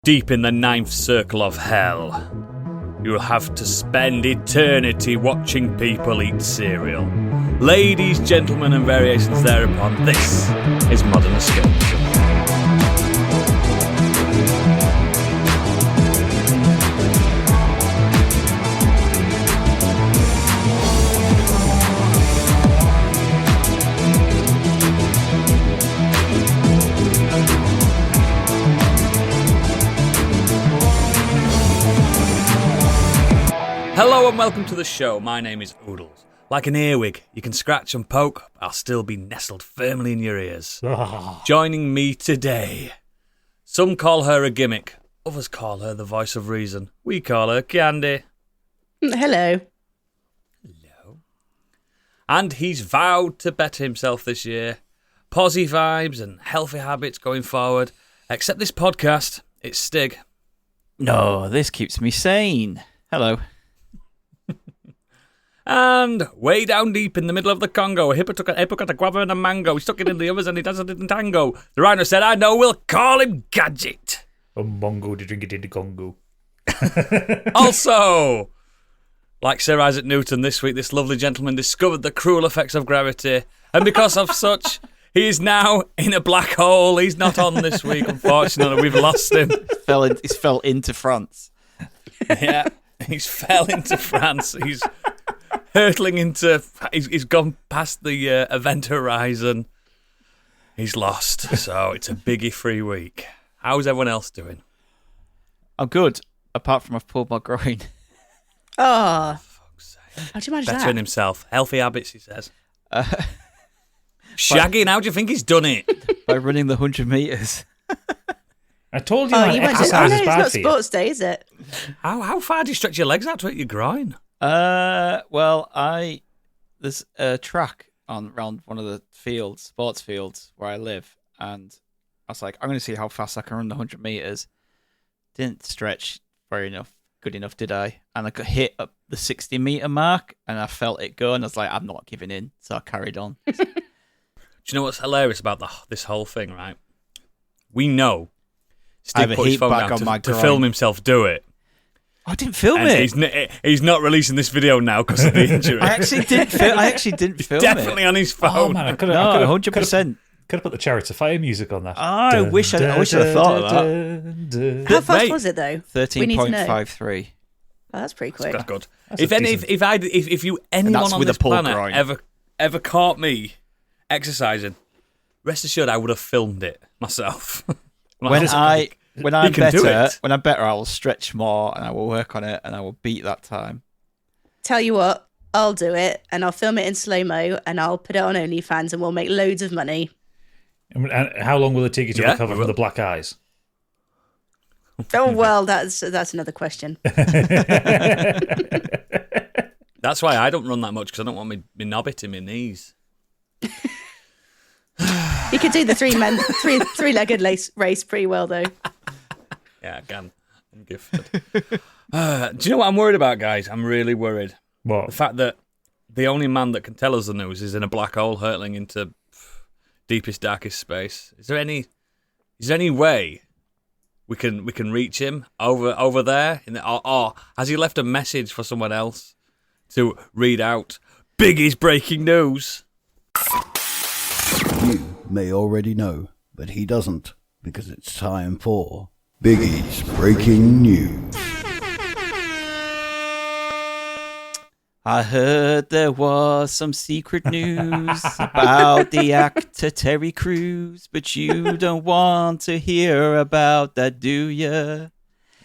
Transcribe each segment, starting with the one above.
deep in the ninth circle of hell. You'll have to spend eternity watching people eat cereal. Ladies, gentlemen, and variations thereupon, this is Modern Escapism. Hello and welcome to the show. My name is Oodles. Like an earwig, you can scratch and poke, but I'll still be nestled firmly in your ears. Joining me today, some call her a gimmick, others call her the voice of reason. We call her Candy. Hello. Hello. And he's vowed to better himself this year. Posy vibes and healthy habits going forward. Except this podcast, it's Stig. No, this keeps me sane. Hello. And way down deep in the middle of the Congo, a hippo took a guava and a mango. He stuck it in the others and he danced it in tango. The rhino said, I know, we'll call him Gadget. A mongo to drink it in the Congo. Also, like Sir Isaac Newton this week, this lovely gentleman discovered the cruel effects of gravity. And because of such, he is now in a black hole. He's not on this week, unfortunately. We've lost him. He's fell into France. Yeah, he's fell into France. He's hurtling into... He's gone past the event horizon. He's lost. So it's a Biggie free week. How's everyone else doing? I'm good, apart from I've pulled my groin. Oh. Fuck's sake. How'd you manage that? Bettering himself. Healthy habits, he says. Shaggy, how do you think he's done it? By running the 100 metres. I told you Oh, that you went to... exercise Oh, no, is it's bad not for you. sports day, is it? How far do you stretch your legs out to hit your groin? Well, there's a track around one of the sports fields where I live, and I was like, I'm going to see how fast I can run the 100 metres. Didn't stretch good enough, did I? And I got hit up the 60 metre mark, and I felt it go, and I was like, I'm not giving in, so I carried on. Do you know what's hilarious about this whole thing, right? We know Steve put his phone down to film himself do it. I didn't film and it. He's not releasing this video now because of the injury. I actually didn't film it. Definitely on his phone. Oh man, I could have 100%. Could have put the Chariots of Fire music on that. I wish I'd thought of that. How fast was it, though? 13.53. Oh, that's pretty quick. That's good. That's If anyone on this planet groin. ever caught me exercising, rest assured I would have filmed it myself. When I'm can do better, I will stretch more and I will work on it and I will beat that time. Tell you what, I'll do it and I'll film it in slow-mo and I'll put it on OnlyFans and we'll make loads of money. And how long will it take you to recover from the black eyes? Oh, well, that's another question. That's why I don't run that much because I don't want me knob hitting my knees. You could do the three-legged race pretty well, though. Yeah, I can. I'm gifted. Do you know what I'm worried about, guys? I'm really worried. What? The fact that the only man that can tell us the news is in a black hole hurtling into deepest, darkest space. Is there any way we can reach him over there? Or has he left a message for someone else to read out Biggie's breaking news? You may already know, but he doesn't, because it's time for Biggie's Breaking News. I heard there was some secret news about the actor Terry Crews, but you don't want to hear about that, do ya?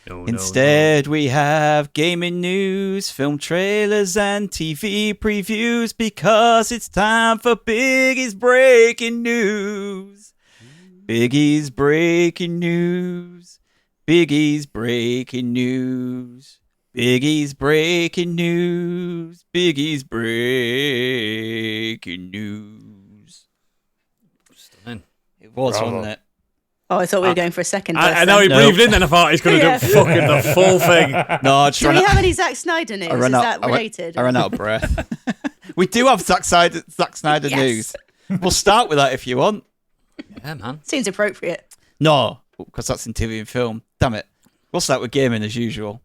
No, Instead, we have gaming news, film trailers, and TV previews because it's time for Biggie's Breaking News. Biggie's Breaking News. Biggie's Breaking News. Biggie's Breaking News. Biggie's Breaking News. Stunning. It was, Bravo. wasn't it? Oh, I thought we were going for a second. I know he breathed in, then I thought he's going to do fucking the full thing. No, I just Do ran we out. have any Zack Snyder news? Is that related? I ran out of breath. We do have Zack Snyder Yes. news. We'll start with that if you want. Yeah, man. Seems appropriate. No, because that's in TV and film. Damn it. We'll start with gaming as usual.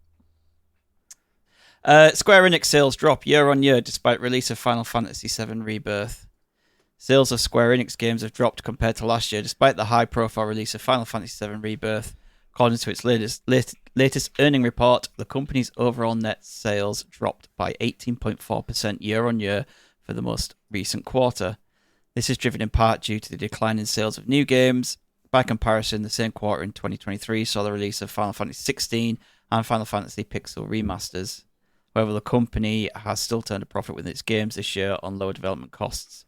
Square Enix sales drop year on year despite release of Final Fantasy VII Rebirth. Sales of Square Enix games have dropped compared to last year despite the high-profile release of Final Fantasy VII Rebirth. According to its latest earning report, the company's overall net sales dropped by 18.4% year on year for the most recent quarter. This is driven in part due to the decline in sales of new games. By comparison, the same quarter in 2023 saw the release of Final Fantasy XVI and Final Fantasy Pixel remasters. However, the company has still turned a profit with its games this year on lower development costs,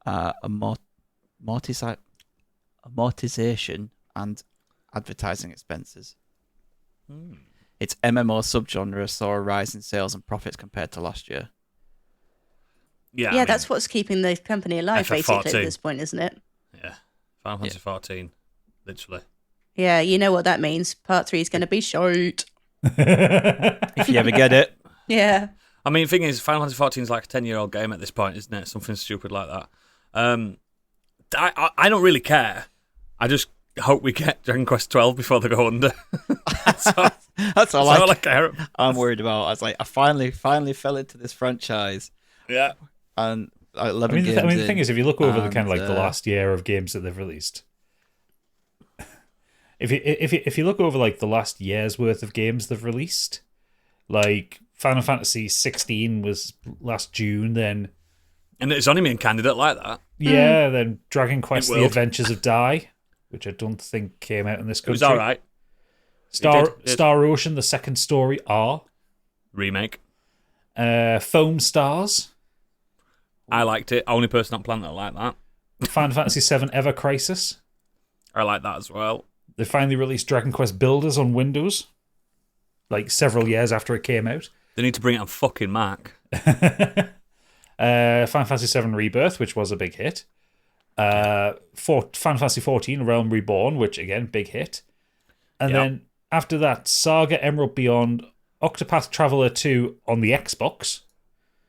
amortization, and advertising expenses. Its MMO subgenre saw a rise in sales and profits compared to last year. Yeah, I mean, that's what's keeping the company alive, basically, at this point, isn't it? Yeah, Final Fantasy 14, literally. Yeah, you know what that means. Part 3 is going to be shite. If you ever get it. Yeah. I mean, the thing is, Final Fantasy 14 is like a 10-year-old game at this point, isn't it? Something stupid like that. I don't really care. I just hope we get Dragon Quest 12 before they go under. That's all I care about. I'm worried about. I was like, I finally fell into this franchise. Yeah. And 11 games the thing is, if you look over the kind of the last year of games that they've released, if you look over like the last year's worth of games they've released, like Final Fantasy 16 was last June, then and it's only been a candidate like that. Yeah, then Dragon Quest: The Adventures of Dai, which I don't think came out in this country. It was all right. Star Ocean: The Second Story R remake. Foam Stars. I liked it. Only person on planet that liked that. Final Fantasy VII Ever Crisis. I like that as well. They finally released Dragon Quest Builders on Windows, like several years after it came out. They need to bring it on fucking Mac. Final Fantasy VII Rebirth, which was a big hit. Final Fantasy XIV Realm Reborn, which again, big hit. And then after that, Saga Emerald Beyond, Octopath Traveler 2 on the Xbox.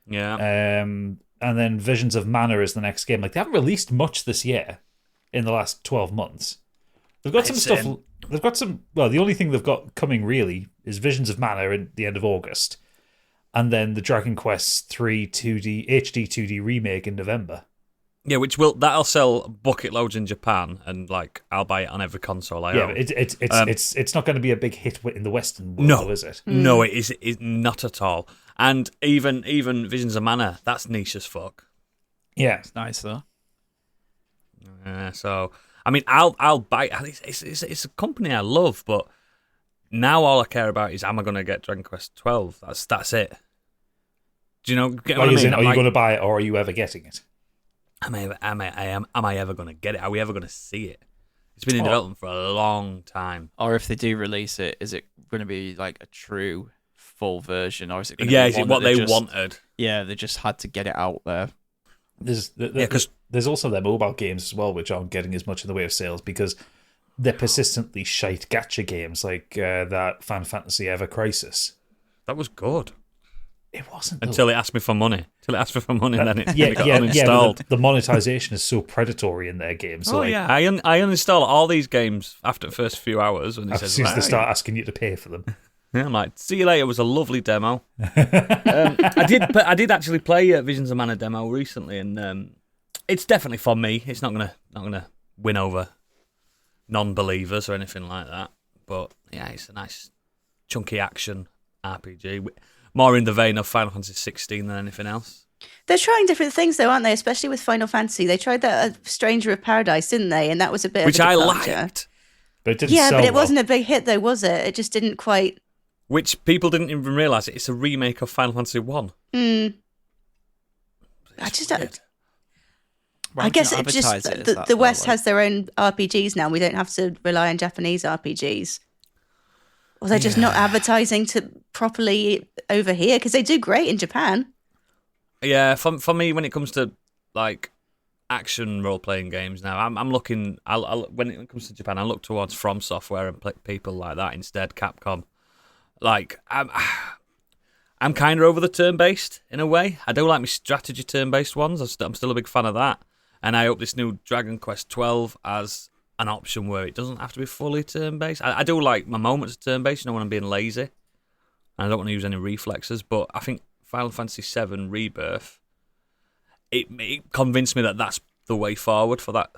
Yeah. And then Visions of Mana is the next game. Like, they haven't released much this year in the last 12 months. They've got some stuff. They've got some. Well, the only thing they've got coming really is Visions of Mana at the end of August, and then the Dragon Quest 3 2D HD 2D remake in November. Yeah, that'll sell bucket loads in Japan, and like I'll buy it on every console I own. But it's not going to be a big hit in the Western world, though, is it? No, it is not at all. And even Visions of Mana, that's niche as fuck. Yeah, it's nice though. So I mean, I'll buy. It's a company I love, but now all I care about is, am I going to get Dragon Quest 12? That's it. Do you know? Get what I mean? Are you going to buy it, or are you ever getting it? Am I ever going to get it? Are we ever going to see it? It's been in development for a long time. Or if they do release it, is it going to be like a true full version, or is it going to be is it what they wanted? Yeah, they just had to get it out there. There's also their mobile games as well, which aren't getting as much in the way of sales because they're persistently shite gacha games like that Final Fantasy Ever Crisis. That was good. It wasn't until it asked me for money. And then it got uninstalled. Yeah, the monetization is so predatory in their games. So I uninstall all these games after the first few hours when as soon as they start asking you to pay for them. Yeah, I'm like, see you later. It was a lovely demo. I did actually play Visions of Mana demo recently, and it's definitely for me. It's not gonna win over non-believers or anything like that. But yeah, it's a nice chunky action RPG. More in the vein of Final Fantasy 16 than anything else. They're trying different things, though, aren't they? Especially with Final Fantasy. They tried that Stranger of Paradise, didn't they? And that was a bit which of a I departure. liked. But it didn't sell but it well. wasn't a big hit, though, was it? It just didn't quite... Which people didn't even realise it's a remake of Final Fantasy 1. I just don't... I guess it just... The West has their own RPGs now. We don't have to rely on Japanese RPGs. Or they're just not advertising to properly over here, because they do great in Japan. Yeah, for me, when it comes to like action role playing games now, I'm looking. When it comes to Japan, I look towards From Software and people like that instead. Capcom, like I'm kind of over the turn based in a way. I do like my strategy turn based ones. I'm still a big fan of that, and I hope this new Dragon Quest 12 has an option where it doesn't have to be fully turn-based. I do like my moments of turn-based, when I'm being lazy, and I don't want to use any reflexes, but I think Final Fantasy VII Rebirth, it convinced me that that's the way forward for that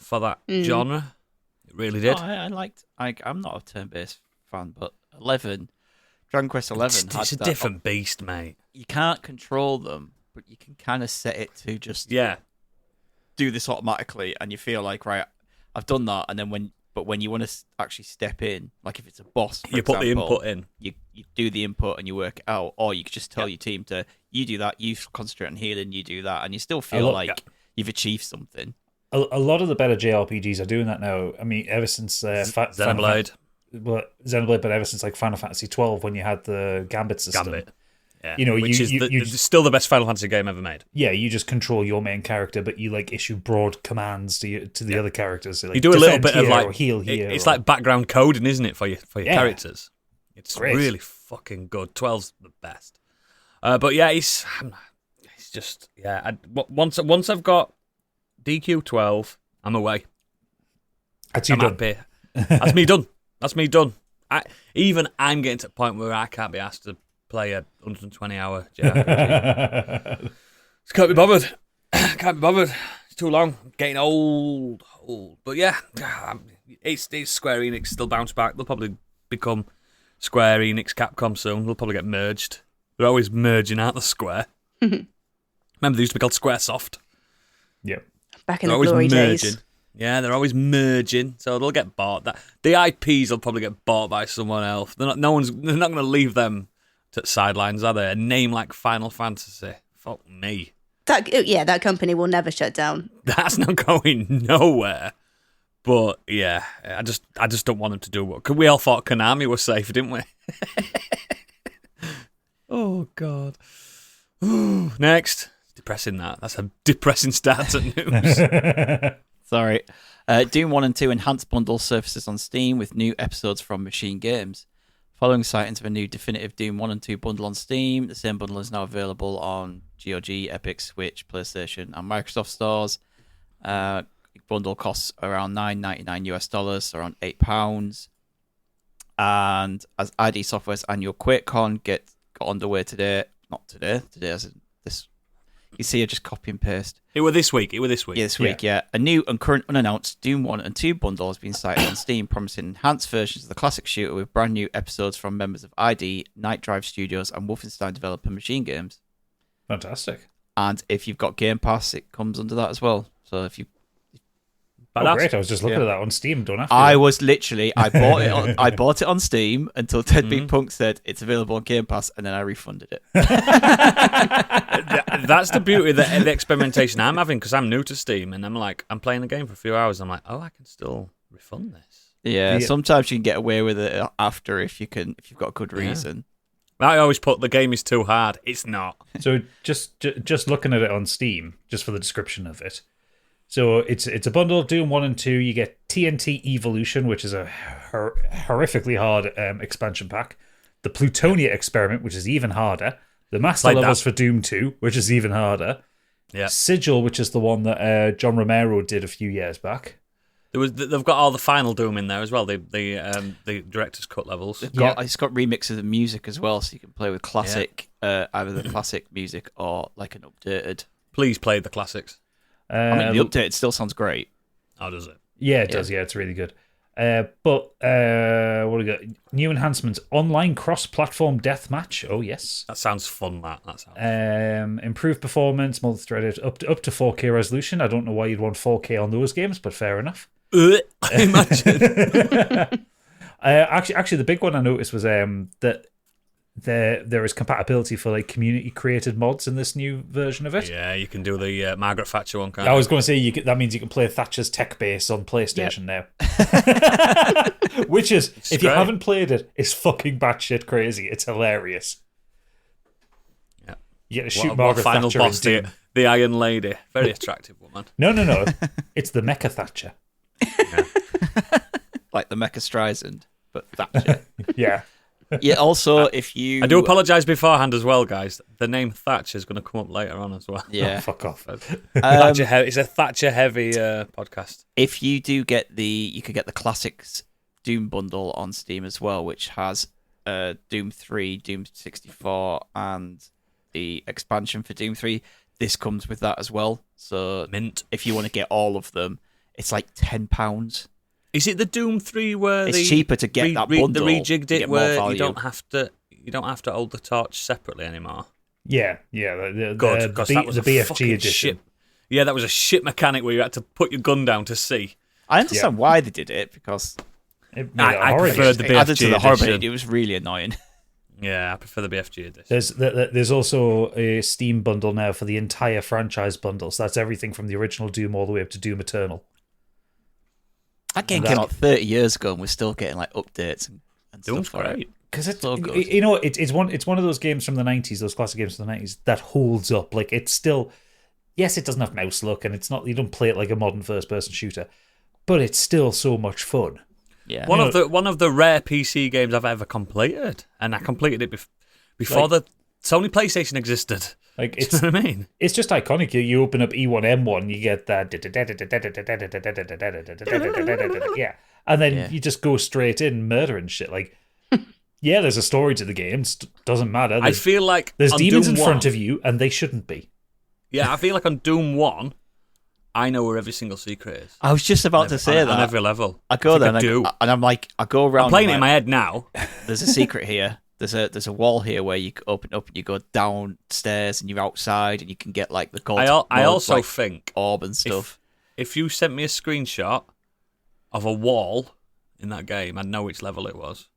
genre. It really did. I liked. I'm not a turn-based fan, but Dragon Quest 11. It's a different beast, mate. You can't control them, but you can kind of set it to just do this automatically, and you feel like, right, I've done that, and then when you want to actually step in, like if it's a boss, for example, put the input in. You do the input and you work it out, or you could just tell your team to you do that, you concentrate on healing, you do that, and you still feel you've achieved something. A lot of the better JRPGs are doing that now. I mean, ever since Xenoblade. Xenoblade, but ever since like Final Fantasy 12, when you had the Gambit system. Gambit. Yeah. Which is still the best Final Fantasy game ever made. Yeah, you just control your main character, but you like issue broad commands to the other characters. So, like, you do a little bit of like heal here. It's like background coding, isn't it, for your characters? It's great. Really fucking good. 12's the best. But yeah, it's just once I've got DQ 12, I'm away. That's you done. Happy. That's me done. That's me done. I'm getting to the point where I can't be asked to play a 120-hour JRPG. Just can't be bothered. Can't be bothered. It's too long. I'm getting old. But yeah, it's Square Enix still bounce back. They'll probably become Square Enix Capcom soon. They'll probably get merged. They're always merging out the Square. Remember, they used to be called Squaresoft. Yep. Back in the glory days. Yeah, they're always merging, so they'll get bought. The IPs will probably get bought by someone else. They're not going to leave them to sidelines, are they? A name like Final Fantasy, fuck me. That company will never shut down. That's not going nowhere. But yeah, I just don't want them to do what. We all thought Konami was safe, didn't we? Oh God. Next, depressing. That's a depressing start to news. Sorry. Doom 1 and 2 Enhanced Bundle surfaces on Steam with new episodes from Machine Games. Following sightings of a new definitive Doom 1 and 2 bundle on Steam, the same bundle is now available on GOG, Epic, Switch, PlayStation, and Microsoft stores. Bundle costs around $9.99 US, so around £8. And as ID Software's annual QuakeCon got underway today, as in this. You see, I just copy and paste. It were this week. Yeah, this week, yeah. A new and current unannounced Doom 1 and 2 bundle has been sighted on Steam, promising enhanced versions of the classic shooter with brand new episodes from members of ID, Night Drive Studios, and Wolfenstein developer Machine Games. Fantastic. And if you've got Game Pass, it comes under that as well. So if you... Oh, great. I was just looking at that on Steam. Don't have to. I bought it on Steam until Ted B. Punk said it's available on Game Pass, and then I refunded it. That's the beauty of the experimentation I'm having, because I'm new to Steam, and I'm playing the game for a few hours. I'm like, I can still refund this. Yeah, sometimes you can get away with it after if you've got a good reason. I always put the game is too hard. It's not. So just looking at it on Steam, just for the description of it. So it's a bundle of Doom 1 and 2. You get TNT Evolution, which is a horrifically hard expansion pack. The Plutonia Experiment, which is even harder. The Master Levels for Doom 2, which is even harder. Yeah. Sigil, which is the one that John Romero did a few years back. They've got all the final Doom in there as well. The director's cut levels. It's got remixes of music as well, so you can play with classic, either the classic music or like an updated. Please play the classics. I mean, the update still sounds great. How does it? Yeah, it does. Yeah, it's really good. But what do we got? New enhancements: online cross-platform deathmatch. Oh yes, that sounds fun. That sounds. Improved performance, multi-threaded, up to 4K resolution. I don't know why you'd want 4K on those games, but fair enough. Imagine. Actually, the big one I noticed was that there is compatibility for like community-created mods in this new version of it. Yeah, you can do the Margaret Thatcher one. I was going to say that means you can play Thatcher's tech base on PlayStation now. Which is, if you haven't played it, it's fucking batshit crazy. It's hilarious. Yeah, you get to shoot Margaret final Thatcher boss, the Iron Lady, very attractive woman. No, it's the Mecha-Thatcher. Like the Mecha Streisand, but Thatcher. Yeah. Yeah. Also, if you, I do apologise beforehand as well, guys. The name Thatcher is going to come up later on as well. Yeah. Fuck off. It's a Thatcher-heavy podcast. If you do get you could get the classics Doom bundle on Steam as well, which has Doom 3, Doom 64, and the expansion for Doom 3. This comes with that as well. So Mint. If you want to get all of them, it's like £10. Is it the Doom 3 where it's cheaper to get that bundle? They rejigged it where you don't have to hold the torch separately anymore. Yeah. Good, because that was the BFG edition. Shit. Yeah, that was a shit mechanic where you had to put your gun down to see. I understand why they did it, because I preferred the BFG added to the horror, edition. it was really annoying. Yeah, I prefer the BFG edition. There's also a Steam bundle now for the entire franchise bundle. So that's everything from the original Doom all the way up to Doom Eternal. That game came out 30 years ago, and we're still getting like updates and Doom's stuff. Great. Because it's so good. It's one of those games from the 90s, those classic games from the 90s that holds up. Like, it's still, yes, it doesn't have mouse look, and it's not, you don't play it like a modern first person shooter, but it's still so much fun. Yeah. One of the rare PC games I've ever completed, and I completed it before the Sony PlayStation existed. Like, Do you know what I mean? It's just iconic. You open up E1M1, you get that, yeah, and then you just go straight in, murder and shit. Like, yeah, there's a story to the game. It doesn't matter. I feel like there's on demons Doom in front 1, of you, and they shouldn't be. Yeah, I feel like on Doom 1, I know where every single secret is. I was just about to say that. On every level. I go there and I'm like, I go around. I'm playing it in my head now. There's a secret here. There's a wall here where you open up and you go downstairs and you're outside and you can get like the gold. I also think orb and stuff. If you sent me a screenshot of a wall in that game, I'd know which level it was.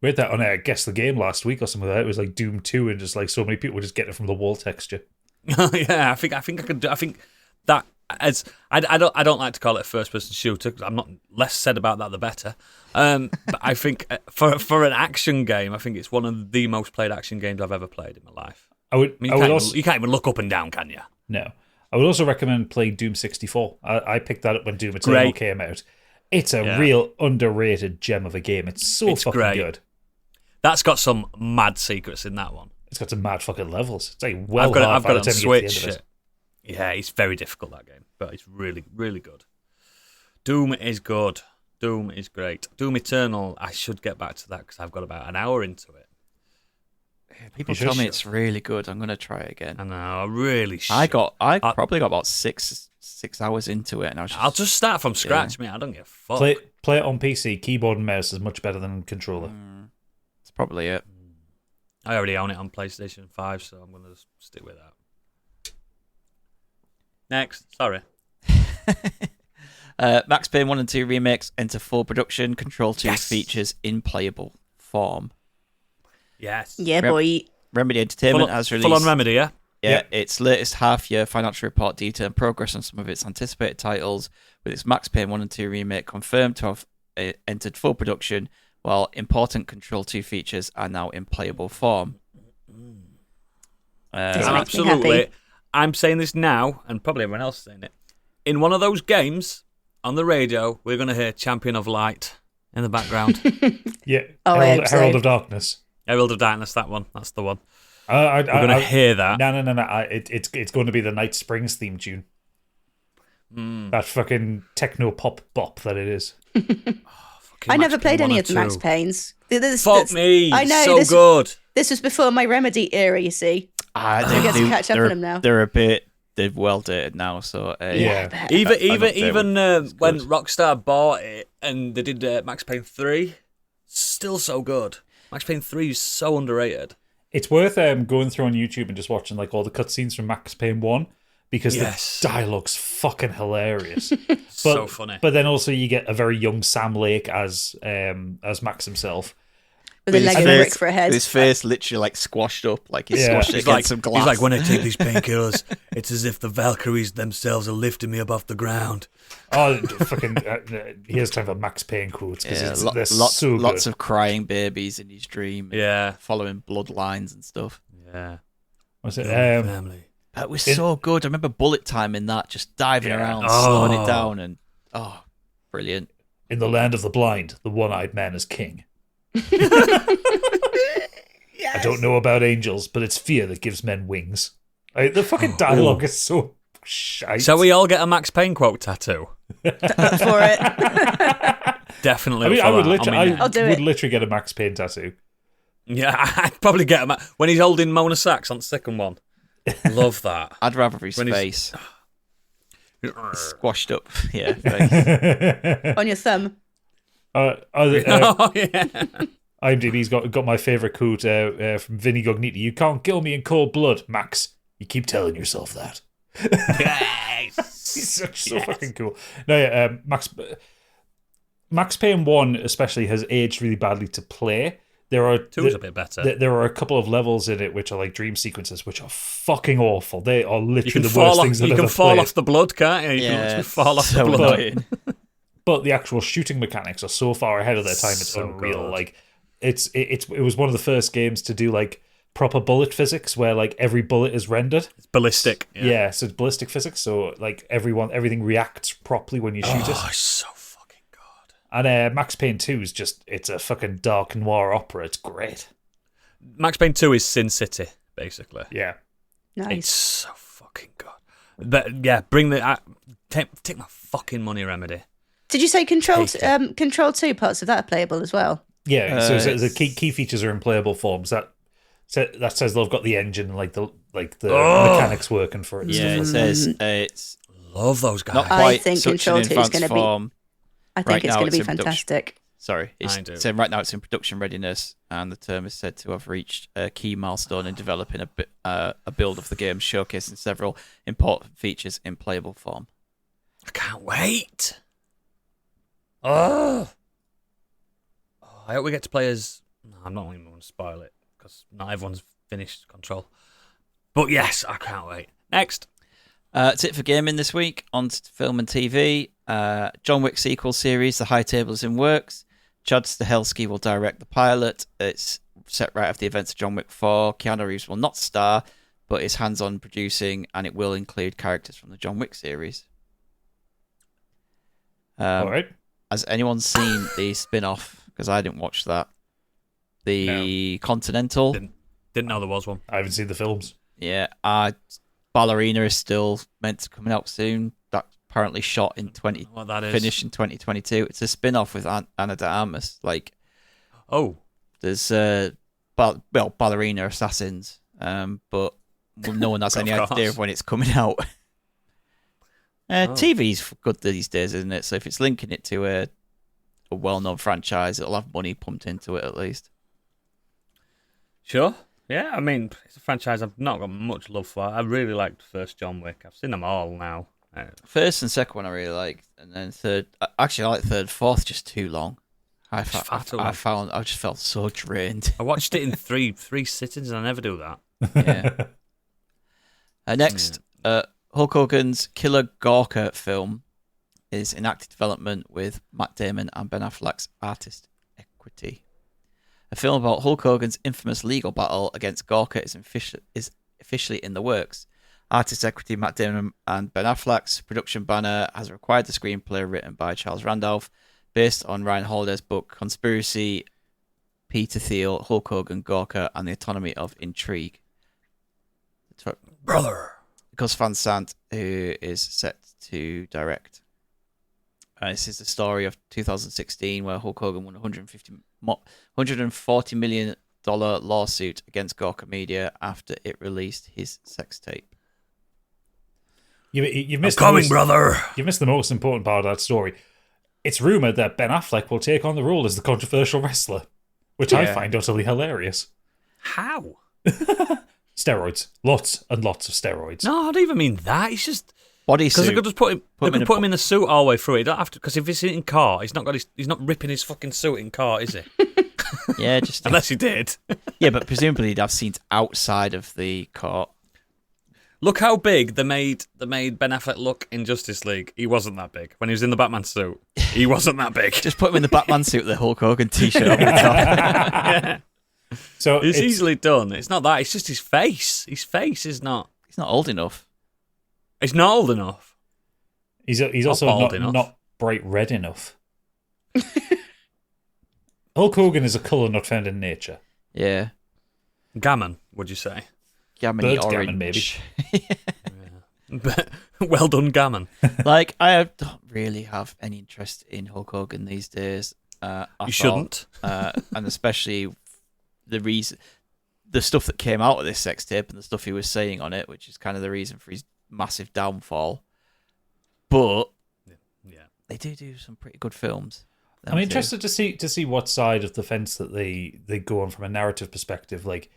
We had that on Guess the Game last week or something like that. It was like Doom 2 and just like so many people were just getting it from the wall texture. Yeah, I think I could do. I think that as I don't like to call it a first person shooter because I'm not less said about that the better. But I think for an action game, I think it's one of the most played action games I've ever played in my life. You can't even look up and down, can you? No. I would also recommend playing Doom 64. I picked that up when Doom Eternal came out. It's a real underrated gem of a game. It's fucking good. That's got some mad secrets in that one. It's got some mad fucking levels. It's like I've got it on to Switch. Yeah, it's very difficult, that game, but it's really, really good. Doom is good. Doom is great. Doom Eternal, I should get back to that because I've got about an hour into it. People tell me it's really good. I'm going to try it again. I know, I really should. I probably got about six hours into it, and I'll just start from scratch, mate. I don't give a fuck. Play it on PC. Keyboard and mouse is much better than controller. That's probably it. I already own it on PlayStation 5, so I'm going to stick with that. Next, sorry. Max Payne 1 and 2 remakes enter full production. Control 2 features in playable form. Yes. Yeah, boy. Remedy Entertainment has released... Full on Remedy, yeah? Yeah, its latest half-year financial report detailing progress on some of its anticipated titles, with its Max Payne 1 and 2 remake confirmed to have entered full production, while important Control 2 features are now in playable form. Absolutely. I'm saying this now, and probably everyone else is saying it. In one of those games, on the radio, we're going to hear Champion of Light in the background. Yeah, Herald of Darkness. Herald of Darkness, that one. That's the one. We're going to hear that. No. It's going to be the Night Springs theme tune. That fucking techno pop bop that it is. I never played any of the Max Paynes. Fuck me. I know. So good. This was before my Remedy era, you see. I get to catch up on them now. They're well dated now, so yeah. Even when Rockstar bought it and they did Max Payne 3, still so good. Max Payne 3 is so underrated. It's worth going through on YouTube and just watching like all the cutscenes from Max Payne 1 because the dialogue's fucking hilarious. So funny. But then also you get a very young Sam Lake as Max himself. With a Lego brick for a head. His face literally like squashed up, like he's squashed it against some glass. He's like, when I take these painkillers, it's as if the Valkyries themselves are lifting me above the ground. Oh, fucking! Here's time for Max Payne quotes because lots of crying babies in his dream. Yeah, following bloodlines and stuff. Yeah, what's it? Family. That was so good. I remember bullet time in that, just diving around, slowing it down, and brilliant. In the land of the blind, the one-eyed man is king. know about angels, but it's fear that gives men wings. Like, the fucking dialogue is so shite. Shall we all get a Max Payne quote tattoo? Up for it. Definitely. I mean, I would I'll do it. literally get a Max Payne tattoo. Yeah, I'd probably get him when he's holding Mona Sachs on the second one. Love that. I'd rather his When face squashed up. Yeah, face. On your thumb. Oh yeah. IMDb's got my favourite quote from Vinny Gogniti. You can't kill me in cold blood, Max. You keep telling yourself that. Yes. He's so fucking cool. No, yeah, Max Payne 1 especially has aged really badly to play. Two's a bit better. There are a couple of levels in it which are like dream sequences, which are fucking awful. They are literally the worst things I've ever played. You can fall off the blood, can't you? You can literally fall off the blood. But the actual shooting mechanics are so far ahead of their time, it's so unreal. Good. Like it was one of the first games to do like proper bullet physics, where like every bullet is rendered. It's ballistic. Yeah, so it's ballistic physics. So like everything reacts properly when you shoot it. Oh, so fucking good. And Max Payne 2 is it's a fucking dark noir opera. It's great. Max Payne 2 is Sin City, basically. Yeah. Nice. It's so fucking good. But yeah, bring the take my fucking money, Remedy. Did you say Control 2 parts of that are playable as well? Yeah, so the key features are in playable forms. That says they've got the engine and like the mechanics working for it. Yeah, it says it's love those guys. Not quite I think such Control an 2 is going to be. form. I think Right it's now going to it's be in fantastic. Sorry, it's saying right now it's in production readiness, and the term is said to have reached a key milestone in developing a build of the game, showcasing several important features in playable form. I can't wait. Oh, I hope we get to play as. No, I'm not even going to spoil it because not everyone's finished Control. But yes, I can't wait. Next. That's it for gaming this week. On to film and TV. John Wick sequel series, The High Table is in works. Chad Stahelski will direct the pilot. It's set right after the events of John Wick 4. Keanu Reeves will not star, but is hands-on producing, and it will include characters from the John Wick series. All right. Has anyone seen the spin-off? Because I didn't watch that. The Continental. Didn't know there was one. I haven't seen the films. Yeah. Ballerina is still meant to come out soon. That apparently shot in finished in 2022. It's a spin-off with Anna de Armas. There's Ballerina Assassins, but no one has any idea of when it's coming out. TV's good these days, isn't it? So if it's linking it to a well-known franchise, it'll have money pumped into it at least. Sure. Yeah, I mean, it's a franchise I've not got much love for. I really liked the first John Wick. I've seen them all now. First and second one I really liked, and then third. Actually, I like third, fourth just too long. I just felt so drained. I watched it in three sittings, and I never do that. Yeah. Next, Hulk Hogan's Killer Gawker film is in active development with Matt Damon and Ben Affleck's Artist Equity. A film about Hulk Hogan's infamous legal battle against Gawker is officially in the works. Artist Equity, Matt Damon and Ben Affleck's production banner has acquired the screenplay written by Charles Randolph, based on Ryan Holiday's book Conspiracy, Peter Thiel, Hulk Hogan, Gawker, and the Autonomy of Intrigue. Brother. Gus Van Sant, who is set to direct. This is the story of 2016, where Hulk Hogan won $140 million lawsuit against Gawker Media after it released his sex tape. You missed brother. You missed the most important part of that story. It's rumoured that Ben Affleck will take on the role as the controversial wrestler, which I find utterly hilarious. How? Steroids. Lots and lots of steroids. No, I don't even mean that. It's just bodysuit. Because they could just put him in the suit all the way through. You don't have to, because if he's in car, he's not ripping his fucking suit in car, is he? Yeah, just unless he did. Yeah, but presumably he'd have scenes outside of the court. Look how big they made Ben Affleck look in Justice League. He wasn't that big when he was in the Batman suit. He wasn't that big. Just put him in the Batman suit with the Hulk Hogan t-shirt over the top. Yeah. So it's easily done. It's not that. It's just his face. His face is not. He's not old enough. He's not old enough. He's also not bright red enough. Hulk Hogan is a colour not found in nature. Yeah. Gammon, would you say? Gammon Bird orange. gammon, maybe. Well done, Gammon. Like, I don't really have any interest in Hulk Hogan these days. Shouldn't. And especially the stuff that came out of this sex tape and the stuff he was saying on it, which is kind of the reason for his massive downfall. But they do some pretty good films. I'm interested to see what side of the fence that they go on from a narrative perspective. Like,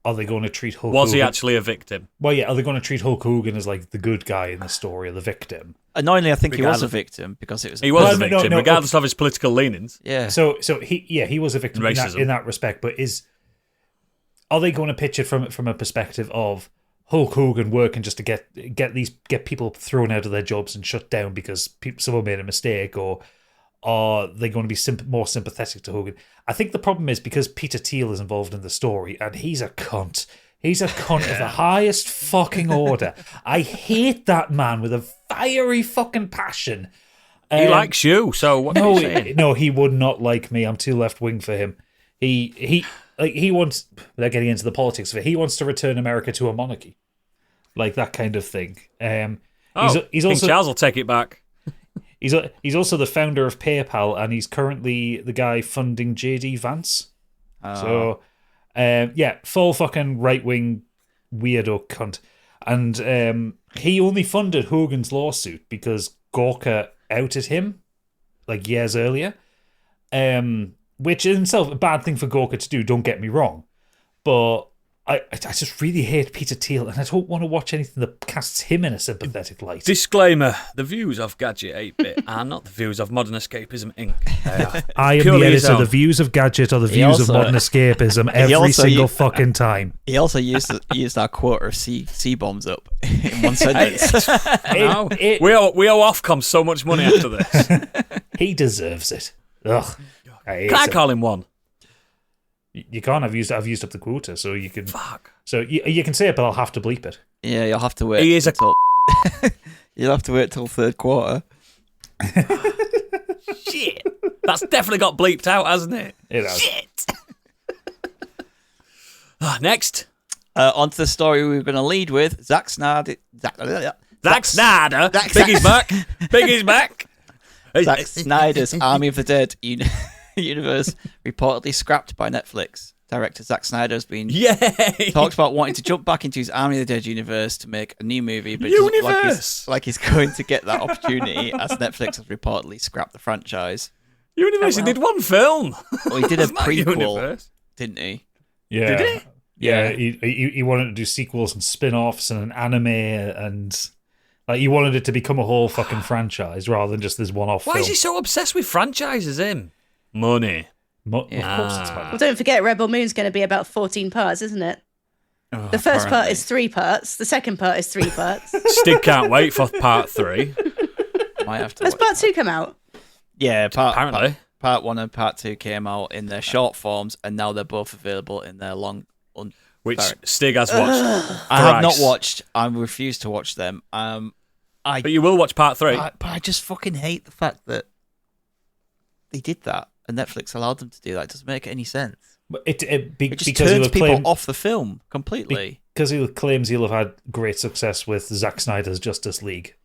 are they going to treat Hulk Hogan... Was he actually a victim? Well, yeah, are they going to treat Hulk Hogan as like the good guy in the story or the victim? Annoyingly, I think he was a victim because it was... He was a victim, regardless of his political leanings. Yeah. So he was a victim in that respect, but are they going to pitch it from a perspective of Hulk Hogan working just to get people thrown out of their jobs and shut down because someone made a mistake, or are they going to be more sympathetic to Hogan? I think the problem is because Peter Thiel is involved in the story, and he's a cunt. He's a cunt of the highest fucking order. I hate that man with a fiery fucking passion. He likes you, so what are you saying? No, he would not like me. I'm too left-wing for him. He wants, without getting into the politics of it, he wants to return America to a monarchy. Like that kind of thing. He's King also, Charles will take it back. He's also the founder of PayPal, and he's currently the guy funding JD Vance. So, full fucking right-wing weirdo cunt. And he only funded Hogan's lawsuit because Gawker outed him, like years earlier. Which in itself, a bad thing for Gawker to do, don't get me wrong. But I just really hate Peter Thiel, and I don't want to watch anything that casts him in a sympathetic light. Disclaimer, the views of Gadget 8-Bit are not the views of Modern Escapism Inc. I am the editor. The views of Gadget are the views of Modern Escapism every single fucking time. He also used our quota of C-bombs up in one sentence. We owe Ofcom so much money after this. He deserves it. Ugh. Can I call him one? You can't. I've used up the quota, so you can. Fuck. So you can say it, but I'll have to bleep it. Yeah, you'll have to wait. He is You'll have to wait till third quarter. Shit. That's definitely got bleeped out, hasn't it? It has. Shit. Next. On to the story we're going to lead with. Zack Snyder. Zack Snyder. Biggie's back. Biggie's back. Zack Snyder's Army of the Dead universe reportedly scrapped by Netflix. Director Zack Snyder has been talked about wanting to jump back into his Army of the Dead universe to make a new movie, but it doesn't look like he's going to get that opportunity as Netflix has reportedly scrapped the franchise. Universe, he did one film. Well, he did a prequel, didn't he? Yeah. Did he? Yeah, he wanted to do sequels and spin-offs and an anime, and like he wanted it to become a whole fucking franchise rather than just this one-off film. Why is he so obsessed with franchises, him? Money. Of course it's money. Well, don't forget, Rebel Moon's going to be about 14 parts, isn't it? The first part is 3 parts. The second part is 3 parts. Stig can't wait for part 3. Might have to. Has part 2 come out? Yeah, apparently. Part 1 and part 2 came out in their short forms, and now they're both available in their long. Which Stig has watched. I have not watched. I refuse to watch them. But you will watch part 3. But I just fucking hate the fact that they did that, and Netflix allowed them to do that. It doesn't make any sense. But It just because turns people off the film completely. Because he claims he'll have had great success with Zack Snyder's Justice League,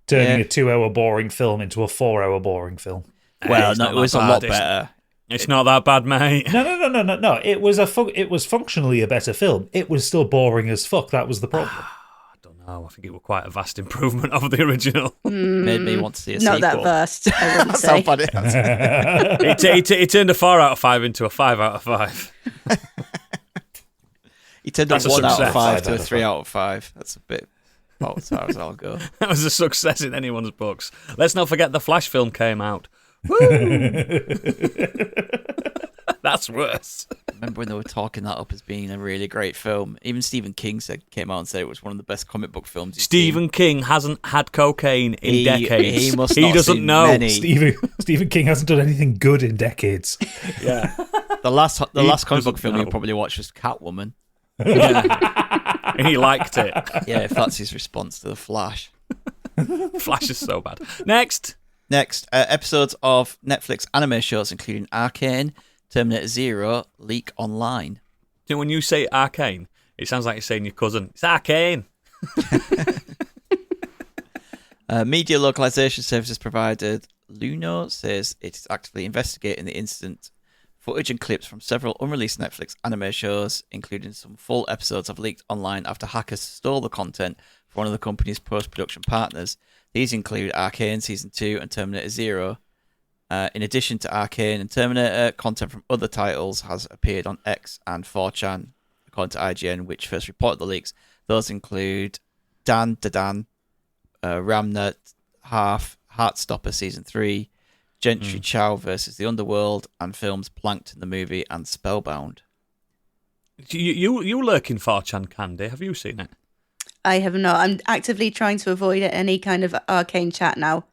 turning a 2-hour boring film into a 4-hour boring film. Well, no, it was a lot better. It's not that bad, mate. No. It was functionally a better film. It was still boring as fuck. That was the problem. I don't know. I think it was quite a vast improvement over the original. Made me want to see a Not sequel. that vast, I wouldn't say. He turned a 4 out of 5 into a 5 out of 5. He turned a 1 out of 5 to a 5 3 out of 5. That's a bit about as far as I'll go. That was a success in anyone's books. Let's not forget the Flash film came out. Woo! That's worse. Remember when they were talking that up as being a really great film? Even Stephen King came out and said it was one of the best comic book films he's Stephen seen. King hasn't had cocaine in decades. He must he not doesn't seen know. many. Stephen King hasn't done anything good in decades. Yeah. The last comic book doesn't film you know. probably watched was Catwoman. Yeah. And he liked it. Yeah, if that's his response to The Flash. Flash is so bad. Next, episodes of Netflix anime shows including Arcane, Terminator Zero, leak online. You know, when you say arcane, it sounds like you're saying your cousin. It's arcane. Media localization services provided Luno says it is actively investigating the incident. Footage and clips from several unreleased Netflix anime shows, including some full episodes, have leaked online after hackers stole the content from one of the company's post-production partners. These include Arcane Season 2 and Terminator Zero. In addition to Arcane and Terminator, content from other titles has appeared on X and 4chan, according to IGN, which first reported the leaks. Those include Dan Dadan, Ramnut, Heartstopper Season 3, Gentry Chow versus the Underworld, and films Plankton the Movie and Spellbound. You lurk in 4chan, Candy. Have you seen it? I have not. I'm actively trying to avoid any kind of arcane chat now.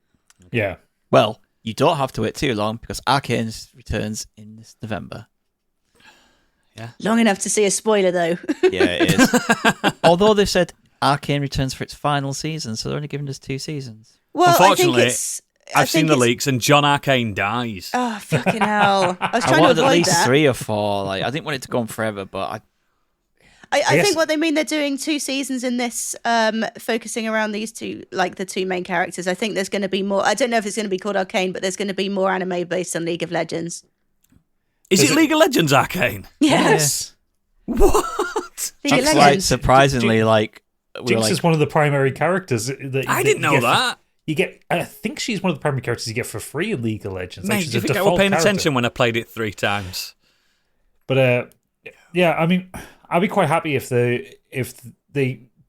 Yeah. Well, you don't have to wait too long because Arcane returns in this November. Yeah. Long enough to see a spoiler, though. Yeah, it is. Although they've said Arcane returns for its final season, so they're only giving us 2 seasons. Well, unfortunately, I've seen the leaks, and John Arcane dies. Oh, fucking hell. I was I trying to wanted avoid at least that. 3 or 4. Like, I didn't want it to go on forever, but I think what they mean, they're doing 2 seasons in this, focusing around these two, like the 2 main characters. I think there's going to be more. I don't know if it's going to be called Arcane, but there's going to be more anime based on League of Legends. Is it League of Legends Arcane? Yes. What? League of that's Legends. surprisingly like. Jinx is one of the primary characters. I didn't know that. You get. I think she's one of the primary characters you get for free in League of Legends. Mate, do you think I was paying attention when I played it 3 times? But yeah, I mean, I'd be quite happy if they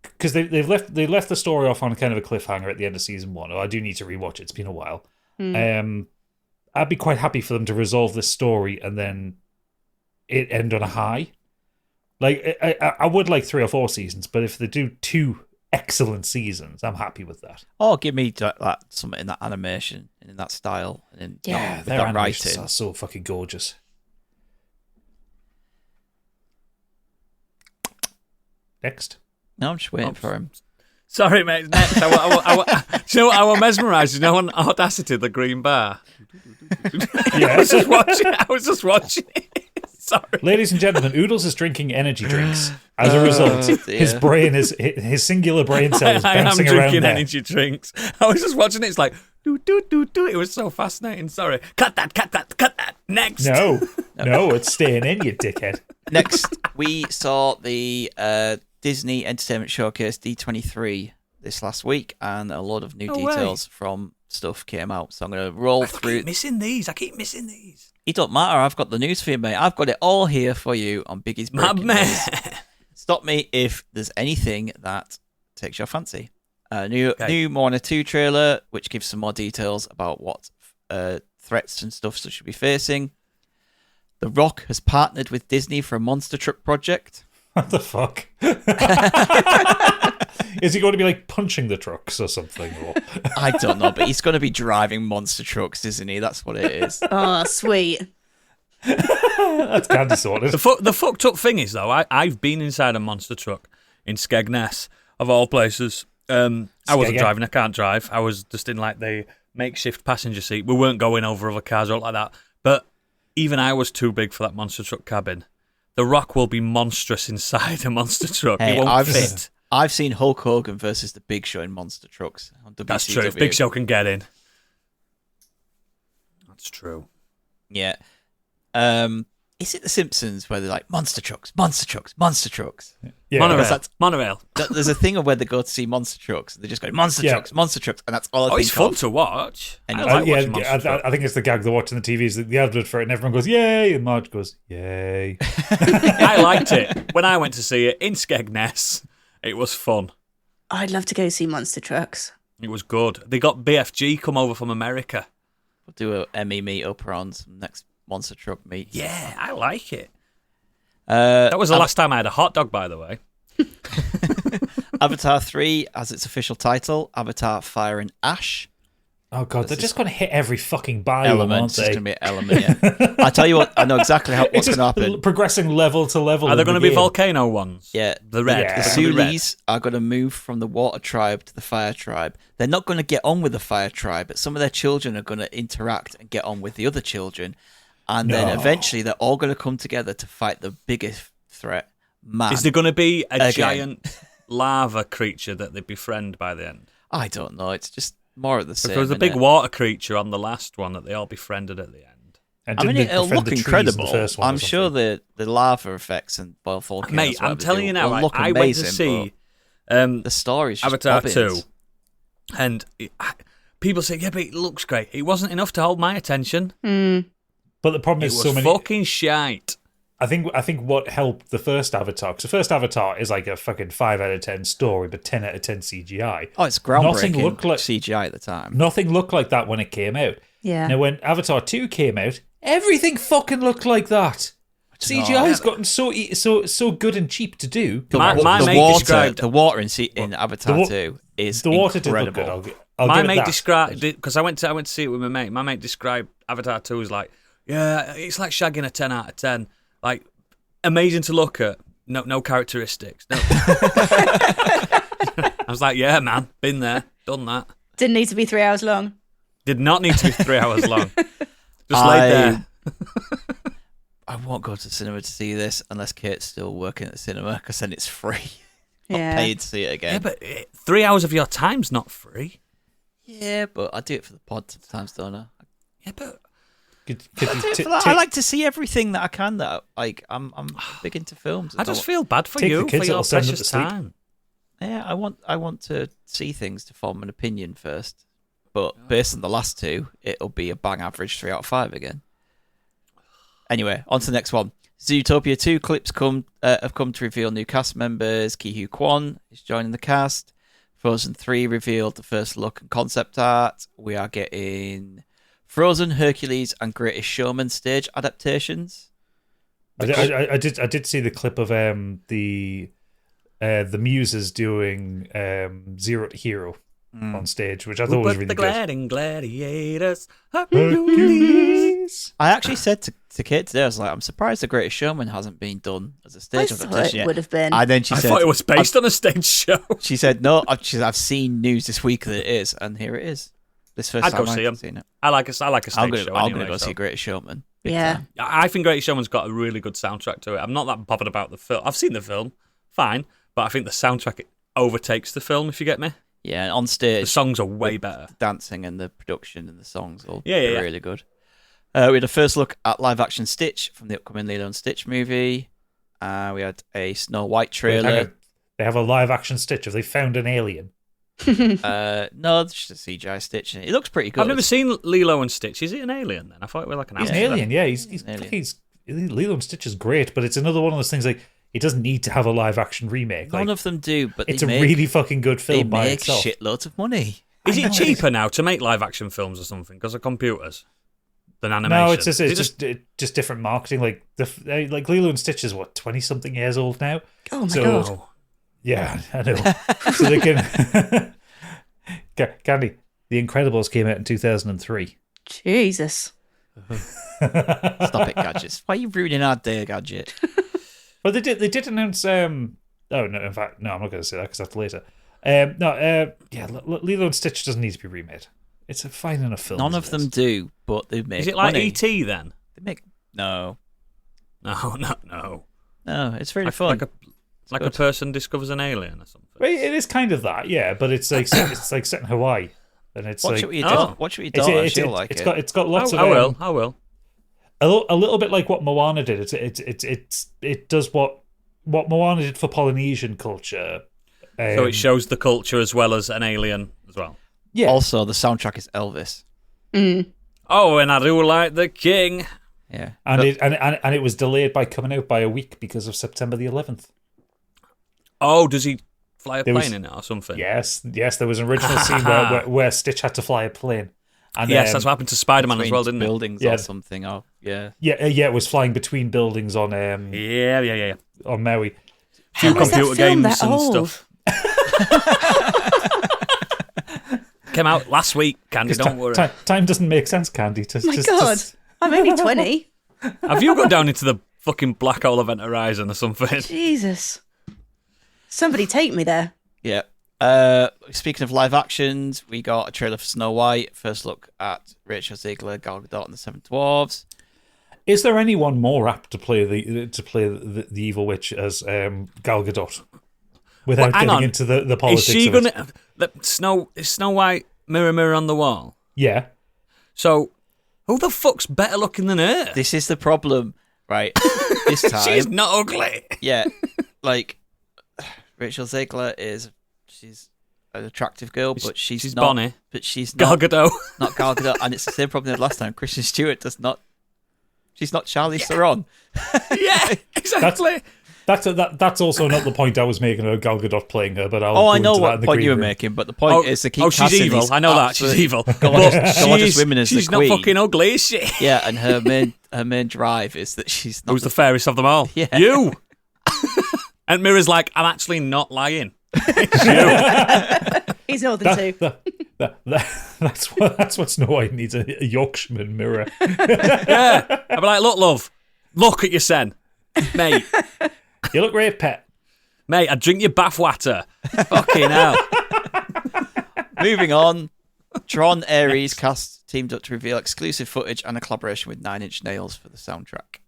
because they left the story off on kind of a cliffhanger at the end of season 1. Oh, I do need to rewatch it. It's been a while. I'd be quite happy for them to resolve this story and then it end on a high. Like I would like 3 or 4 seasons, but if they do 2 excellent seasons, I'm happy with that. Oh, give me that something in that animation and in that style and in their that animations writing. are so fucking gorgeous. Next. No, I'm just waiting for him. Sorry, mate. Next, do you know what? I was mesmerised. You know, on Audacity, the green bar. Yeah. I was just watching it. Sorry. Ladies and gentlemen, Oodles is drinking energy drinks. As a result, his brain is his singular brain cells I am bouncing around drinking there. energy drinks. I was just watching it. It's like do do do do. It was so fascinating. Sorry. Cut that. Next. No, it's staying in, you dickhead. Next, we saw the Disney Entertainment Showcase D23 this last week, and a lot of new details from stuff came out. So I'm going to roll through. I keep missing these. It don't matter. I've got the news for you, mate. I've got it all here for you on Biggie's Breaking News. Stop me if there's anything that takes your fancy. New Moana 2 trailer, which gives some more details about what threats and stuff they should be facing. The Rock has partnered with Disney for a monster truck project. What the fuck? Is he going to be like punching the trucks or something? Or? I don't know, but he's going to be driving monster trucks, isn't he? That's what it is. Oh, sweet. That's candy sorted. The fucked up thing is, though, I've been inside a monster truck in Skegness, of all places. I wasn't driving. I can't drive. I was just in like the makeshift passenger seat. We weren't going over other cars or like that. But even I was too big for that monster truck cabin. The Rock will be monstrous inside a monster truck. Hey, it won't fit. I've seen Hulk Hogan versus the Big Show in monster trucks on WCW. That's true. If Big Show can get in. That's true. Yeah. Is it The Simpsons where they're like, monster trucks, monster trucks, monster trucks? Yeah. Monorail. There's a thing of where they go to see monster trucks. They just go, monster trucks, and that's all I think it's fun of. to watch. And I like watching yeah, monster truck. I think it's the gag they're watching the TV is the advert for it, and everyone goes, yay, and Marge goes, yay. I liked it. When I went to see it in Skegness, it was fun. I'd love to go see monster trucks. It was good. They got BFG come over from America. We'll do a ME meet up around some next monster truck meet. Yeah, I like it. That was the last time I had a hot dog, by the way. Avatar 3 has its official title, Avatar Fire and Ash. Oh god, they're just going to hit every fucking biome, Element. aren't It's they? just going to be an element, yeah. I tell you what, I know exactly what's going to happen. Progressing level to level. Are there going to be volcano ones? Yeah. The red. Yeah. The Sulis are going to move from the water tribe to the fire tribe. They're not going to get on with the fire tribe, but some of their children are going to interact and get on with the other children. And then eventually they're all going to come together to fight the biggest threat. Man, is there going to be a again. giant lava creature that they befriend by the end? I don't know. It's just more of the same. There was a big water creature on the last one that they all befriended at the end. And I mean, didn't it'll befriend look the trees in incredible. the first one or I'm sure something? the lava effects and volcanoes. Mate, I'm telling you now, look I went amazing, to see the story's just Avatar bobbins. 2, and people say, yeah, but it looks great. It wasn't enough to hold my attention. But the problem It is was so many. fucking shite. I think what helped the first Avatar, because the first Avatar is like a fucking 5 out of 10 story, but 10 out of 10 CGI. Oh, it's groundbreaking. Nothing looked like CGI at the time. Nothing looked like that when it came out. Yeah. Now, when Avatar 2 came out, everything fucking looked like that. CGI has gotten so good and cheap to do. The water in Avatar 2 is the water incredible. did look good. I'll My give it mate that. described, because I went to see it with my mate. My mate described Avatar 2 as like, yeah, it's like shagging a 10 out of 10. Like, amazing to look at. No characteristics. No. I was like, yeah, man, been there, done that. Didn't need to be 3 hours long. Did not need to be 3 hours long. Just laid there. I won't go to the cinema to see this unless Kate's still working at the cinema, because then it's free. Yeah. Not paid to see it again. Yeah, but 3 hours of your time's not free. Yeah, but I do it for the pod sometimes, don't I? Yeah, but I like to see everything that I can. That I'm big into films. I just feel bad for Take you the kids, for your it'll send them precious to sleep. time. Yeah, I want to see things to form an opinion first. But based on the last two, it'll be a bang average 3 out of 5 again. Anyway, on to the next one. Zootopia 2 clips have come to reveal new cast members. Ki-Hoo Kwan is joining the cast. Frozen 3 revealed the first look and concept art. We are getting Frozen, Hercules, and Greatest Showman stage adaptations. I did see the clip of the Muses doing Zero to Hero on stage, which I thought was really the good. gladiators. Hercules. I actually said to Kate today, I was like, I'm surprised the Greatest Showman hasn't been done as a I stage thought adaptation it yet. would have been. And then she I said, thought it was based on a stage show. She said, no, I've seen news this week that it is, and here it is. This first I'd time go see I've him. seen it. I like a stage I'm show. going to anyway, go so. see Greatest Showman. Big Yeah. time. I think Greatest Showman's got a really good soundtrack to it. I'm not that bothered about the film. I've seen the film, fine, but I think the soundtrack overtakes the film, if you get me. Yeah, and on The stage, songs are way better. the dancing and the production and the songs will Yeah, be yeah. really good. We had a first look at live-action Stitch from the upcoming Lilo and Stitch movie. We had a Snow White trailer. They have a live action Stitch. Have they found an alien? No, it's just a CGI Stitch. It looks pretty good. I've never seen Lilo and Stitch. Is it an alien then? I thought it was like an He's an alien. alien, yeah. He's an alien. Lilo and Stitch is great, but it's another one of those things like it doesn't need to have a live action remake. None Like, of them do, but it's they a make, really fucking good they film by make itself. shitloads of money. Is I it know, cheaper now to make live action films or something because of computers than animation? No, it's just different marketing. Like like Lilo and Stitch is what 20-something years old now. Oh my So- god. Yeah, I know. So they can. Candy, The Incredibles came out in 2003. Jesus. Stop it, Gadgets. Why are you ruining our day, Gadget? But they did announce. Oh no! In fact, no, I'm not going to say that because that's later. Lilo and Stitch doesn't need to be remade. It's a fine enough film. None as of it them is. do, but they make Is it like money. E.T. then? They make no, No. it's really fun. Like a good. person discovers an alien or something. Well, it is kind of that, yeah. But it's like it's like set in Hawaii, and it's Watch like it with your Oh. daughter. Watch it with your daughter. She'll like it. It's got lots of. I will. A little bit like what Moana did. It does what Moana did for Polynesian culture. So it shows the culture as well as an alien as well. Yeah. Also, the soundtrack is Elvis. Oh, and I do like the king. Yeah, And it was delayed by coming out by a week because of September the 11th. Oh, does he fly a There plane was- in it or something? Yes, there was an original scene where Stitch had to fly a plane. And Yes, that's what happened to Spider-Man as well, Between didn't it? buildings Yeah. or something. Oh, yeah. Yeah, it was flying between buildings on Yeah. on Maui. Few How is that computer film games that and old? stuff. Came out last week, Candy, 'Cause don't worry. Time doesn't make sense, Candy. My god. I'm only 20. Have you got down into the fucking black hole event horizon or something? Jesus. Somebody take me there. Yeah. Speaking of live actions, we got a trailer for Snow White. First look at Rachel Ziegler, Gal Gadot, and the Seven Dwarves. Is there anyone more apt to play the evil witch as Gal Gadot without getting into the politics? Is she of it? gonna Snow White mirror mirror on the wall? Yeah. So who the fuck's better looking than her? This is the problem, right? This time She's not ugly. Yeah, like Rachel Zegler she's an attractive girl, but she's not Bonnie. But she's Gal not Gadot. not Gal Gadot, and it's the same problem as last time. Kristen Stewart she's not Charlize Theron. Yeah, exactly. That's also not the point I was making about Gal Gadot playing her, but I know what point you were making, but the point is to keep she's evil. I know that she's evil. Gorgeous women as she's the queen. not fucking ugly, is she? Yeah, and her main drive is that she's not. Who's the fairest of them all? Yeah. You. And Mira's like, I'm actually not lying. It's you. He's Northern too. That's what Snow White needs, a Yorkshireman mirror. Yeah. I'd be like, look, love, look at your sen. Mate. You look great, pet. Mate, I'd drink your bath water. Fucking hell. Moving on. Tron Ares cast teamed up to reveal exclusive footage and a collaboration with Nine Inch Nails for the soundtrack.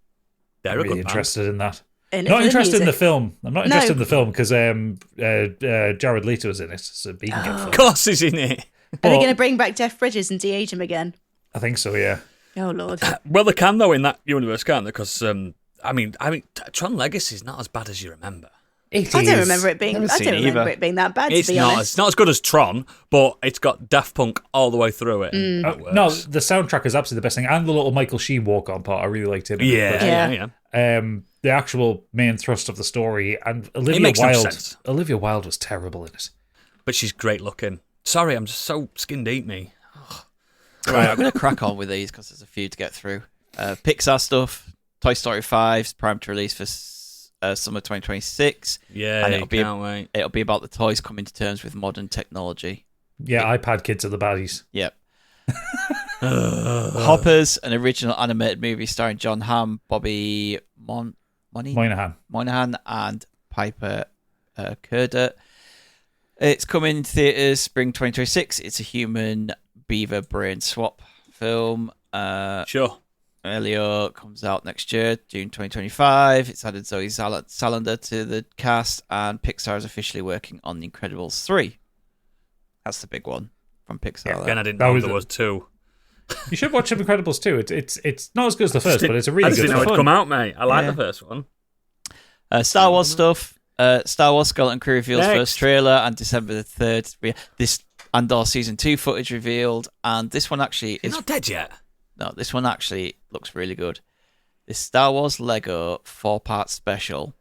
They're I'm a really good interested in that. Not interested in the film. I'm not interested in the film because Jared Leto's in it, so he can get Of filmed. course he's in it. Are they going to bring back Jeff Bridges and de-age him again? I think so, yeah. Oh, Lord. Well, they can, though, in that universe, can't they? Because, I mean, Tron Legacy's not as bad as you remember. I don't remember it being. I don't remember it being that bad. It's to be not. honest, It's not as good as Tron, but it's got Daft Punk all the way through it. And it works. No, the soundtrack is absolutely the best thing, and the little Michael Sheen walk-on part. I really liked him. Yeah. The actual main thrust of the story, and makes no sense. Olivia Wilde was terrible in it, But she's great looking. Sorry, I'm just so skin deep, me. Right, I'm going to crack on with these because there's a few to get through. Pixar stuff. Toy Story 5's primed to release for summer 2026. Yeah, and can't wait. It'll be about the toys coming to terms with modern technology. Yeah, iPad kids are the baddies. Yep. Hoppers, an original animated movie starring John Hamm, Bobby Moynihan, and Piper Curda. It's coming to theaters spring 2026. It's a human beaver brain swap film. Sure. Elio comes out next year, June 2025. It's added Zoe Salinger to the cast, and Pixar is officially working on The Incredibles 3. That's the big one from Pixar. Yeah, again, I didn't know there was two. You should watch Incredibles 2. It's not as good as the first, but it's a really good I didn't know film. it'd come out, mate. I like the first one. Star Wars stuff. Star Wars Skeleton Crew reveals first trailer, and December the 3rd, this Andor Season 2 footage revealed, and this one actually is not dead yet. No, this one actually looks really good. This Star Wars Lego 4-part special.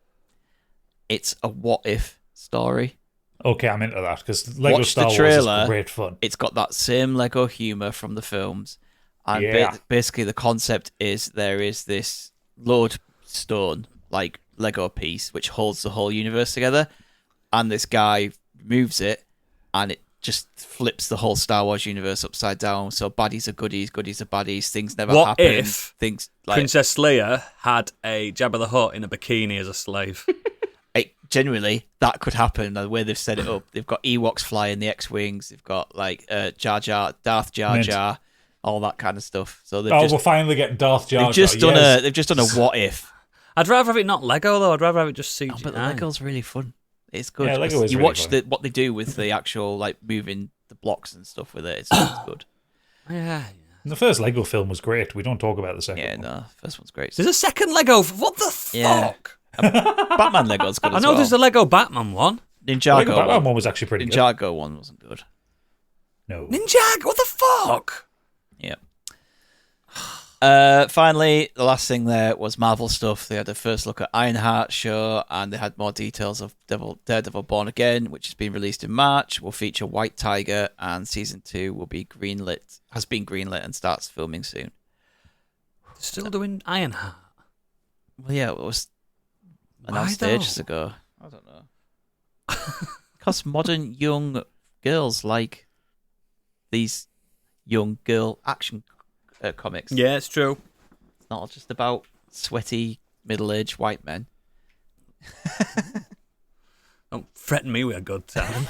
It's a what-if story. Okay, I'm into that, because Lego Watch Star the trailer. Wars is great fun. It's got that same Lego humour from the films. And basically the concept is there is this lodestone, like Lego piece, which holds the whole universe together. And this guy moves it, and it just flips the whole Star Wars universe upside down. So baddies are goodies, goodies are baddies. Things never happen. What if things like Princess Leia had a Jabba the Hutt in a bikini as a slave? Genuinely, that could happen. The way they've set it up, they've got Ewoks flying the X-wings. They've got like Darth Jar Jar, all that kind of stuff. So we're finally getting Darth Jar Jar. They've just done a what if. I'd rather have it not Lego though. I'd rather have it just CGI. Oh, but the Lego's really fun. It's good. Yeah, Lego is you really watch fun. what they do with the actual like moving the blocks and stuff with it. It's good. Yeah. The first Lego film was great. We don't talk about the second one. No, first one's great. There's a second Lego. What the fuck? Batman Lego's good as well. I know there's a Lego Batman one. The Lego Batman one was actually pretty good. Ninjago one wasn't good. No. Ninjago, what the fuck? Yeah. Finally, the last thing there was Marvel stuff. They had a first look at Ironheart show, and they had more details of Daredevil Born Again, which has been released in March. Will feature White Tiger, and season 2 will be has been greenlit and starts filming soon. Still doing Ironheart? Well, yeah, it was announced ages ago. I don't know. Because modern young girls like these young girl action comics. Yeah, it's true. It's not just about sweaty middle-aged white men. Don't threaten me with a good time.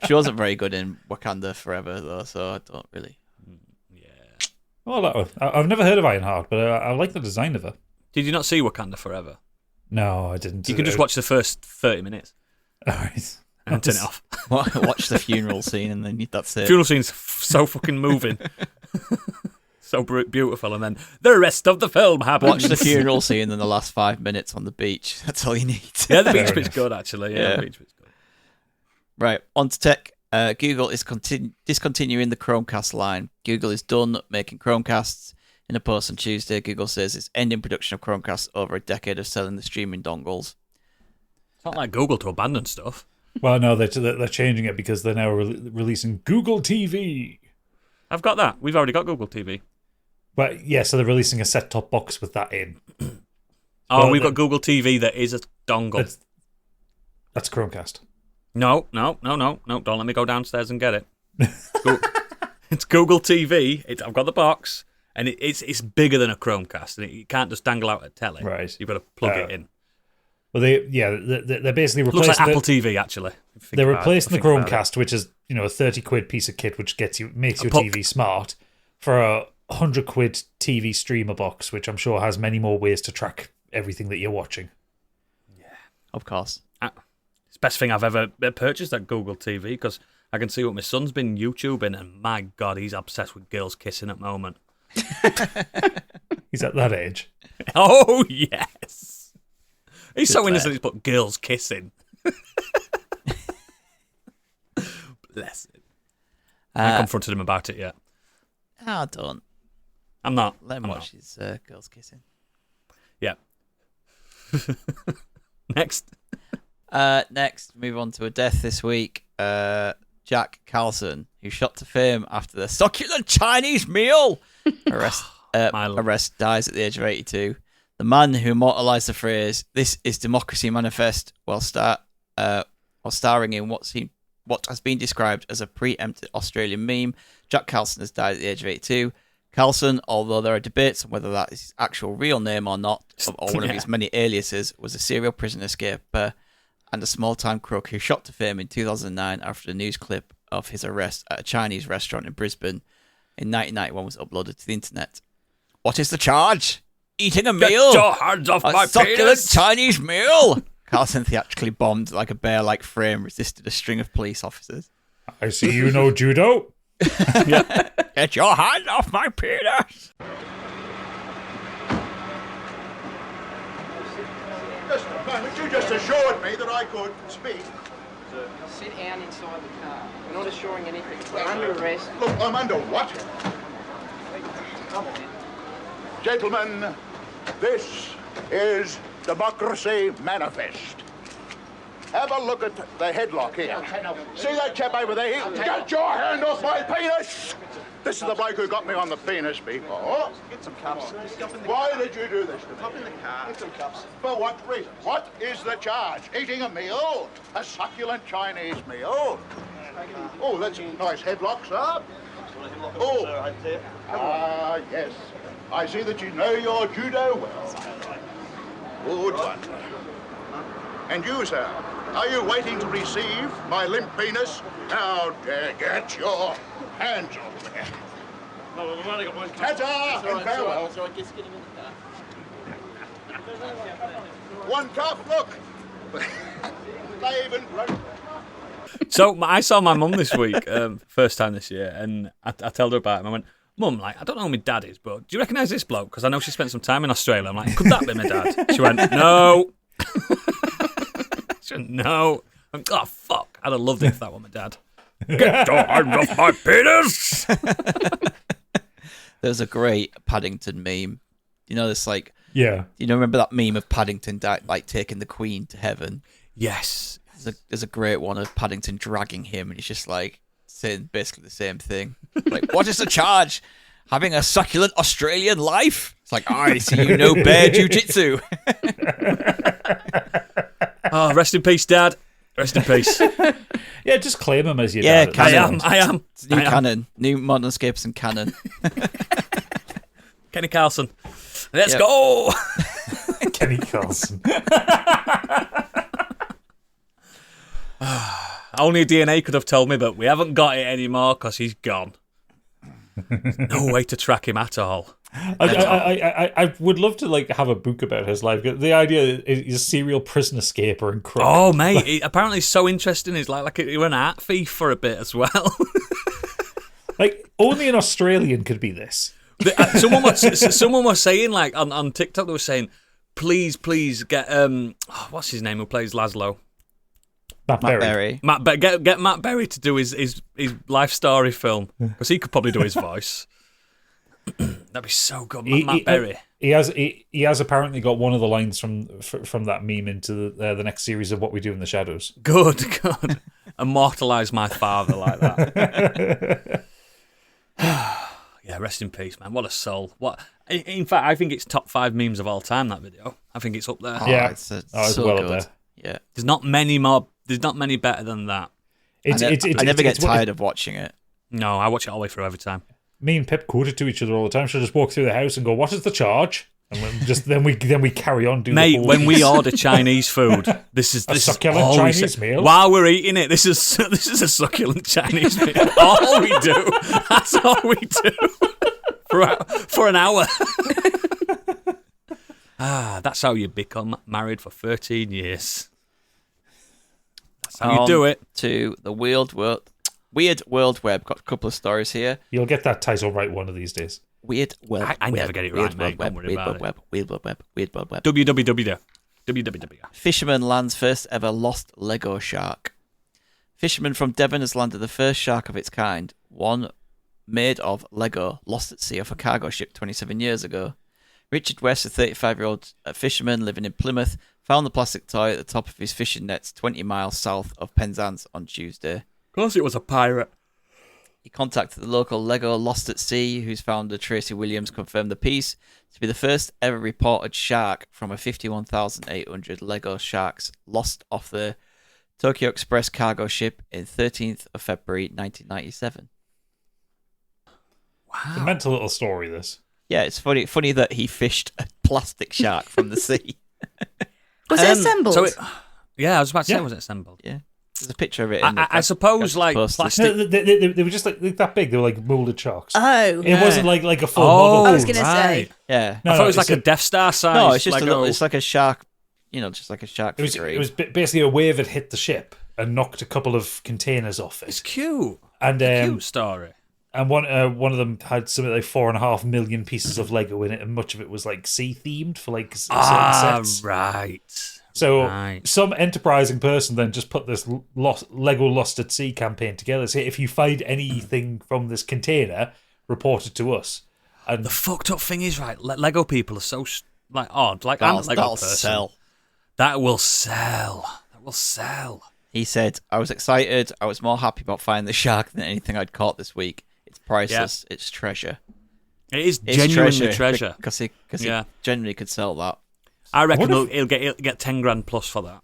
She wasn't very good in Wakanda Forever, though, so I don't really. Oh, I've never heard of Ironheart, but I like the design of her. Did you not see Wakanda Forever? No, I didn't. You can just watch the first 30 minutes. All right. And turn it off. Watch the funeral scene and then that's it. Funeral scene's so fucking moving. So beautiful. And then the rest of the film happens. Watch the funeral scene and then the last 5 minutes on the beach. That's all you need. Yeah, the beach bit's good, actually. Yeah, the beach bit's good. Right, on to tech. Google is discontinuing the Chromecast line. Google is done making Chromecasts. In a post on Tuesday, Google says it's ending production of Chromecasts over a decade of selling the streaming dongles. It's not like Google to abandon stuff. Well, no, they're changing it because they're now releasing Google TV. I've got that. We've already got Google TV. But yeah, so they're releasing a set-top box with that in. We've got Google TV that is a dongle. That's Chromecast. No. Don't let me go downstairs and get it. It's Google TV. I've got the box, and it's bigger than a Chromecast, and you can't just dangle out a telly. Right. You've got to plug it in. Well, they're basically replacing... Looks like Apple TV, actually. They're replacing the Chromecast, which is, a 30 quid piece of kit which makes your TV smart, for a 100 quid TV streamer box, which I'm sure has many more ways to track everything that you're watching. Yeah, of course. It's the best thing I've ever purchased, that Google TV, because I can see what my son's been YouTubing, and my God, he's obsessed with girls kissing at the moment. He's at that age. Oh, yes. He's so innocent he's put girls kissing. Bless him. I haven't confronted him about it yet. I don't. I'm not. Let him watch his girls kissing. Yeah. Next. Next, move on to a death this week. Jack Carlson, who shot to fame after the succulent Chinese meal. Arrest dies at the age of 82. The man who immortalised the phrase "This is democracy manifest" while starring in what has been described as a preempted Australian meme. Jack Carlson has died at the age of 82. Carlson, although there are debates on whether that is his actual real name or not, or one of his many aliases, was a serial prison escaper and a small-time crook who shot to fame in 2009 after a news clip of his arrest at a Chinese restaurant in Brisbane in 1991 was uploaded to the internet. What is the charge? Eating a meal? Get your hands off my succulent penis! Chinese meal! Carlson theatrically bombed like a bear-like frame, resisted a string of police officers. I see you know judo. Yep. Get your hand off my penis! Just a moment, you just assured me that I could speak. Sit down inside the car. We're not assuring anything. We're under arrest. Look, I'm under what? Come on. Gentlemen, this is Democracy Manifest. Have a look at the headlock here. See that chap over there? Get your hand off my penis! This is the bloke who got me on the penis before. Get some cups. Why did you do this to me? Hop in the car. Get some cups. For what reason? What is the charge? Eating a meal? A succulent Chinese meal? Oh, that's a nice headlock, sir. Oh, yes. I see that you know your judo well. Good one. And you, sir, are you waiting to receive my limp penis? How dare get your hands off me. No, we've only got one cup. Ta-ta and farewell. That's all right. Just get him in the car. One cup, look. They even broke. So I saw my mum this week, first time this year, and I told her about him. I went, Mum, I don't know who my dad is, but do you recognise this bloke? Because I know she spent some time in Australia. I'm like, could that be my dad? She went, no. She went, no. I went, oh, fuck. I'd have loved it if that were my dad. Get your hand off my penis! There's a great Paddington meme. You know, this Yeah. remember that meme of Paddington taking the Queen to heaven? Yes. There's a great one of Paddington dragging him, and he's just saying basically the same thing. What is the charge? Having a succulent Australian life? It's I see you know bear jiu-jitsu. Oh, rest in peace, Dad. Rest in peace. Yeah, just claim him as your dad. I am. It's new canon. New modern Escapism canon. Kenny Carlson. Let's go. Kenny Carlson. Only DNA could have told me, but we haven't got it anymore because he's gone. No way to track him at all. I would love to like have a book about his life. The idea is he's a serial prison escaper and crook. Oh, mate, apparently it's so interesting. He's like he was an art thief for a bit as well. Like only an Australian could be this. Someone was saying like on TikTok, they were saying, please get what's his name who plays Laszlo? Matt Berry. Get Matt Berry to do his life story film because he could probably do his voice. That'd be so good, Matt Berry. He has apparently got one of the lines from that meme into the next series of What We Do in the Shadows. Good. Immortalise my father like that. Yeah, rest in peace, man. What a soul. In fact, I think it's top 5 memes of all time, that video. I think it's up there. Yeah, it's so well good. Up there. Yeah. There's not many better than that. I never get tired of watching it. No, I watch it all the way through every time. Me and Pip quote it to each other all the time. She'll just walk through the house and go, "What is the charge?" And then we carry on doing. Mate, when we order Chinese food, this is succulent Chinese meal. While we're eating it, this is a succulent Chinese meal. All we do. That's all we do for an hour. That's how you become married for 13 years. That's how you do it. To the Weird World Web. Got a couple of stories here. You'll get that title right one of these days. Weird World Web. I never get it right, mate. Don't worry about it. Weird World Web. www. Fisherman lands first ever lost Lego shark. Fisherman from Devon has landed the first shark of its kind, one made of Lego, lost at sea off a cargo ship 27 years ago. Richard West, a 35-year-old fisherman living in Plymouth, found the plastic toy at the top of his fishing nets 20 miles south of Penzance on Tuesday. Of course it was a pirate. He contacted the local Lego Lost at Sea, whose founder Tracy Williams confirmed the piece to be the first ever reported shark from a 51,800 Lego sharks lost off the Tokyo Express cargo ship in 13th of February 1997. Wow. It's a mental little story, this. Yeah, it's funny that he fished a plastic shark from the sea. Was it assembled? I was about to say, was it assembled? Yeah. There's a picture of it. I suppose, like, plastic. No, they were just like that big. They were like molded sharks. Oh. It wasn't like a full model. I was going to say. Yeah. I thought it was like a Death Star size. No, it's just it's like a shark, just like a shark figurine. It was basically a wave that hit the ship and knocked a couple of containers off it. It's cute. And cute story. And one of them had something like 4.5 million pieces of Lego in it, and much of it was like sea themed for like certain sets. Right. So some enterprising person then just put this Lego Lost at Sea campaign together. So if you find anything from this container, report it to us. And the fucked up thing is, right, Lego people are so odd. Like, I'm a Lego person. Sell. That will sell. That will sell. He said, I was excited. I was more happy about finding the shark than anything I'd caught this week. It's priceless. Yeah. It's treasure. It's genuinely treasure. Because he genuinely could sell that. I reckon he'll get 10 grand plus for that.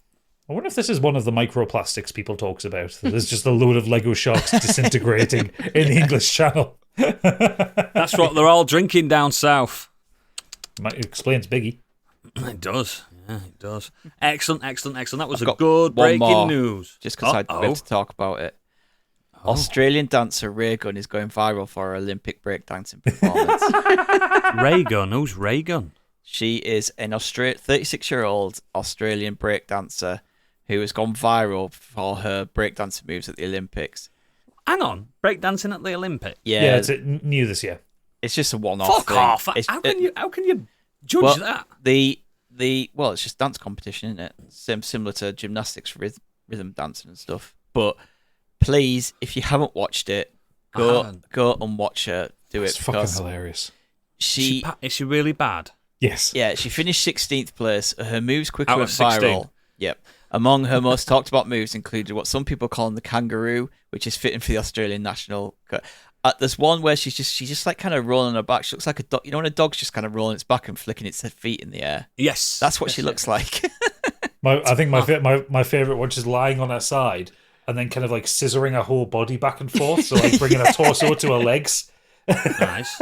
I wonder if this is one of the microplastics people talks about. There's just a load of Lego sharks disintegrating in the English Channel. That's what they're all drinking down south. It explains Biggie. It does. Yeah, it does. Excellent. That was a good breaking news. Just because I'd been to talk about it. Australian dancer Ray Gunn is going viral for her Olympic breakdancing performance. Ray Gunn? Who's Ray Gunn? She is an 36-year-old Australian breakdancer who has gone viral for her breakdancing moves at the Olympics. Hang on, breakdancing at the Olympics? Yeah, it's new this year. It's just a one-off thing. Fuck off! How can you judge that? It's just dance competition, isn't it? Similar to gymnastics, rhythm dancing and stuff. But please, if you haven't watched it, go and watch her do it. It's fucking hilarious. Is she really bad? Yes. Yeah, she finished 16th place. Her moves quickly Out went of 16. viral. Yep. Among her most talked about moves included what some people call the kangaroo, which is fitting for the Australian national. There's one where she's just like kind of rolling her back. She looks like a dog. You know when a dog's just kind of rolling its back and flicking its feet in the air? Yes. That's what she looks like. I think my favorite one, she's lying on her side and then kind of like scissoring her whole body back and forth, so like bringing her torso to her legs. Nice.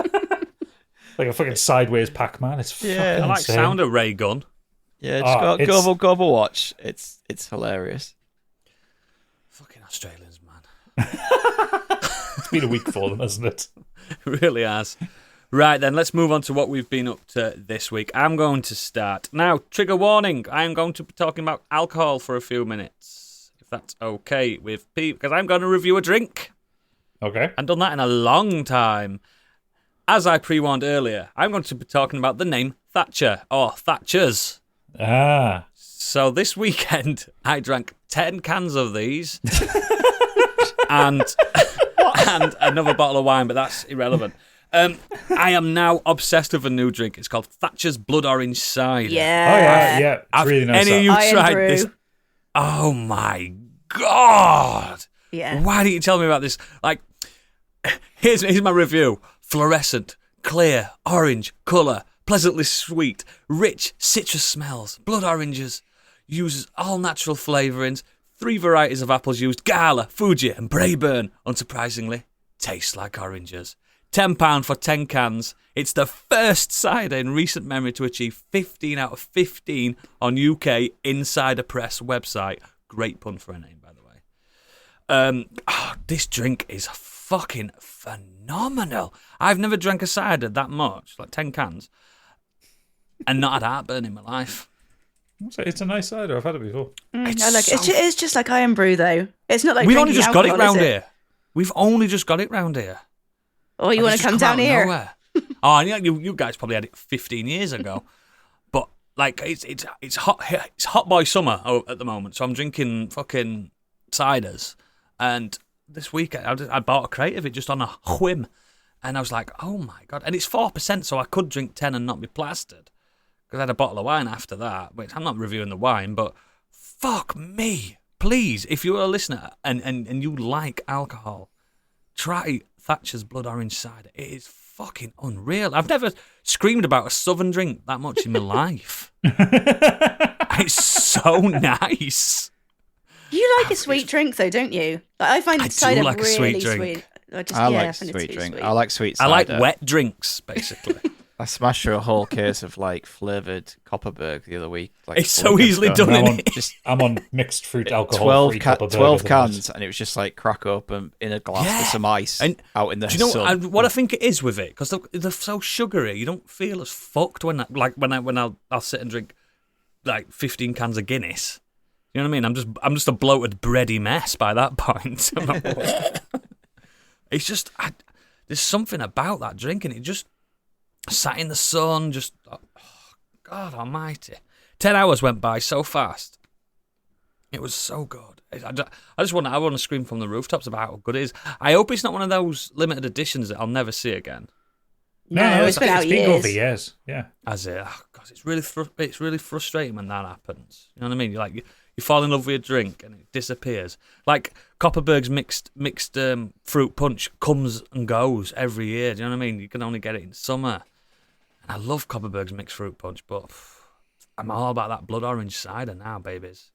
Like a fucking sideways Pac-Man. It's fucking I like insane. sound of Ray Gunn. Yeah, just go over watch. It's hilarious. Fucking Australians, man. It's been a week for them, hasn't it? really has. Right then, let's move on to what we've been up to this week. I'm going to start. Now, trigger warning, I am going to be talking about alcohol for a few minutes, if that's okay with Pete, because I'm going to review a drink. Okay. I haven't done that in a long time. As I pre-warned earlier, I'm going to be talking about the name Thatcher, or Thatchers. Ah. So this weekend, I drank 10 cans of these and another bottle of wine, but that's irrelevant. I am now obsessed with a new drink. It's called Thatcher's Blood Orange Cider. Yeah. Yeah. It's really nice. Any of you Iron tried brew. this? Oh my God. Yeah. Why didn't you tell me about this? Like, here's my review. Fluorescent, clear, orange, colour, pleasantly sweet, rich citrus smells, blood oranges, uses all natural flavourings, 3 varieties of apples used, Gala, Fuji and Braeburn. Unsurprisingly, tastes like oranges. £10 for 10 cans. It's the first cider in recent memory to achieve 15 out of 15 on UK Insider Press website. Great pun for a name, by the way. This drink is fucking phenomenal. I've never drank a cider that much, like 10 cans, and not had heartburn in my life. It's a nice cider. I've had it before. I like it. It's just like iron brew, though. It's not like We've only drinking just got it alcohol, round is it? here. We've only just got it round here. Oh, you want to come down here? Oh, and you guys probably had it 15 years ago. But like it's hot boy summer at the moment, so I'm drinking fucking ciders. And this weekend I bought a crate of it just on a whim, and I was like, oh my God! And it's 4%, so I could drink 10 and not be plastered. Because I had a bottle of wine after that. Which I'm not reviewing the wine, but fuck me, please, if you're a listener and you like alcohol, try Thatcher's Blood Orange Cider. It is fucking unreal. I've never screamed about a southern drink that much in my life. It's so nice. You like a sweet drink, though, don't you? I find cider like a really sweet drink. I like sweet drink. I like sweet cider. I like wet drinks, basically. I smashed through a whole case of like flavoured Copperberg the other week. Like, it's so easily done, isn't it? I'm on mixed fruit alcohol. 12 cans, and it was just like crack open in a glass with some ice out in the sun. Do you know what I think it is with it? Because they're so sugary, you don't feel as fucked when I'll sit and drink like 15 cans of Guinness. You know what I mean? I'm just a bloated bready mess by that point. It's just there's something about that drink, and it just sat in the sun. Just God Almighty, 10 hours went by so fast. It was so good. I want to scream from the rooftops about how good it is. I hope it's not one of those limited editions that I'll never see again. No, it's been out years. Over years. Yeah. As it, God, it's really frustrating when that happens. You know what I mean? You fall in love with a drink and it disappears. Like Copperberg's mixed fruit punch comes and goes every year. Do you know what I mean? You can only get it in summer. And I love Copperberg's mixed fruit punch, but I'm all about that blood orange cider now, babies.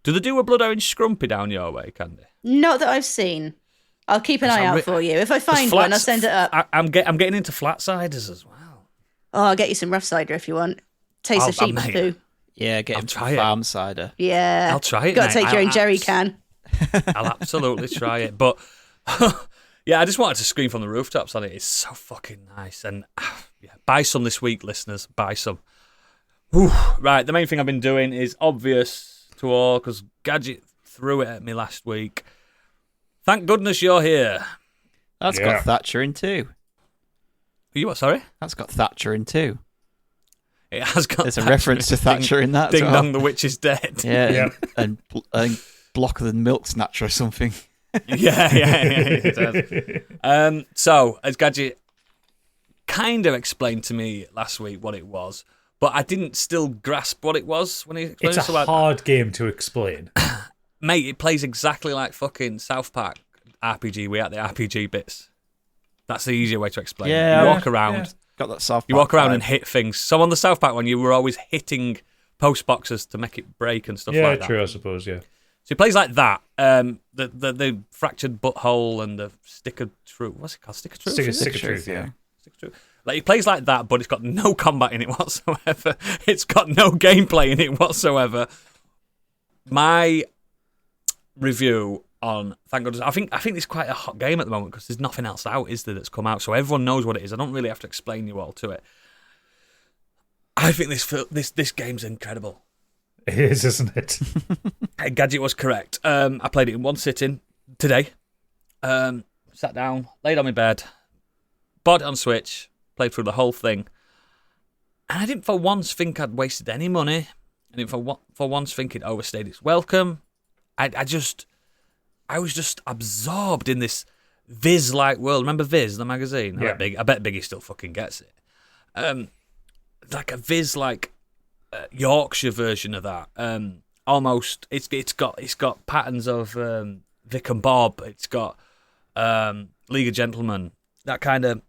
Do they do a blood orange scrumpy down your way, Candy? Not that I've seen. I'll keep an eye out for you. If I find one, I'll send it up. I'm getting into flat ciders as well. Oh, I'll get you some rough cider if you want. Taste of sheep's poo. Yeah, get him farm cider. Yeah. I'll try it, Got to mate. take your own jerry can. I'll absolutely try it. But, yeah, I just wanted to scream from the rooftops on it. It's so fucking nice. And, yeah, buy some this week, listeners. Buy some. Whew. Right, the main thing I've been doing is obvious to all, because Gadget threw it at me last week. Thank goodness you're here. That's got Thatcher in too. Are you what, sorry? That's got Thatcher in too. It has got There's a reference to Thatcher in that. Ding as well. Dong, the Witch is Dead. Yeah, and Block the Milk Snatcher or something. yeah, it does. So, as Gadget kind of explained to me last week what it was, but I didn't still grasp what it was when he explained it. It's a hard game to explain. Mate, it plays exactly like fucking South Park RPG. We at the RPG bits. That's the easier way to explain it. You walk around. Yeah. Got that South Park. You walk around vibe. and hit things. So on the South Park one, you were always hitting post boxes to make it break and stuff like that. Yeah, true, I suppose, yeah. So he plays like that. The fractured butthole and the stick of truth. What's it called? Stick of truth? Stick of truth, yeah. Stick of truth. Like, he plays like that, but it's got no combat in it whatsoever. It's got no gameplay in it whatsoever. My review on. Thank goodness. I think it's quite a hot game at the moment because there's nothing else out, is there, that's come out, so everyone knows what it is. I don't really have to explain you all to it. I think this game's incredible. It is, isn't it? Gadget was correct. I played it in one sitting today. Sat down, laid on my bed, bought it on Switch, played through the whole thing, and I didn't for once think I'd wasted any money. I didn't for once think it overstayed its welcome. I was just absorbed in this Viz-like world. Remember Viz, the magazine? Yeah. I bet Biggie still fucking gets it. Like a Viz-like Yorkshire version of that. Almost, it's got patterns of Vic and Bob. It's got League of Gentlemen. That kind of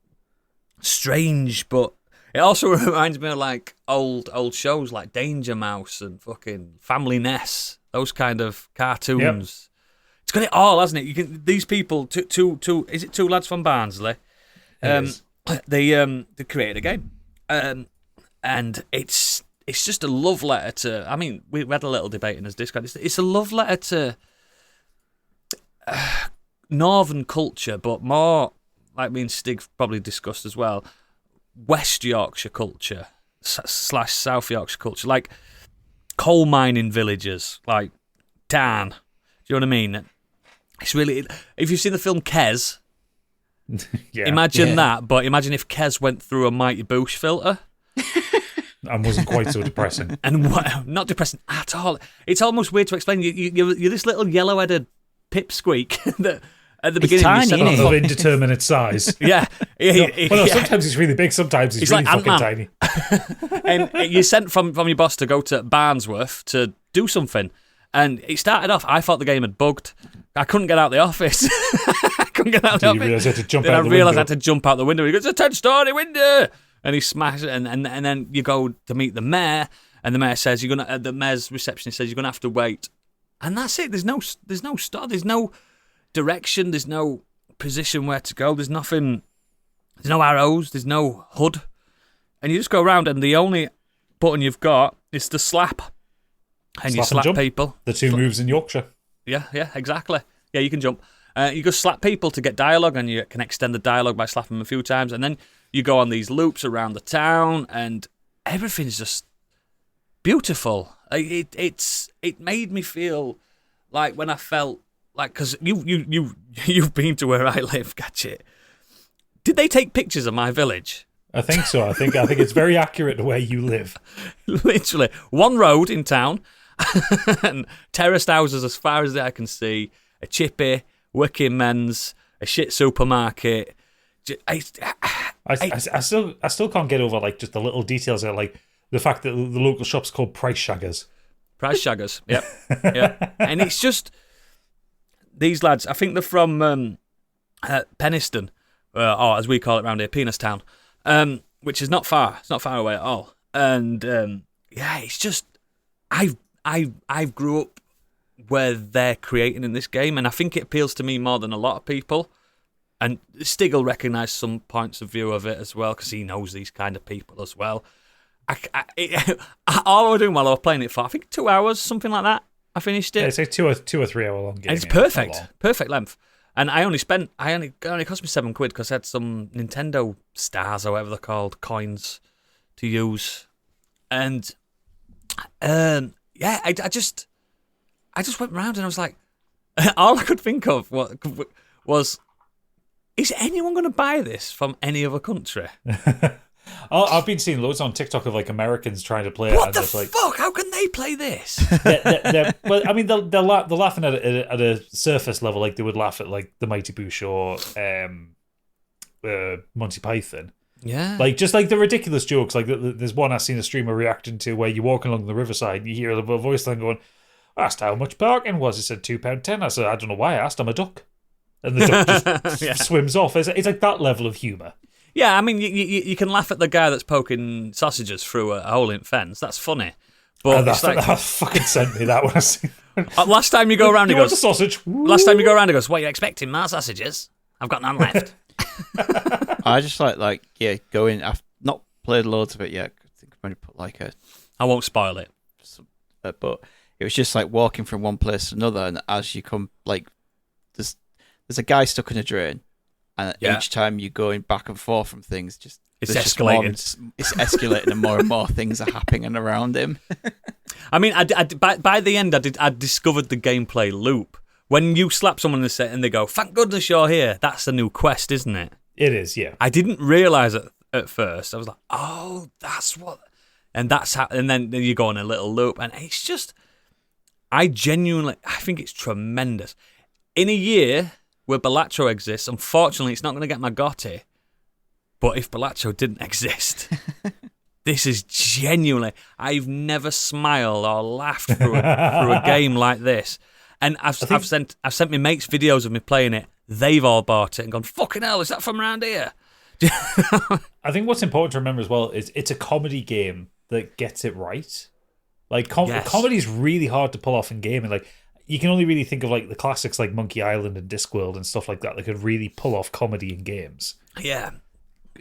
strange, but it also reminds me of like old shows like Danger Mouse and fucking Family Ness. Those kind of cartoons. Yep. It's got it all, hasn't it? You can these people two is it two lads from Barnsley? They created a game. And it's just a love letter to. I mean, we had a little debate in his Discord. It's a love letter to northern culture, but more like me and Stig probably discussed as well. West Yorkshire culture / South Yorkshire culture, like coal mining villages, like Dan. Do you know what I mean? It's really. If you've seen the film Kes, imagine that. But imagine if Kes went through a Mighty Boosh filter. And wasn't quite so depressing. And not depressing at all. It's almost weird to explain. You're this little yellow-headed pipsqueak that at the beginning tiny, you said, of indeterminate size. Yeah. Sometimes he's really big, sometimes he's really like fucking tiny. And you're sent from your boss to go to Barnsworth to do something. And it started off, I thought the game had bugged. I couldn't get out the office. You realised you had to jump out the window. I realised I had to jump out the window. He goes, it's a 10-story window! And he smashed it, and then you go to meet the mayor, and the mayor says the mayor's receptionist says you're gonna have to wait, and that's it. There's no start. There's no direction. There's no position where to go. There's nothing. There's no arrows. There's no HUD, and you just go around, and the only button you've got is to slap, and you slap people. The two moves in Yorkshire. Yeah, exactly. Yeah, you can jump. You go slap people to get dialogue, and you can extend the dialogue by slapping them a few times, and then you go on these loops around the town, and everything's just beautiful. It made me feel like when I felt like, because you've been to where I live, Gadget. Did they take pictures of my village? I think so. I think it's very accurate to where you live. Literally one road in town, and terraced houses as far as I can see. A chippy, working men's, a shit supermarket. I still can't get over like just the little details there, like the fact that the local shop's called Price Shaggers. Price Shaggers, yep. Yeah. And it's just these lads. I think they're from Penistone, or as we call it around here, Penis Town, which is not far. It's not far away at all. And it's just I've grew up where they're creating in this game, and I think it appeals to me more than a lot of people. And Stig will recognise some points of view of it as well, because he knows these kind of people as well. All I was doing while I was playing it for, I think 2 hours, something like that. I finished it. Yeah, it's like two or 3 hour long game. And it's perfect length. And it only cost me £7 because I had some Nintendo stars or whatever they're called, coins to use. And I just went round and I was like, all I could think of was. Is anyone going to buy this from any other country? I've been seeing loads on TikTok of like Americans trying to play it. What the fuck? How can they play this? Well, I mean, they're laughing at a surface level, like they would laugh at like the Mighty Boosh or Monty Python. Yeah, like just like the ridiculous jokes. Like there's one I've seen a streamer reacting to where you're walking along the riverside and you hear a voice line going, "I asked how much parking was." He said £2.10. I said, "I don't know why I asked. I'm a duck." And the duck just swims off. It's like that level of humour. Yeah, I mean, you can laugh at the guy that's poking sausages through a hole in fence. That's funny. But that fucking sent me that when I see. Last time you go around, he goes, want a sausage? Last time you go around, he goes, what are you expecting, more sausages? I've got none left. I just go in. I've not played loads of it yet. I think I'm going to put I won't spoil it. But it was just like walking from one place to another, and as you come there's a guy stuck in a drain, and each time you're going back and forth from things, it's escalating. It's escalating, and more things are happening around him. I mean, by the end, I discovered the gameplay loop. When you slap someone in the set and they go, "Thank goodness you're here," that's the new quest, isn't it? It is, yeah. I didn't realise it at first. I was like, "Oh, that's what," and that's how. And then you go on a little loop, and it's just, I think it's tremendous. In a year where Balatro exists, unfortunately, it's not going to get my Gotti. But if Balatro didn't exist, this is genuinely, I've never smiled or laughed through a game like this. And I've sent my mates videos of me playing it. They've all bought it and gone, fucking hell, is that from around here? I think what's important to remember as well is it's a comedy game that gets it right. Like comedy is really hard to pull off in gaming. Like you can only really think of like the classics like Monkey Island and Discworld and stuff like that that could really pull off comedy in games. Yeah.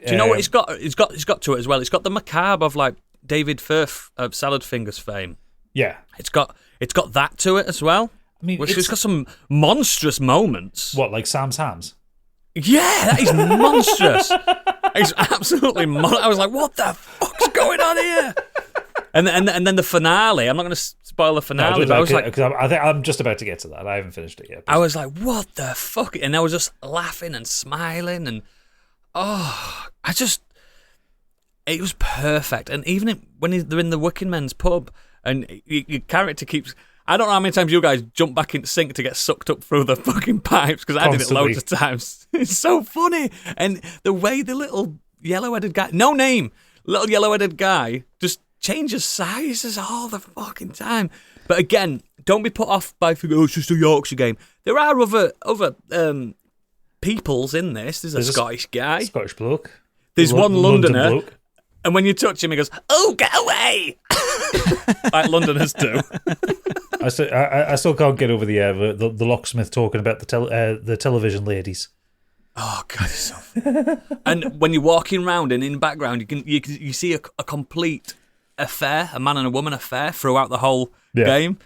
Do you know what it's got? It's got to it as well. It's got the macabre of like David Firth of Salad Fingers fame. Yeah. It's got that to it as well. I mean, it's got some monstrous moments. What, like Sam's Hams? Yeah, that is monstrous. It's absolutely I was like, what the fuck's going on here? And then the finale. I'm not going to spoil the finale, but I was like, I think I'm just about to get to that. I haven't finished it yet. I was like, what the fuck? And I was just laughing and smiling, and it was perfect. And even when they're in the Working Men's pub, and your character keeps. I don't know how many times you guys jump back in sync to get sucked up through the fucking pipes, because I did it loads of times. It's so funny. And the way the little yellow-headed guy, no name, little yellow-headed guy, just changes sizes all the fucking time. But again, don't be put off by thinking, it's just a Yorkshire game. There are other peoples in this. There's a Scottish guy. Scottish bloke. There's one Londoner. Bloke. And when you touch him, he goes, "Oh, get away!" Like Londoners do. I still can't get over the locksmith talking about the television ladies. Oh God, it's so funny. And when you're walking around and in the background, you see a complete affair, a man and a woman affair throughout the whole game,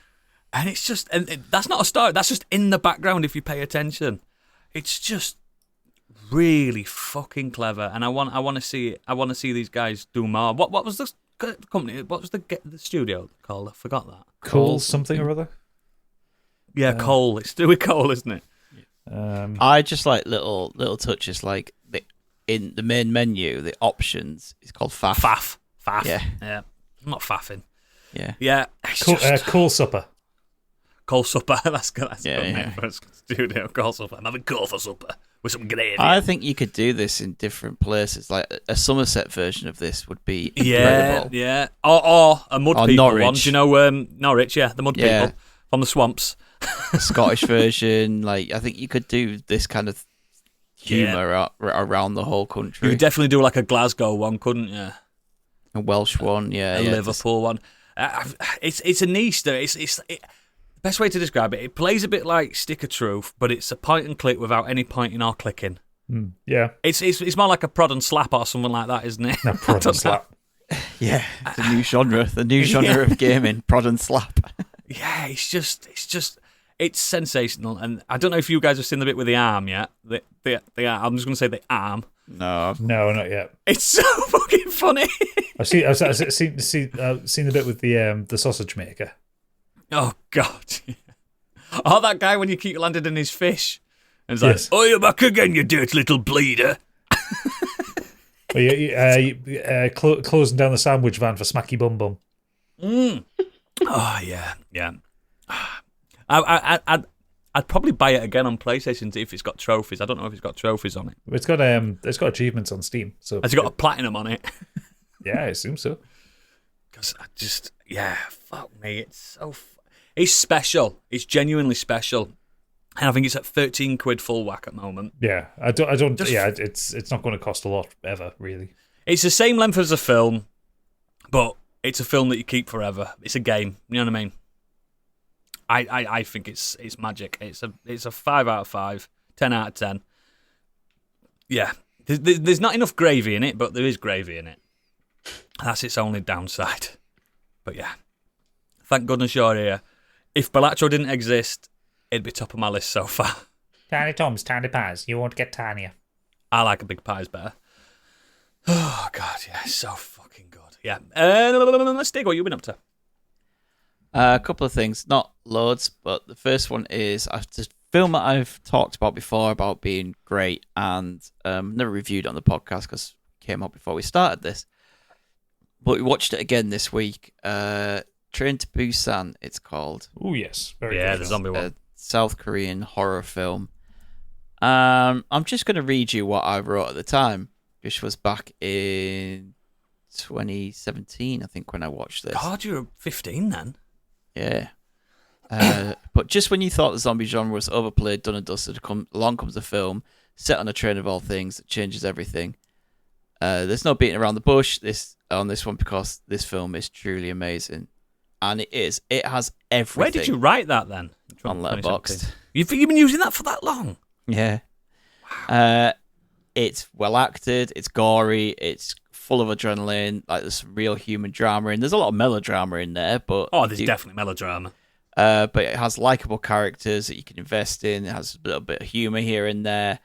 and it's just that's not a story. That's just in the background if you pay attention. It's just really fucking clever, and I want to see it. I want to see these guys do more. What was this company? What was the studio called? I forgot that. Cole something or other. Yeah, Cole. It's to do with Cole, isn't it? I just like little touches, like in the main menu, the options. It's called faff. Faff. Yeah. I'm not faffing. Yeah. Cool supper. Coal supper. That's good name for a studio. Coal supper. I'm having coal for supper with some gravy. I think you could do this in different places. Like a Somerset version of this would be incredible. Yeah. Or a Mud People Norwich. one. Do you know Norwich? Yeah, the Mud People from the swamps. A Scottish version. Like I think you could do this kind of humour around the whole country. You could definitely do like a Glasgow one, couldn't you? A Welsh one, a Liverpool one. It's a niche though. The best way to describe it plays a bit like Stick of Truth, but it's a point and click without any pointing or clicking. Yeah. It's more like a prod and slap or something like that, isn't it? No, prod and slap. Yeah, it's a new genre. The new genre of gaming, prod and slap. Yeah, it's sensational. And I don't know if you guys have seen the bit with the arm yet. The arm. I'm just going to say the arm. No, not yet. It's so fucking funny. I've seen the bit with the sausage maker. Oh God! Oh, that guy when you keep landing in his fish, and it's like, "Oh, you're back again, you dirty little bleeder." Closing down the sandwich van for Smacky Bum Bum. Oh yeah. I'd probably buy it again on PlayStation if it's got trophies. I don't know if it's got trophies on it. It's got achievements on Steam. So has it got a platinum on it? Yeah, I assume so. Because fuck me, it's special. It's genuinely special, and I think it's at £13 full whack at the moment. Yeah, I don't. It's not going to cost a lot ever, really. It's the same length as a film, but it's a film that you keep forever. It's a game. You know what I mean? I think it's magic. It's a 5 out of 5, 10 out of 10. Yeah, there's not enough gravy in it, but there is gravy in it. That's its only downside. But yeah, thank goodness you're here. If Balatro didn't exist, it'd be top of my list so far. Tiny Toms, tiny pies. You won't get tinier. I like a big pie's better. Oh, God, yeah, so fucking good. Yeah. Stig, what you been up to? A couple of things, not loads, but the first one is the film that I've talked about before about being great and never reviewed it on the podcast because it came out before we started this. But we watched it again this week. Train to Busan, it's called. Oh, yes. Very yeah, good. the zombie one. A South Korean horror film. I'm just going to read you what I wrote at the time, which was back in 2017, I think, when I watched this. God, you were 15 then? Yeah. But just when you thought the zombie genre was overplayed, done and dusted, along comes a film set on a train of all things that changes everything. There's no beating around the bush on this one because this film is truly amazing. And it is. It has everything. Where did you write that then? On Letterboxd. You've been using that for that long? Yeah. Wow. It's well acted, it's gory, it's full of adrenaline, like there's some real human drama in. There's a lot of melodrama in there, but there's definitely melodrama. But it has likable characters that you can invest in. It has a little bit of humor here and there.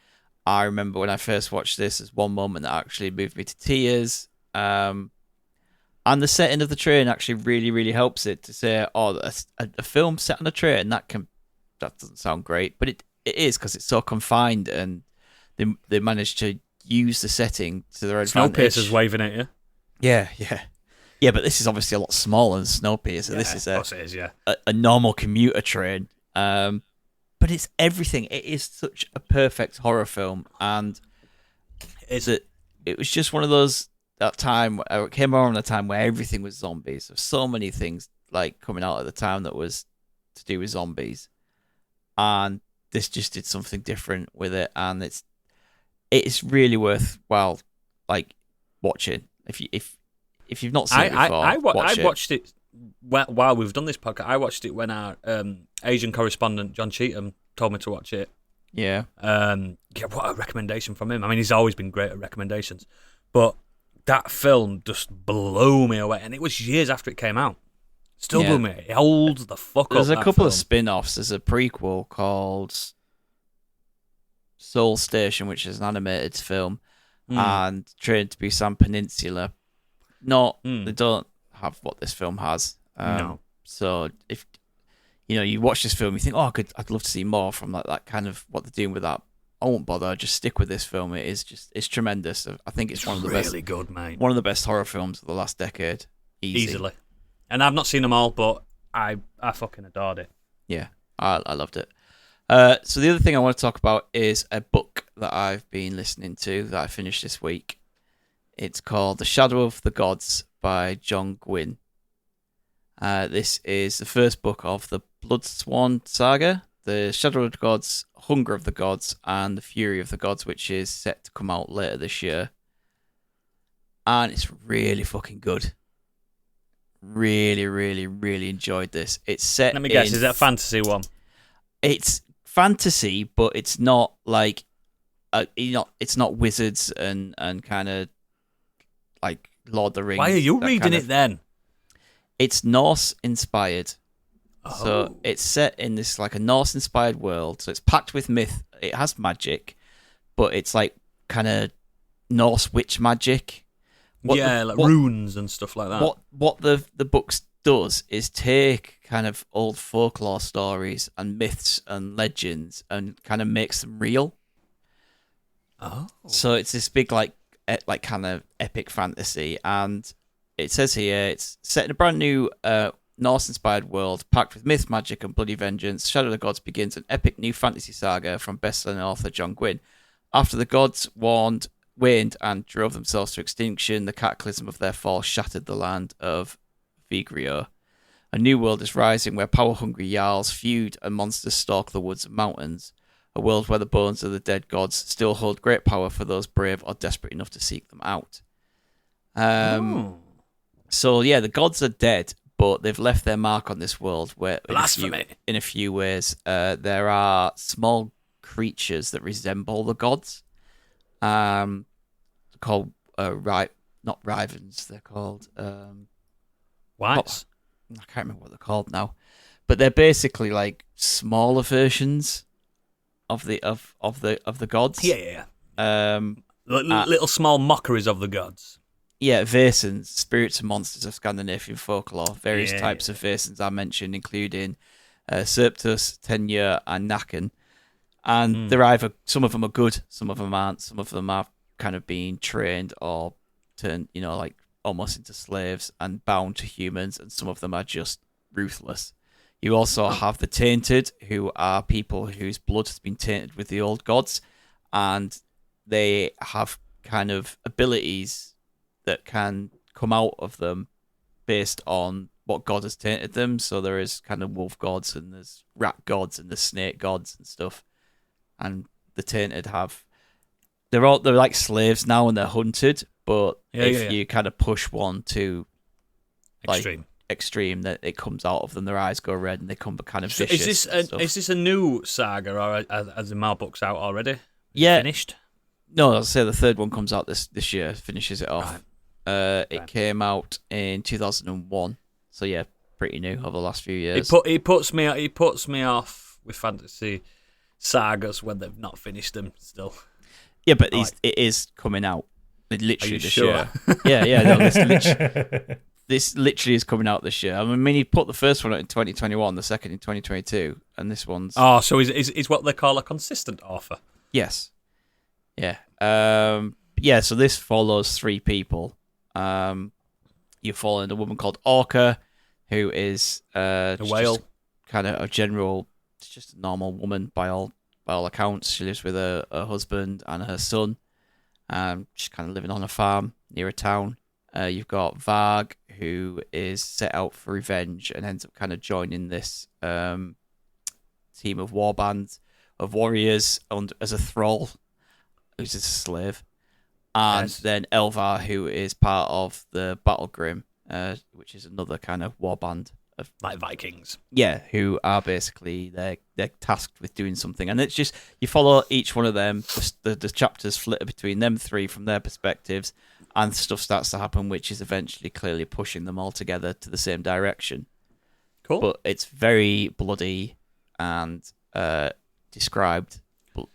I remember when I first watched this, there's one moment that actually moved me to tears. And the setting of the train actually really, really helps it to say, a film set on a train, that doesn't sound great, but it is because it's so confined and they managed to use the setting to their advantage. Snowpiercer's waving at you. Yeah. Yeah, but this is obviously a lot smaller than Snowpiercer. Yeah, this is of course it is, yeah. a normal commuter train. But it's everything. It is such a perfect horror film, and it was just one of those it came around a time where everything was zombies. There's so many things like coming out at the time that was to do with zombies, and this just did something different with it, and it's really worthwhile like watching if you've not seen it before. I watched it while we've done this podcast. I watched it when our Asian correspondent John Cheetham told me to watch it. Yeah. What a recommendation from him. I mean, he's always been great at recommendations, but that film just blew me away, and it was years after it came out. Still blew me. It holds the fuck up. There's a couple of spin-offs. There's a prequel called Seoul Station, which is an animated film, and Train to Busan Peninsula. They don't have what this film has. No. So if you watch this film, you think, I'd love to see more from that kind of what they're doing with that. I won't bother. Just stick with this film. It's tremendous. I think it's one of the best. Really good, mate. One of the best horror films of the last decade. Easily. And I've not seen them all, but I fucking adored it. Yeah, I loved it. So the other thing I want to talk about is a book that I've been listening to that I finished this week. It's called The Shadow of the Gods by John Gwynne. This is the first book of the Bloodsworn saga, The Shadow of the Gods, Hunger of the Gods, and The Fury of the Gods, which is set to come out later this year. And it's really fucking good. Really, really, really enjoyed this. It's set. Let me guess, is that a fantasy one? It's fantasy, but it's not like it's not wizards and kind of like Lord of the Rings. Why are you reading it then? It's Norse inspired. So it's set in this like a Norse inspired world. So it's packed with myth. It has magic, but it's like kind of Norse witch magic. Runes and stuff like that. What the books does is take kind of old folklore stories and myths and legends and kind of makes them real. Oh. So it's this big like kind of epic fantasy, and it says here it's set in a brand new Norse-inspired world packed with myth, magic, and bloody vengeance. Shadow of the Gods begins an epic new fantasy saga from best-selling author John Gwynne. After the gods waned and drove themselves to extinction, the cataclysm of their fall shattered the land of Vigrio. A new world is rising where power-hungry jarls feud and monsters stalk the woods and mountains. A world where the bones of the dead gods still hold great power for those brave or desperate enough to seek them out. So yeah, the gods are dead, but they've left their mark on this world where in a few ways. There are small creatures that resemble the gods. Called not Rivens, they're called Whites. I can't remember what they're called now, but they're basically like smaller versions of the gods. Yeah. Um, Little small mockeries of the gods. Yeah, Vaesons, spirits and monsters of Scandinavian folklore. Various types of Vaesons are mentioned, including Serptus, Tenure, and Naken. And they're either, some of them are good, some of them aren't. Some of them are kind of being trained or turned, like almost into slaves and bound to humans, and some of them are just ruthless. You also have the Tainted, who are people whose blood has been tainted with the old gods, and they have kind of abilities that can come out of them based on what god has tainted them. So there is kind of wolf gods, and there's rat gods, and there's snake gods and stuff. And the Tainted they're like slaves now, and they're hunted. But if you kind of push one to extreme, that it comes out of them, their eyes go red, and they come kind of vicious. Is this a new saga, or has the more books out already? Finished? No, I'll say the third one comes out this year, finishes it off. Right. It came out in 2001, so yeah, pretty new over the last few years. It puts me off with fantasy sagas when they've not finished them still. Yeah, but it is coming out literally this year. Yeah. No, this literally is coming out this year. I mean, he put the first one out in 2021, the second in 2022, and this one's... Oh, so is what they call a consistent author. Yes. Yeah. So this follows three people. You're following a woman called Orca, who is a whale. Kind of a general... It's just a normal woman by all accounts. She lives with her husband and her son. She's kind of living on a farm near a town. You've got Varg, who is set out for revenge and ends up kind of joining this team of warbands of warriors as a thrall, who's a slave. And then Elvar, who is part of the Battle Grim, which is another kind of warband. Like Vikings. Yeah, who are basically, they're tasked with doing something. And it's just, you follow each one of them, the chapters flitter between them three from their perspectives, and stuff starts to happen, which is eventually clearly pushing them all together to the same direction. Cool. But it's very bloody and described,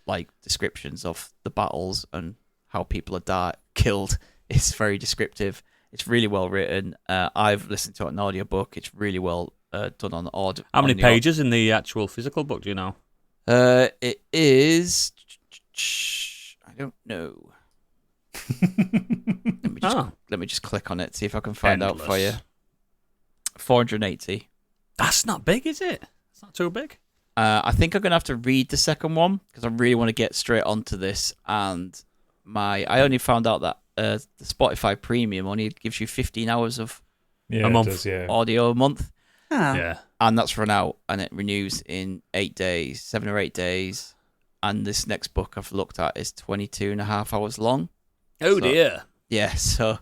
like descriptions of the battles and how people are killed. It's very descriptive. It's really well written. I've listened to it on audiobook. It's really well done on audio. How many pages in the actual physical book, do you know? It is... I don't know. Let me just click on it, see if I can find out for you. 480. That's not big, is it? It's not too big. I think I'm going to have to read the second one, because I really want to get straight onto this. And I only found out that the Spotify Premium only gives you 15 hours of a month audio a month. Oh. Yeah. And that's run out, and it renews in 7 or 8 days. And this next book I've looked at is 22 and a half hours long. Oh, dear. Yeah, so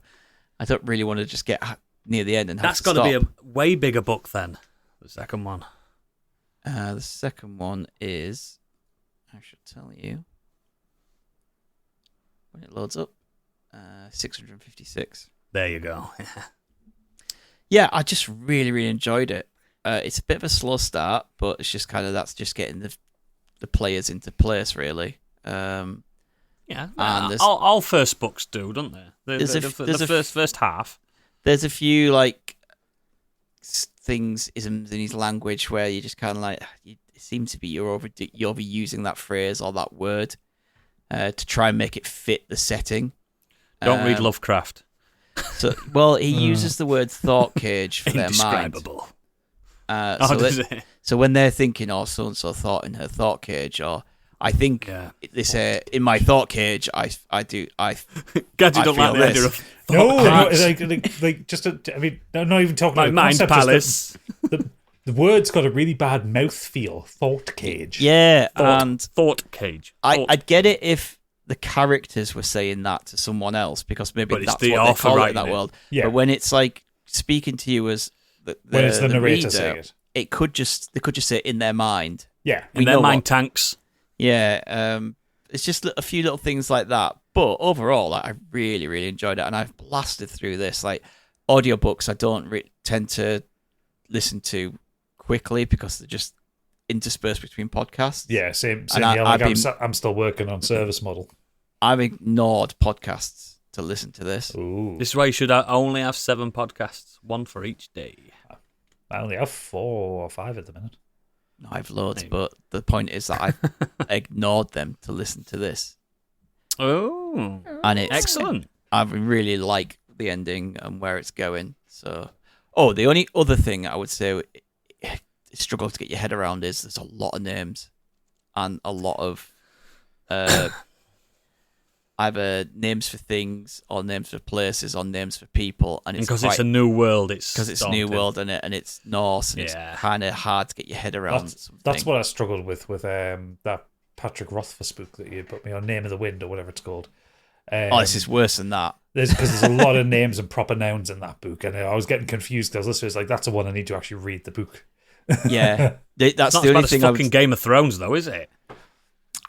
I don't really want to just get near the end and have to stop. That's got to be a way bigger book then, the second one. The second one is, I should tell you, when it loads up, 656. There you go. Yeah, I just really, really enjoyed it. It's a bit of a slow start, but it's just kind of, that's just getting the players into place, really. Yeah, all first books do, don't they? The first half. There's a few like isms in his language where you just kind of like, it seems to be you're overusing that phrase or that word to try and make it fit the setting. Don't read Lovecraft. So, well, he uses the word thought cage for their mind. So when they're thinking, so and so thought in her thought cage, or I think they say in my thought cage, Gadget don't like the idea of I'm not even talking about mind palace. The word's got a really bad mouthfeel. Thought cage. Yeah, thought cage. I'd get it if the characters were saying that to someone else, because maybe that's what they call it in that world. Yeah. But when it's like speaking to you as when it's the narrator reader, saying it, they could just say it in their mind. Yeah, in their mind tanks. Yeah, it's just a few little things like that. But overall, I really, really enjoyed it, and I've blasted through this. Like audiobooks, I don't tend to listen to quickly because interspersed between podcasts. Yeah, same And here. Like I'm still working on service model. I've ignored podcasts to listen to this. Ooh. This is why you should only have 7 podcasts, 1 for each day. I only have 4 or 5 at the minute. No, I have loads, but the point is that I've ignored them to listen to this. Oh, And it's excellent. I really like the ending and where it's going. So, the only other thing I would say struggle to get your head around is there's a lot of names and a lot of either names for things or names for places or names for people, and because it's a new world. It's a new world and it's Norse. And It's kind of hard to get your head around. That's what I struggled with that Patrick Rothfuss book that you put me on, Name of the Wind or whatever it's called. This is worse than that. Because there's a lot of names and proper nouns in that book, and I was getting confused because I was listening. Like, that's the one I need to actually read the book. Yeah, that's it's not the only as thing. Fucking Game of Thrones, though, is it?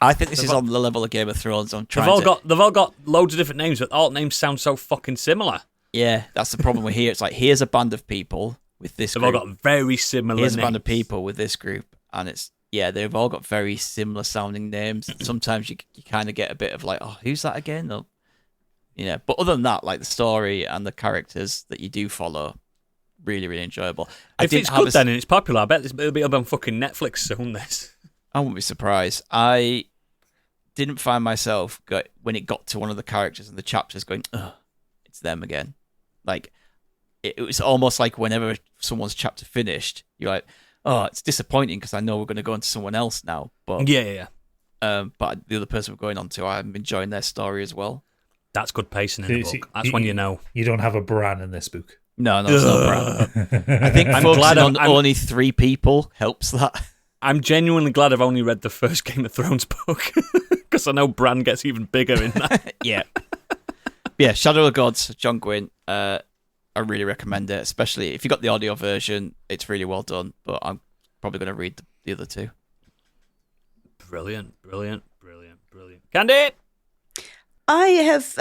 I think this is on the level of Game of Thrones. They've all got loads of different names, but all names sound so fucking similar. Yeah, that's the problem with here. It's like, here's a band of people with this group. They've all got very similar Here's names. a band of people with this group, and they've all got very similar sounding names. Sometimes you kind of get a bit of like, oh, who's that again? Or, but other than that, like the story and the characters that you do follow, really, really enjoyable. If it's good then and it's popular, I bet it'll be up on fucking Netflix soon, this. I wouldn't be surprised. I didn't find myself, when it got to one of the characters in the chapters, going, ugh, it's them again. Like, it was almost like whenever someone's chapter finished, you're like, oh, it's disappointing because I know we're going to go into someone else now. But yeah. But the other person we're going on to, I'm enjoying their story as well. That's good pacing in the book. That's when you know. You don't have a Bran in this book. No, it's not Bran. I think focusing on only 3 people helps that. I'm genuinely glad I've only read the first Game of Thrones book because I know Bran gets even bigger in that. Yeah, Shadow of Gods, John Gwynne. I really recommend it, especially if you got the audio version. It's really well done, but I'm probably going to read the other 2. Brilliant. Candy! I have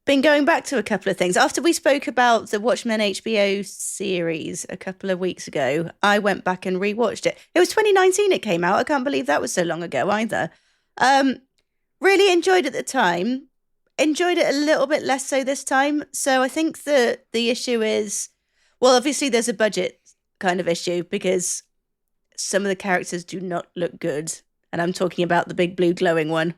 been going back to a couple of things. After we spoke about the Watchmen HBO series a couple of weeks ago, I went back and rewatched it. It was 2019 it came out. I can't believe that was so long ago either. Really enjoyed it at the time. Enjoyed it a little bit less so this time. So I think that the issue is, well, obviously there's a budget kind of issue because some of the characters do not look good. And I'm talking about the big blue glowing one.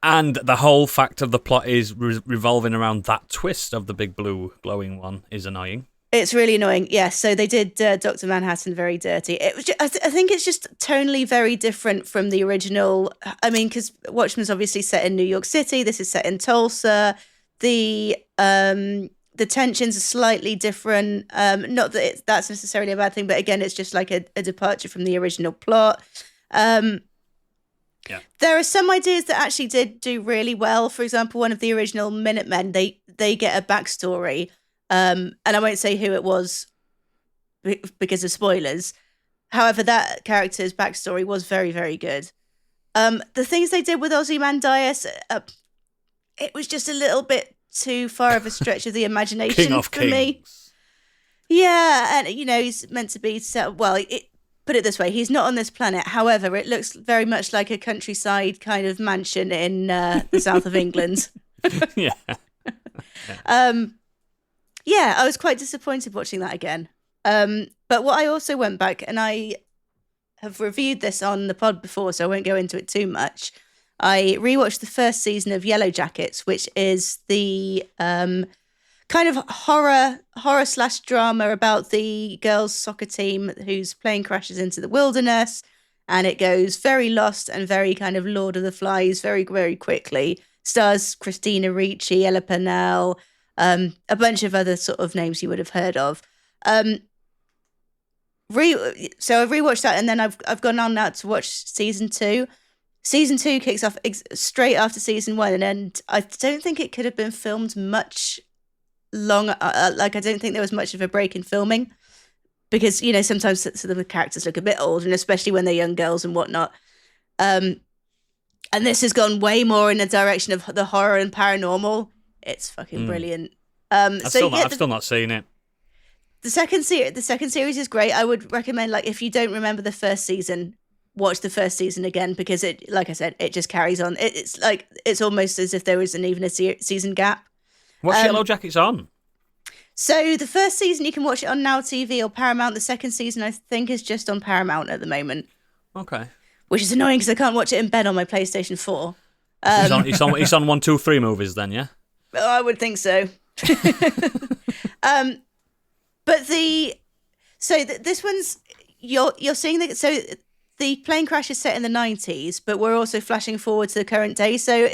And the whole fact of the plot is revolving around that twist of the big blue glowing one is annoying. It's really annoying. Yeah, so they did Dr. Manhattan very dirty. It was just, I think it's just tonally very different from the original. I mean, because Watchmen's obviously set in New York City. This is set in Tulsa. The tensions are slightly different. Not that that's necessarily a bad thing, but again, it's just like a departure from the original plot. Yeah. There are some ideas that actually did do really well. For example, one of the original Minutemen, they get a backstory, and I won't say who it was because of spoilers. However, that character's backstory was very, very good. The things they did with Ozymandias, it was just a little bit too far of a stretch of the imagination King of for Kings. me. Yeah, and he's meant to be put it this way, he's not on this planet. However, it looks very much like a countryside kind of mansion in the south of England. Yeah. Yeah, I was quite disappointed watching that again. But what I also went back, and I have reviewed this on the pod before, so I won't go into it too much. I rewatched the first season of Yellowjackets, which is the kind of horror/drama about the girls' soccer team whose plane crashes into the wilderness, and it goes very Lost and very kind of Lord of the Flies very, very quickly. Stars Christina Ricci, Ella Purnell, a bunch of other sort of names you would have heard of. So I've rewatched that, and then I've gone on now to watch season 2. Season 2 kicks off straight after season 1, and I don't think it could have been filmed much long. I don't think there was much of a break in filming because sometimes the characters look a bit old, and especially when they're young girls and whatnot. And this has gone way more in the direction of the horror and paranormal. It's fucking brilliant. I've still not seen it. The second series is great. I would recommend, like, if you don't remember the first season, watch the first season again, because it, like I said, it just carries on. It's almost as if there isn't even a season gap. What's Yellowjackets on? So the first season you can watch it on Now TV or Paramount. The second season I think is just on Paramount at the moment. Okay. Which is annoying because I can't watch it in bed on my PlayStation 4. It's on 1, 2, 3 movies then, yeah? Oh, I would think so. But this one's you're seeing the plane crash is set in the 90s, but we're also flashing forward to the current day. So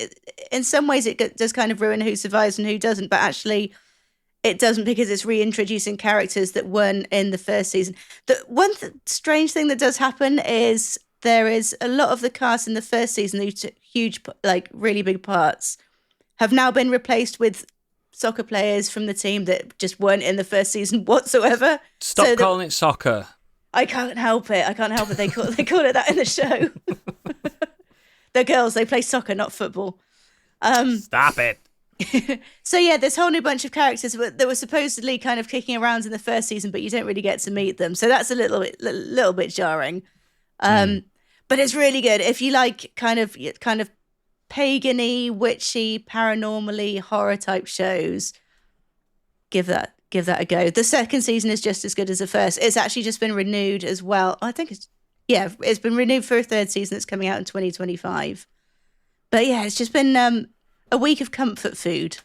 in some ways it does kind of ruin who survives and who doesn't, but actually it doesn't, because it's reintroducing characters that weren't in the first season. The one strange thing that does happen is there is a lot of the cast in the first season who took huge, like really big parts, have now been replaced with soccer players from the team that just weren't in the first season whatsoever. Stop calling it soccer. I can't help it. They call it that in the show. They're girls. They play soccer, not football. Stop it. So yeah, this whole new bunch of characters that were supposedly kind of kicking around in the first season, but you don't really get to meet them. So that's a little bit jarring. But it's really good if you like kind of pagan-y, witchy, paranormally horror type shows. Give that a go. The second season is just as good as the first. It's actually just been renewed as well. I think it's been renewed for a third season that's coming out in 2025. But yeah, it's just been a week of comfort food.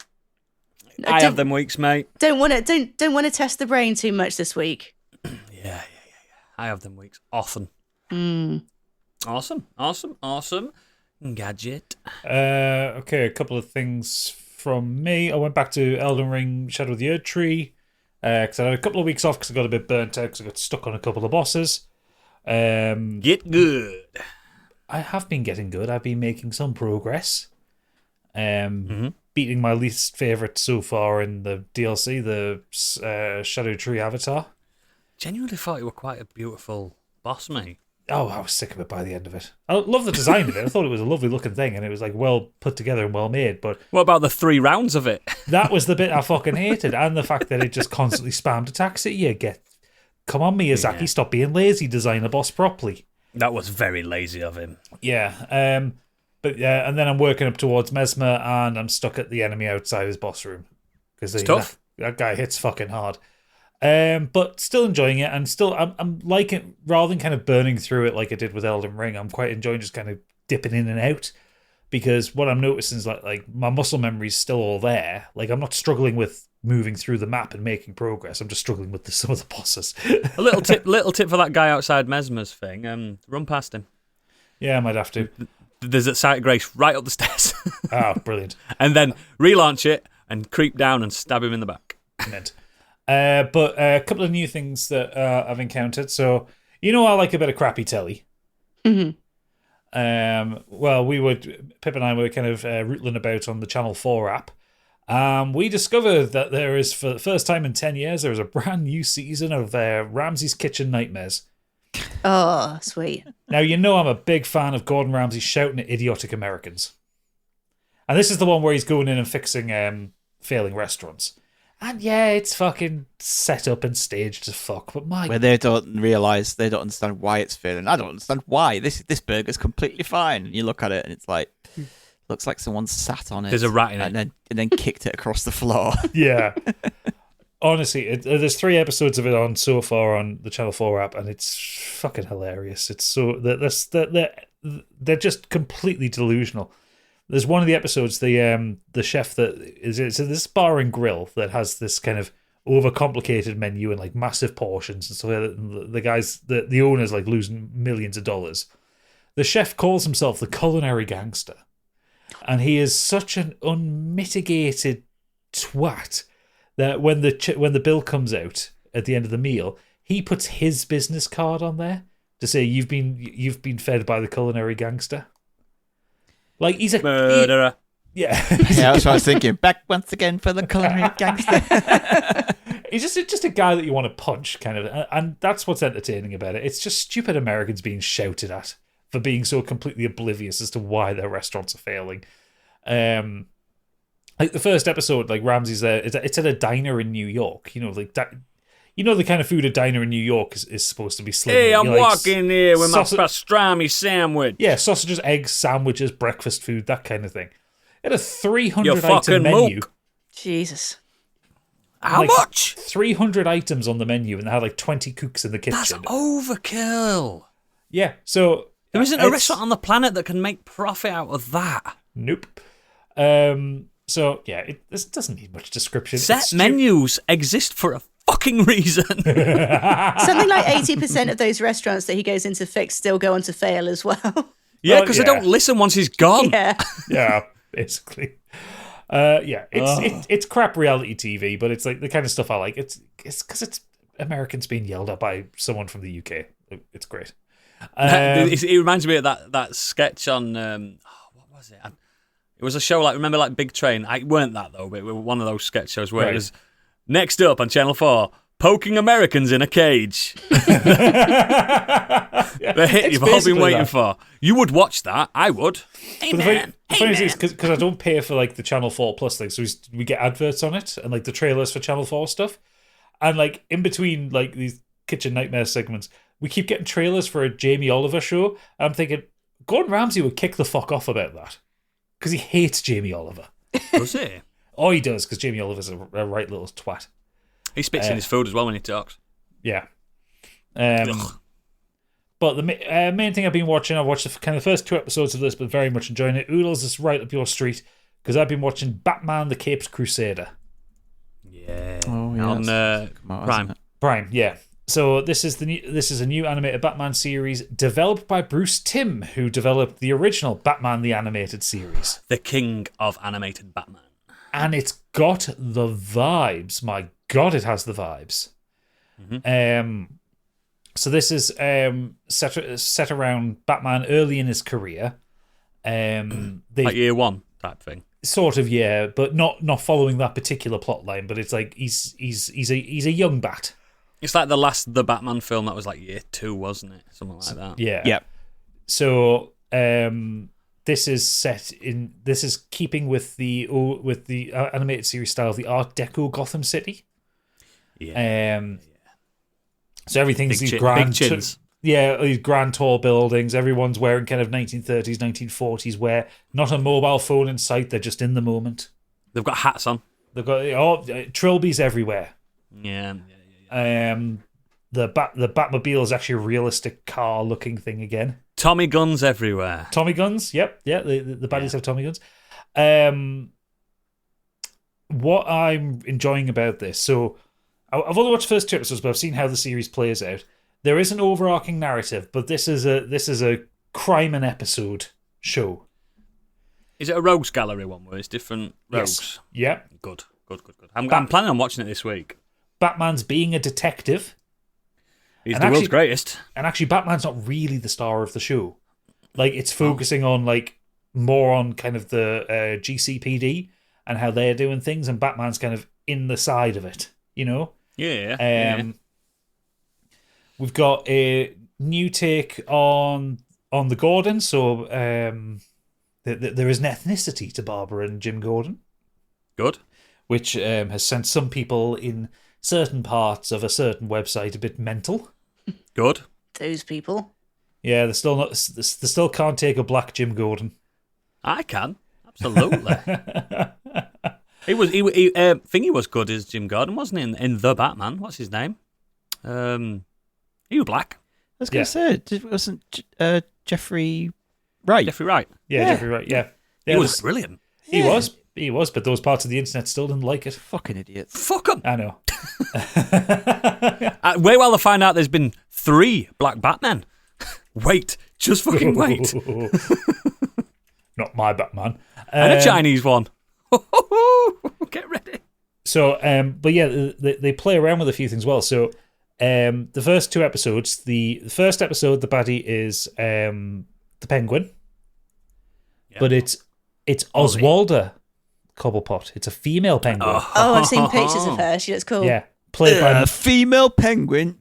I have them weeks, mate. Don't want to test the brain too much this week. Yeah. I have them weeks often. Awesome. Gadget. Okay, a couple of things from me. I went back to Elden Ring Shadow of the Erd Tree because I had a couple of weeks off because I got a bit burnt out because I got stuck on a couple of bosses. Get good. I have been getting good. I've been making some progress. Beating my least favourite so far in the DLC, the Shadow Tree Avatar. Genuinely thought you were quite a beautiful boss, mate. Oh, I was sick of it by the end of it. I love the design of it. I thought it was a lovely looking thing, and it was like well put together and well made. But what about the 3 rounds of it? That was the bit I fucking hated, and the fact that it just constantly spammed attacks at you. Come on, Miyazaki, stop being lazy. Design a boss properly. That was very lazy of him. Yeah. But yeah, and then I'm working up towards Mesmer, and I'm stuck at the enemy outside his boss room because tough. That guy hits fucking hard. But still enjoying it, and still I'm liking, rather than kind of burning through it like I did with Elden Ring, I'm quite enjoying just kind of dipping in and out, because what I'm noticing is like my muscle memory is still all there. Like I'm not struggling with moving through the map and making progress. I'm just struggling with some of the bosses. A little tip for that guy outside Mesmer's thing. Run past him. Yeah, I might have to. There's a sight of grace right up the stairs. Oh, brilliant. And then relaunch it and creep down and stab him in the back. Mint. But a couple of new things that I've encountered. So, I like a bit of crappy telly. Mm-hmm. Well, Pip and I were kind of rootling about on the Channel 4 app. We discovered that there is, for the first time in 10 years, there is a brand new season of Ramsay's Kitchen Nightmares. Oh, sweet. Now, I'm a big fan of Gordon Ramsay shouting at idiotic Americans. And this is the one where he's going in and fixing failing restaurants. And yeah, it's fucking set up and staged as fuck, but where they don't realise, they don't understand why it's failing. I don't understand why. This burger's completely fine. And you look at it and it's like, looks like someone sat on it. There's a rat in it. And then kicked it across the floor. Yeah. Honestly, there's 3 episodes of it on so far on the Channel 4 app, and it's fucking hilarious. It's so they're just completely delusional. There's one of the episodes, the chef that is this bar and grill that has this kind of overcomplicated menu and like massive portions and so the guys, the owners like losing millions of dollars. The chef calls himself the culinary gangster, and he is such an unmitigated twat that when the bill comes out at the end of the meal, he puts his business card on there to say you've been fed by the culinary gangster. Like he's a murderer. Yeah, that's what I was thinking. Back once again for the culinary gangster. He's just a guy that you want to punch, kind of, and that's what's entertaining about it. It's just stupid Americans being shouted at for being so completely oblivious as to why their restaurants are failing. Like the first episode, like Ramsay's there. It's at a diner in New York. Like that. you know the kind of food a diner in New York is supposed to be slim. Hey, I'm walking here with my pastrami sandwich. Yeah, sausages, eggs, sandwiches, breakfast food, that kind of thing. It had a 300-item menu. Mook. Jesus. How much? 300 items on the menu, and they had like 20 cooks in the kitchen. That's overkill. Yeah, so... There isn't a restaurant on the planet that can make profit out of that. Nope. So, yeah, this doesn't need much description. Set menus exist for a fucking reason. Something like 80% of those restaurants that he goes in to fix still go on to fail as well. Yeah, because they don't listen once he's gone. Yeah. Yeah, basically. It's crap reality TV, but it's like the kind of stuff I like. It's because it's Americans being yelled at by someone from the UK. It's great. It reminds me of that sketch on what was it? It was a show remember Big Train. It weren't that though, but it was one of those sketch shows where it was next up on Channel 4, poking Americans in a cage. The hit you've all been waiting for. You would watch that. I would. Hey, man. The funny thing is, because I don't pay for like the Channel 4 Plus thing, so we get adverts on it and like the trailers for Channel 4 stuff. And like in between like these Kitchen Nightmare segments, we keep getting trailers for a Jamie Oliver show. And I'm thinking, Gordon Ramsay would kick the fuck off about that. Because he hates Jamie Oliver. Does he? Oh, he does, because Jamie Oliver's a right little twat. He spits in his food as well when he talks. Yeah. But the main thing I've been watching, I've watched the first 2 episodes of this, but very much enjoying it. Oodles is right up your street, because I've been watching Batman the Caped Crusader. Yeah. Oh, yeah. On Prime. Prime, yeah. So this is a new animated Batman series developed by Bruce Timm, who developed the original Batman the Animated Series. The king of animated Batman. And it's got the vibes. My God, it has the vibes. Mm-hmm. So this is set around Batman early in his career. Like year 1 type thing. Sort of, yeah, but not following that particular plot line. But it's like he's a young bat. It's like the Batman film that was like year 2, wasn't it? Something like that. Yeah. Yeah. So this is keeping with the animated series style of the Art Deco Gotham City. Yeah. So everything's Big these grand, big chins. these grand tall buildings. Everyone's wearing kind of 1930s, 1940s wear. Not a mobile phone in sight. They're just in the moment. They've got hats on. They've got trilbies everywhere. Yeah. The Batmobile is actually a realistic car looking thing again. Tommy guns everywhere. Tommy guns, yep, yeah. The baddies have Tommy guns. What I'm enjoying about this, so I've only watched the first 2 episodes, but I've seen how the series plays out. There is an overarching narrative, but this is a crime and episode show. Is it a rogues gallery one where it's different rogues? Yes. Yeah. Good. I'm planning on watching it this week. Batman's being a detective. He's the world's greatest. And actually, Batman's not really the star of the show. Like, it's focusing on, like, more on kind of the GCPD and how they're doing things, and Batman's kind of in the side of it, you know? Yeah. We've got a new take on the Gordon, so there is an ethnicity to Barbara and Jim Gordon. Good. Which has sent some people in certain parts of a certain website a bit mental. Good. Those people. Yeah, they still can't take a black Jim Gordon. I can. Absolutely. He was good as Jim Gordon, wasn't he? In The Batman. What's his name? He was black. I was going to say, wasn't Jeffrey Wright? Jeffrey Wright. Yeah, Jeffrey Wright, yeah. He was brilliant. He was, but those parts of the internet still didn't like it. Fucking idiots. Fuck 'em. I know. Wait while they find out there's been 3 black Batmen. Wait. Just fucking wait. Not my Batman. And a Chinese one. Get ready. So, but yeah, they play around with a few things well. So, the first 2 episodes, the first episode, the baddie is the Penguin. Yep. But it's Oswalda Cobblepot. It's a female penguin. Oh, I've seen pictures of her. She looks cool. Yeah. Played by female penguin.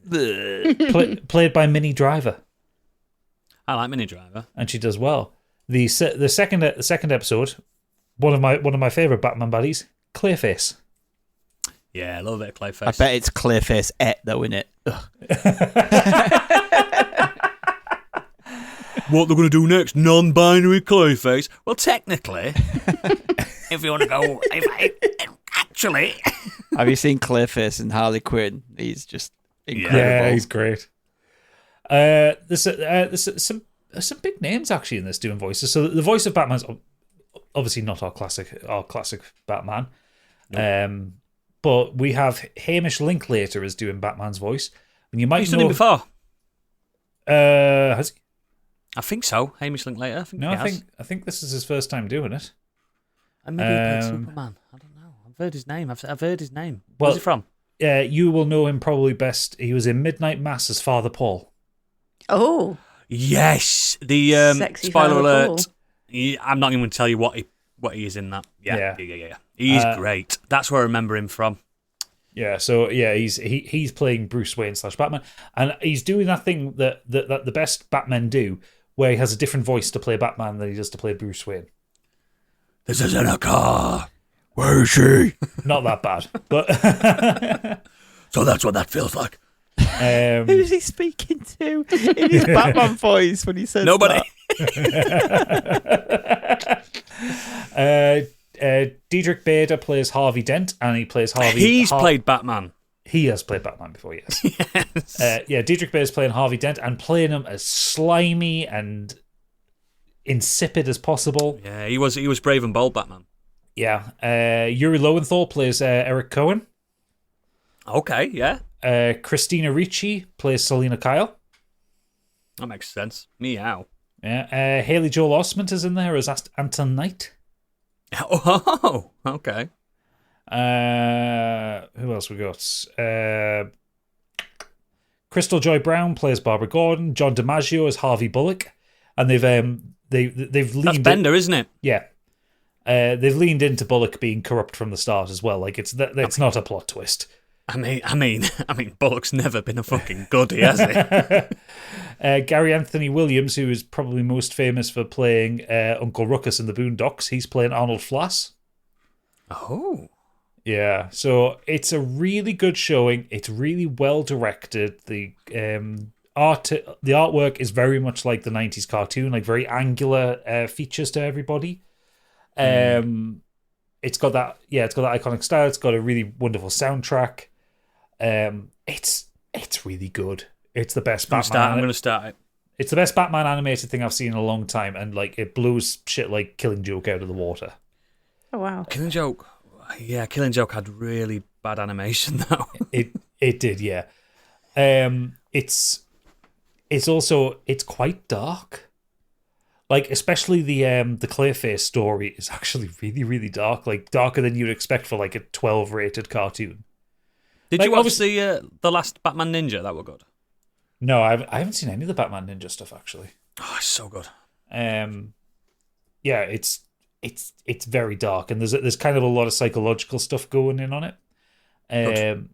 Played by Minnie Driver. I like Minnie Driver. And she does well. The second episode, one of my favorite Batman baddies, Clayface. Yeah, a little bit of Clayface. I bet it's Clayface though, innit? What they're going to do next? Non-binary Clayface? Well, technically, if you want to go... Actually... Have you seen Clayface and Harley Quinn? He's just incredible. Yeah, he's great. There's some big names actually in this doing voices. So the voice of Batman's obviously not our classic Batman. Nope. But we have Hamish Linklater as doing Batman's voice. And you might He's done it before. Has he? I think so. Hamish Linklater. I think this is his first time doing it. And maybe he played Superman. I don't know. I've heard his name. I've heard his name. Well, Where's he from? You will know him probably best. He was in Midnight Mass as Father Paul. Oh. Yes. The Sexy spoiler Father alert. Paul. I'm not even going to tell you what he is in that. Yeah. He's great. That's where I remember him from. Yeah, so yeah, he's playing Bruce Wayne / Batman, and he's doing that thing that the best Batmen do, where he has a different voice to play Batman than he does to play Bruce Wayne. This is in a car. Where is she? Not that bad, but so that's what that feels like. Who's he speaking to in his Batman voice when he says nobody? Diedrich Bader plays Harvey Dent, and he plays Harvey. He's played Batman. He has played Batman before, yes. Yes. Diedrich Bader's playing Harvey Dent and playing him as slimy and insipid as possible. Yeah, he was brave and bold Batman. Yeah. Yuri Lowenthal plays Eric Cohen. Okay, yeah. Christina Ricci plays Selena Kyle. That makes sense. Meow. Yeah. Haley Joel Osment is in there as Anton Knight. Oh, okay. Who else we got? Crystal Joy Brown plays Barbara Gordon. John DiMaggio as Harvey Bullock, and they've leaned. That's Bender, isn't it? Yeah. They've leaned into Bullock being corrupt from the start as well. Like it's not a plot twist. I mean, Bullock's never been a fucking goodie, has he? Gary Anthony Williams, who is probably most famous for playing Uncle Ruckus in the Boondocks, he's playing Arnold Flass. Oh. Yeah, so it's a really good showing. It's really well directed. The artwork is very much like the 90s cartoon, like very angular features to everybody. It's got that iconic style. It's got a really wonderful soundtrack. It's really good. It's the best Batman. I'm going to start it. It's the best Batman animated thing I've seen in a long time, and like it blows shit like Killing Joke out of the water. Oh wow. Killing Joke. Yeah, Killing Joke had really bad animation though. It did, yeah. It's quite dark. Like especially the Clayface story is actually really, really dark. Like darker than you'd expect for like a 12 rated cartoon. Did you watch the last Batman Ninja? That were good. No, I haven't seen any of the Batman Ninja stuff actually. Oh, it's so good. Yeah, it's very dark, and there's kind of a lot of psychological stuff going in on it. And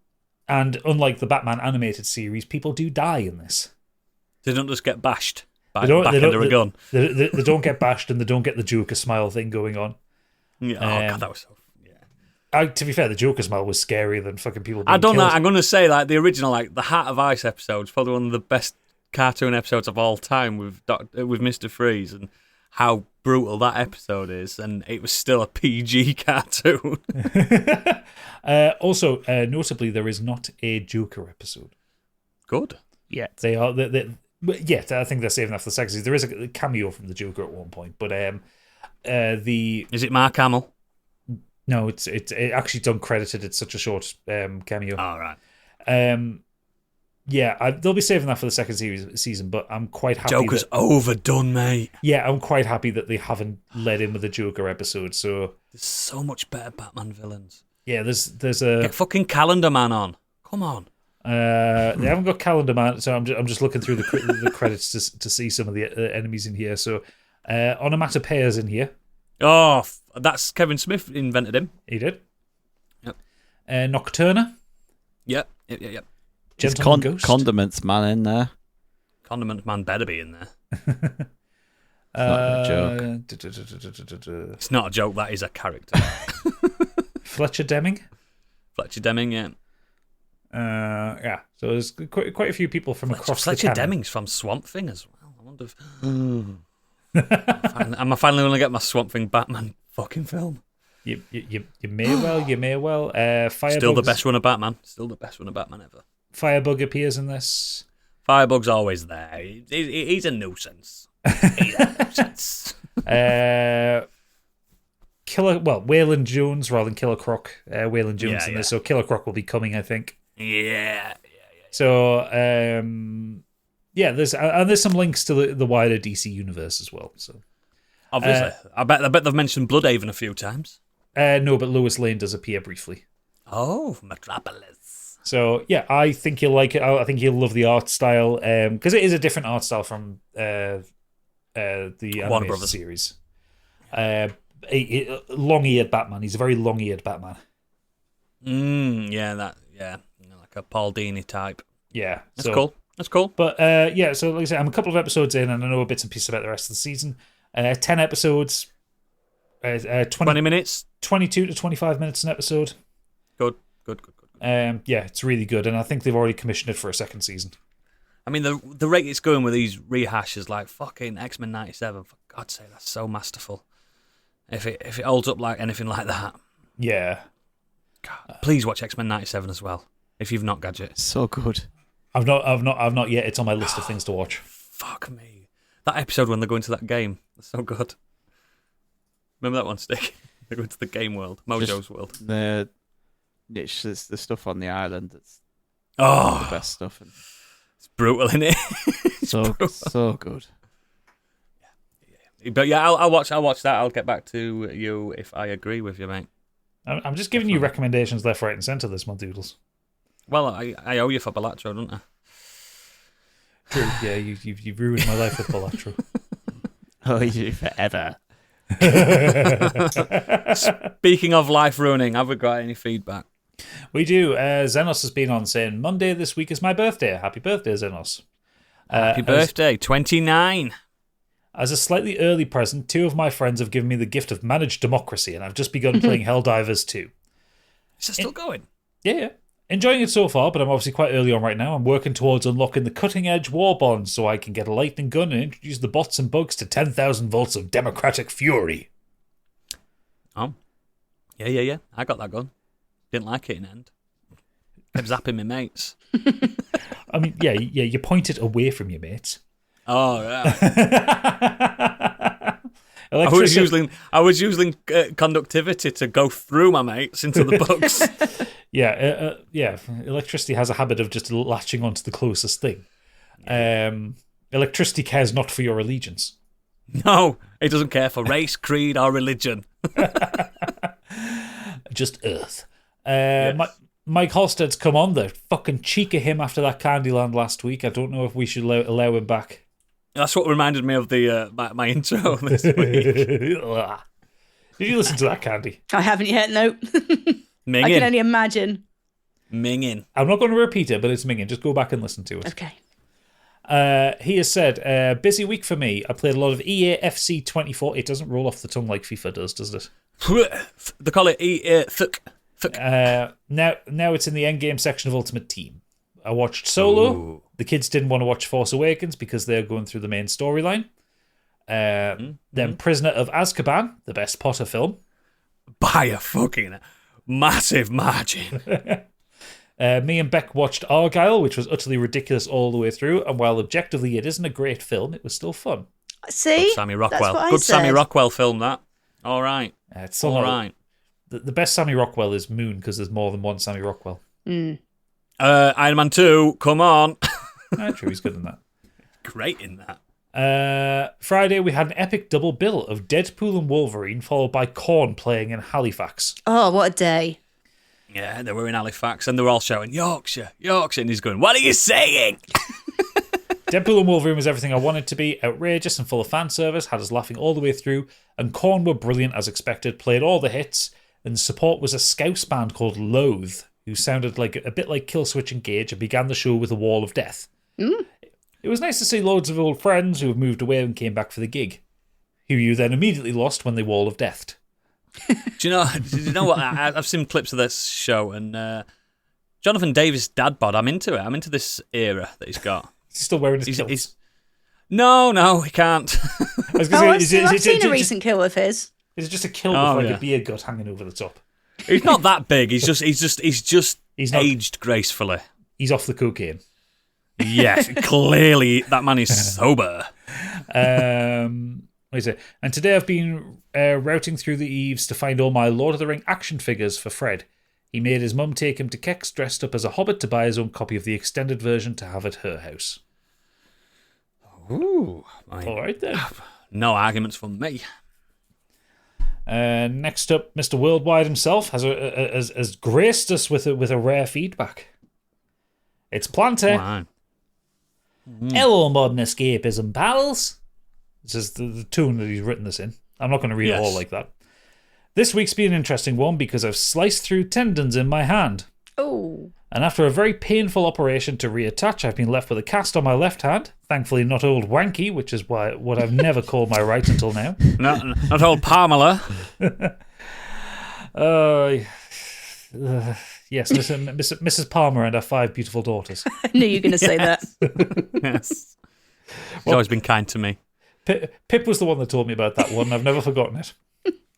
unlike the Batman animated series, people do die in this. They don't just get bashed back under a gun. They don't get bashed, and they don't get the Joker smile thing going on. Yeah. Oh god, that was so. To be fair, the Joker smile was scarier than fucking people being I don't killed. know. I'm going to say like the original, like the Heart of Ice episode, is probably one of the best cartoon episodes of all time with Mr. Freeze, and how brutal that episode is, and it was still a PG cartoon. Also, notably, there is not a Joker episode. Good. Yeah, they are. Yeah, I think they're saving that for the second season. There is a cameo from the Joker at one point, but is it Mark Hamill? No, it's actually uncredited. It's such a short cameo. All right. Yeah, they'll be saving that for the second season, but I'm quite happy. Joker's overdone, mate. Yeah, I'm quite happy that they haven't led in with a Joker episode. So there's so much better Batman villains. Yeah, there's a get fucking Calendar Man on. Come on. They haven't got Calendar Man, so I'm just looking through the credits to see some of the enemies in here. So Onomatopoeia's in here. Oh, that's Kevin Smith invented him. He did. Yep. Nocturna. Yep. Is Condiments Man in there? Condiment Man better be in there. It's not a joke. It's not a joke. That is a character. Fletcher Deming. Fletcher Deming, yeah. Yeah. So there's quite a few people from across Fletcher the canon. Deming's from Swamp Thing as well. I wonder if... Am I finally going to get my Swamp Thing Batman fucking film? You may well. Firebug. Still the best run of Batman. Still the best run of Batman ever. Firebug appears in this. Firebug's always there. He's a nuisance. He's a nuisance. Waylon Jones rather than Killer Croc. Waylon Jones in this, so Killer Croc will be coming, I think. Yeah. So, there's some links to the wider DC universe as well. So, obviously, I bet they've mentioned Bloodhaven a few times. No, but Lois Lane does appear briefly. Oh, Metropolis. So yeah, I think you'll like it. I think you'll love the art style because it is a different art style from the Warner animated series. Long-eared Batman. He's a very long-eared Batman. Like a Paul Dini type. Yeah, that's cool. That's cool. But so like I said, I'm a couple of episodes in, and I know bits and pieces about the rest of the season. 10 episodes. 20 minutes. 22 to 25 minutes an episode. Good. It's really good, and I think they've already commissioned it for a second season. I mean, the rate it's going with these rehashes, like fucking X-Men 97, for God's sake, that's so masterful. If it holds up like anything like that. Yeah. God, please watch X-Men 97 as well, if you've not, Gadget. So good. I've not yet. It's on my list of things to watch. Fuck me. That episode when they go into that game, that's so good. Remember that one, Stick? They go into the game world, Mojo's world. It's just the stuff on the island that's the best stuff. And it's brutal, isn't it? so good. But yeah, I'll watch that. I'll get back to you if I agree with you, mate. I'm just giving you recommendations left, right, and centre this month, Doodles. Well, I owe you for Balatro, don't I? True. Yeah, you've ruined my life with Balatro. Oh, you do forever. Speaking of life ruining, have we got any feedback? We do. Xenos has been on saying Monday this week is my birthday. Happy birthday, Xenos. Happy birthday, 29. As a slightly early present, 2 of my friends have given me the gift of managed democracy, and I've just begun playing Helldivers 2. Is it still going? Yeah. Enjoying it so far, but I'm obviously quite early on right now. I'm working towards unlocking the cutting-edge war bonds so I can get a lightning gun and introduce the bots and bugs to 10,000 volts of democratic fury. Oh. Yeah. I got that gun. Didn't like it in the end. Kept zapping my mates. I mean, yeah, you point it away from your mates. Oh, yeah. I was using conductivity to go through my mates into the bugs. Yeah. Electricity has a habit of just latching onto the closest thing. Electricity cares not for your allegiance. No, it doesn't care for race, creed, or religion. Just Earth. Yes. Mike Halstead's come on. The fucking cheek of him after that Candyland last week. I don't know if we should allow him back. That's what reminded me of the my intro this week. Did you listen to that, Candy? I haven't yet, no. Mingin. I can only imagine. Mingin. I'm not going to repeat it, but it's mingin. Just go back and listen to it. Okay. He has said, busy week for me. I played a lot of EA FC 24. It doesn't roll off the tongue like FIFA does it? They call it Thuck. Now it's in the endgame section of Ultimate Team. I watched Solo. Ooh. The kids didn't want to watch Force Awakens because they're going through the main storyline. Then Prisoner of Azkaban, the best Potter film. By a fucking massive margin. Me and Beck watched Argyle, which was utterly ridiculous all the way through. And while objectively it isn't a great film, it was still fun. See? Good Sammy Rockwell. That's what Good I said. Sammy Rockwell film, that. All right. It's all right. The best Sammy Rockwell is Moon because there's more than one Sammy Rockwell. Iron Man 2, come on. True, he's good in that. Great in that. Friday, we had an epic double bill of Deadpool and Wolverine, followed by Korn playing in Halifax. Oh, what a day. Yeah, they were in Halifax, and they were all shouting, Yorkshire, and he's going, what are you saying? Deadpool and Wolverine was everything I wanted to be, outrageous and full of fan service, had us laughing all the way through, and Korn were brilliant as expected, played all the hits, and support was a Scouse band called Loathe, who sounded like a bit like Killswitch Engage and began the show with a wall of death. It was nice to see loads of old friends who have moved away and came back for the gig, who you then immediately lost when they wall of deathed. Do you know what? I've seen clips of this show, and Jonathan Davis dad bod. I'm into it. I'm into this era that he's got. He's still wearing his kilts. No, he can't. I was gonna say, I've seen a recent kill of his. Is it just a kilt with like a beer gut hanging over the top? He's not that big. He's just aged gracefully. He's off the cocaine. Yes, clearly that man is sober. What is it? And today I've been routing through the eaves to find all my Lord of the Ring action figures for Fred. He made his mum take him to Kex dressed up as a hobbit to buy his own copy of the extended version to have at her house. Ooh. All right then. No arguments from me. Next up, Mr. Worldwide himself has graced us with a rare feedback. It's Planter. Wow. Hello, modern escapism pals. This is the tune that he's written this in. I'm not going to read it all like that. This week's been an interesting one because I've sliced through tendons in my hand. Oh. And after a very painful operation to reattach, I've been left with a cast on my left hand. Thankfully, not old Wanky, which is what I've never called my right until now. Not old Pamela. Yes, Mrs. Palmer and her 5 beautiful daughters. I knew you were going to say that. Yes. She's always been kind to me. Pip was the one that told me about that one. I've never forgotten it.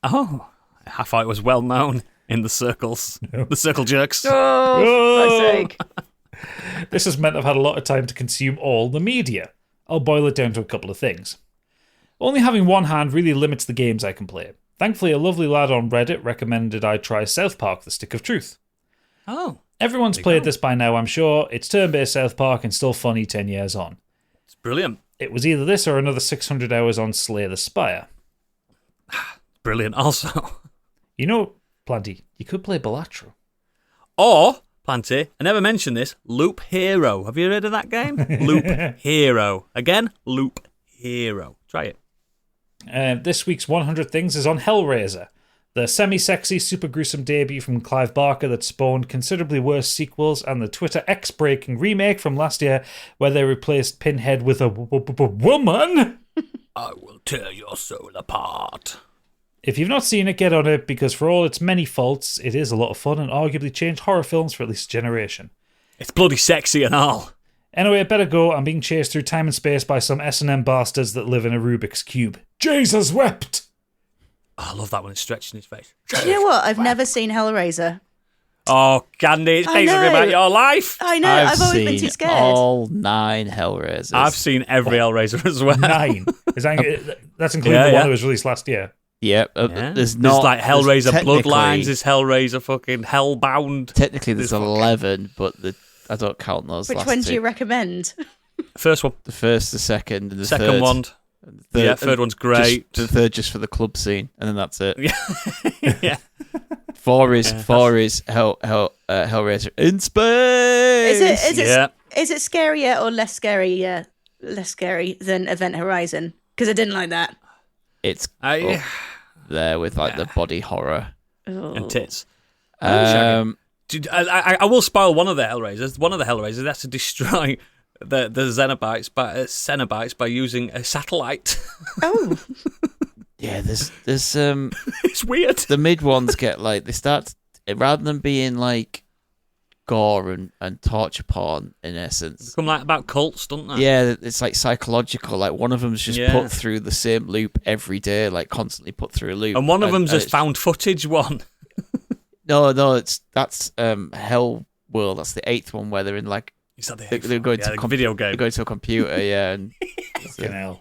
Oh, I thought it was well known in the circles. No. The circle jerks. Oh, for fuck's sake. This has meant I've had a lot of time to consume all the media. I'll boil it down to a couple of things. Only having one hand really limits the games I can play. Thankfully, a lovely lad on Reddit recommended I try South Park: The Stick of Truth. Oh. Everyone's played this by now, I'm sure. It's turn-based South Park and still funny 10 years on. It's brilliant. It was either this or another 600 hours on Slay the Spire. Brilliant also. You know, Planty, you could play Balatro. Or, Planty, I never mentioned this, Loop Hero. Have you heard of that game? Loop Hero. Again, Loop Hero. Try it. This week's 100 Things is on Hellraiser, the semi-sexy, super gruesome debut from Clive Barker that spawned considerably worse sequels, and the Twitter X-breaking remake from last year where they replaced Pinhead with a woman. I will tear your soul apart. If you've not seen it, get on it, because for all its many faults, it is a lot of fun and arguably changed horror films for at least a generation. It's bloody sexy and all. Anyway, it better go. I'm being chased through time and space by some S&M bastards that live in a Rubik's Cube. Jesus wept! Oh, I love that when it's stretching his face. Do you know what? I've never seen Hellraiser. Oh, Candy, it's basically about your life. I know, I've always been too scared. All 9 Hellraisers. I've seen every Hellraiser as well. 9? That's including the one that was released last year. Yep. There's like Hellraiser Bloodlines, there's Hellraiser fucking Hellbound. Technically there's 11, but I don't count those. Which one do you recommend? First one. The first, the second, and the second third. one. Third one's great. The third just for the club scene, and then that's it. Yeah. 4 is Hellraiser in space. Is it scarier or less scary than Event Horizon? Because I didn't like that. It's there with like the body horror and tits. I will spoil one of the Hellraisers. One of the Hellraisers has to destroy the Cenobites by using a satellite. Oh. Yeah, there's it's weird. The mid ones get like, they start, rather than being like gore and torture porn in essence, become like about cults, don't they? Yeah, it's like psychological. Like one of them's just put through the same loop every day, like constantly put through a loop, and one of them's just found footage one. No, that's Hell World. That's the 8th one where they're in like, is that the 8th they're going to video game. They're going to a computer, and fucking hell.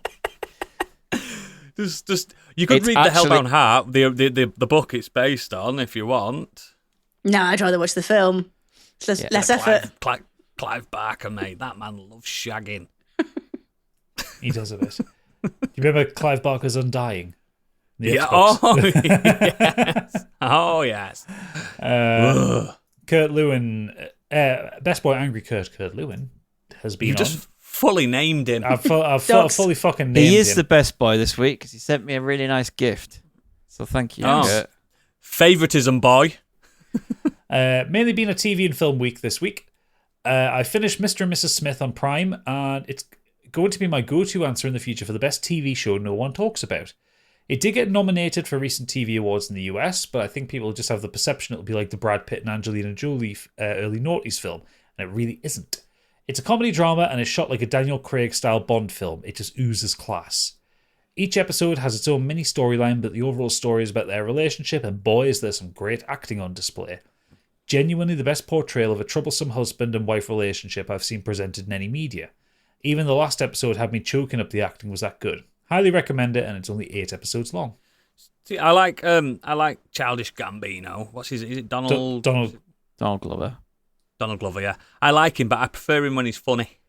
Just you could read the Hellbound Heart, the book it's based on, if you want. No, I'd rather watch the film. It's less effort. Clive Barker, mate. That man loves shagging. He does a bit. Do you remember Clive Barker's Undying? Yeah. Oh, yes. Oh, yes. Kurt Lewin, Best Boy Angry Kurt Lewin has been just fully named him. I've fully fucking named him. He is the best boy this week because he sent me a really nice gift. So thank you. Oh. Favoritism boy. Mainly been a TV and film week this week. I finished Mr. and Mrs. Smith on Prime, and it's going to be my go-to answer in the future for the best TV show no one talks about. It did get nominated for recent TV awards in the US, but I think people just have the perception it'll be like the Brad Pitt and Angelina Jolie early noughties film, and it really isn't. It's a comedy drama and is shot like a Daniel Craig-style Bond film. It just oozes class. Each episode has its own mini storyline, but the overall story is about their relationship, and boy, is there some great acting on display. Genuinely the best portrayal of a troublesome husband and wife relationship I've seen presented in any media. Even the last episode had me choking up, the acting was that good. Highly recommend it, and it's only 8 episodes long. See, I like Childish Gambino. What's his? Is it Donald? Donald Glover. Donald Glover, yeah. I like him, but I prefer him when he's funny.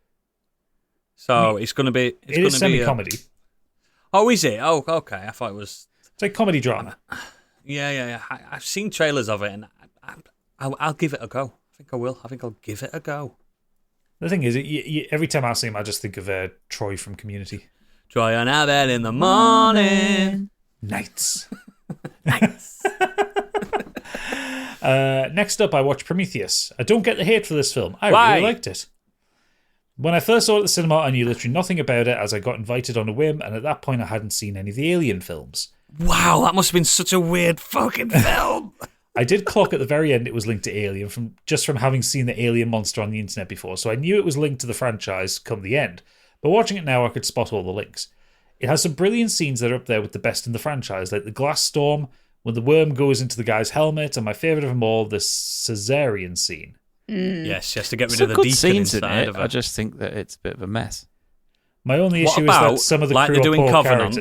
So it's going to be. It is semi-comedy. Oh, is it? Oh, okay. I thought it was. It's like comedy drama. Yeah. I've seen trailers of it, and I'll give it a go. I think I will. I think I'll give it a go. The thing is, every time I see him, I just think of Troy from Community. Troy and Abed in the morning. Nights. Nice. Next up, I watched Prometheus. I don't get the hate for this film. I Why? really liked it. When I first saw it at the cinema, I knew literally nothing about it, as I got invited on a whim, and at that point I hadn't seen any of the Alien films. Wow, that must have been such a weird fucking film. I did clock at the very end it was linked to Alien from having seen the alien monster on the internet before, so I knew it was linked to the franchise come the end. But watching it now, I could spot all the links. It has some brilliant scenes that are up there with the best in the franchise, like the glass storm, when the worm goes into the guy's helmet, and my favourite of them all, the cesarean scene. Yes, just to get rid Some of the good deacon scenes inside in it. of it. I just think that it's a bit of a mess. My only What issue is about, that some of the like crew they're are doing poor Covenant,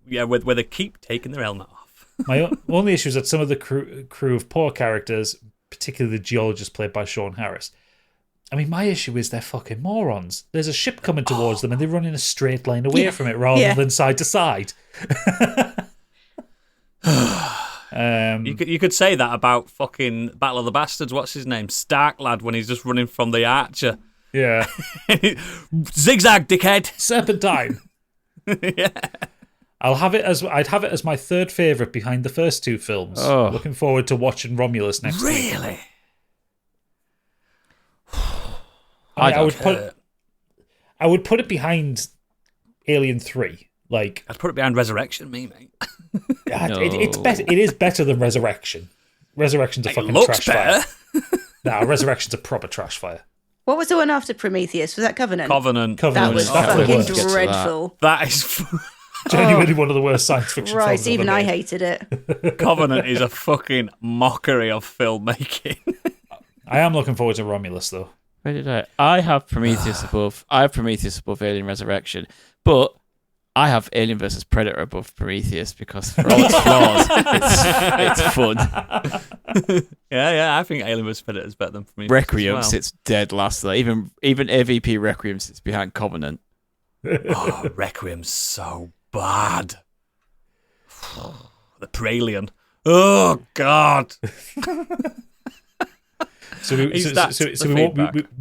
characters. where they keep taking their helmet off. My only issue is that some of the crew of poor characters, particularly the geologist played by Sean Harris. I mean, my issue is they're fucking morons. There's a ship coming towards them and they run in a straight line away from it rather than side to side. You could say that about fucking Battle of the Bastards. What's his name? Stark lad when he's just running from the Archer. Yeah. Zigzag, dickhead. Serpentine. Yeah. I'd have it as my third favourite behind the first 2 films. Oh. Looking forward to watching Romulus next week. Really? I would put it behind Alien 3. Like, I'd put it behind Resurrection, mate. It is better than Resurrection. Resurrection's a fucking looks trash better. fire. Nah, Resurrection's a proper trash fire. What was the one after Prometheus? Was that Covenant? Covenant. That was That's the fucking worst. dreadful. That is... Genuinely one of the worst science fiction films Right, even ever I made. hated it. Covenant is a fucking mockery of filmmaking. I am looking forward to Romulus, though. Where did I have Prometheus above. I have Prometheus above Alien Resurrection, but I have Alien vs Predator above Prometheus because for all its flaws, it's fun. Yeah. I think Alien vs Predator is better than Prometheus. Requiem as well. sits dead last. Even AVP Requiem sits behind Covenant. Oh, Requiem's so bad. The Pralien. Oh God. So we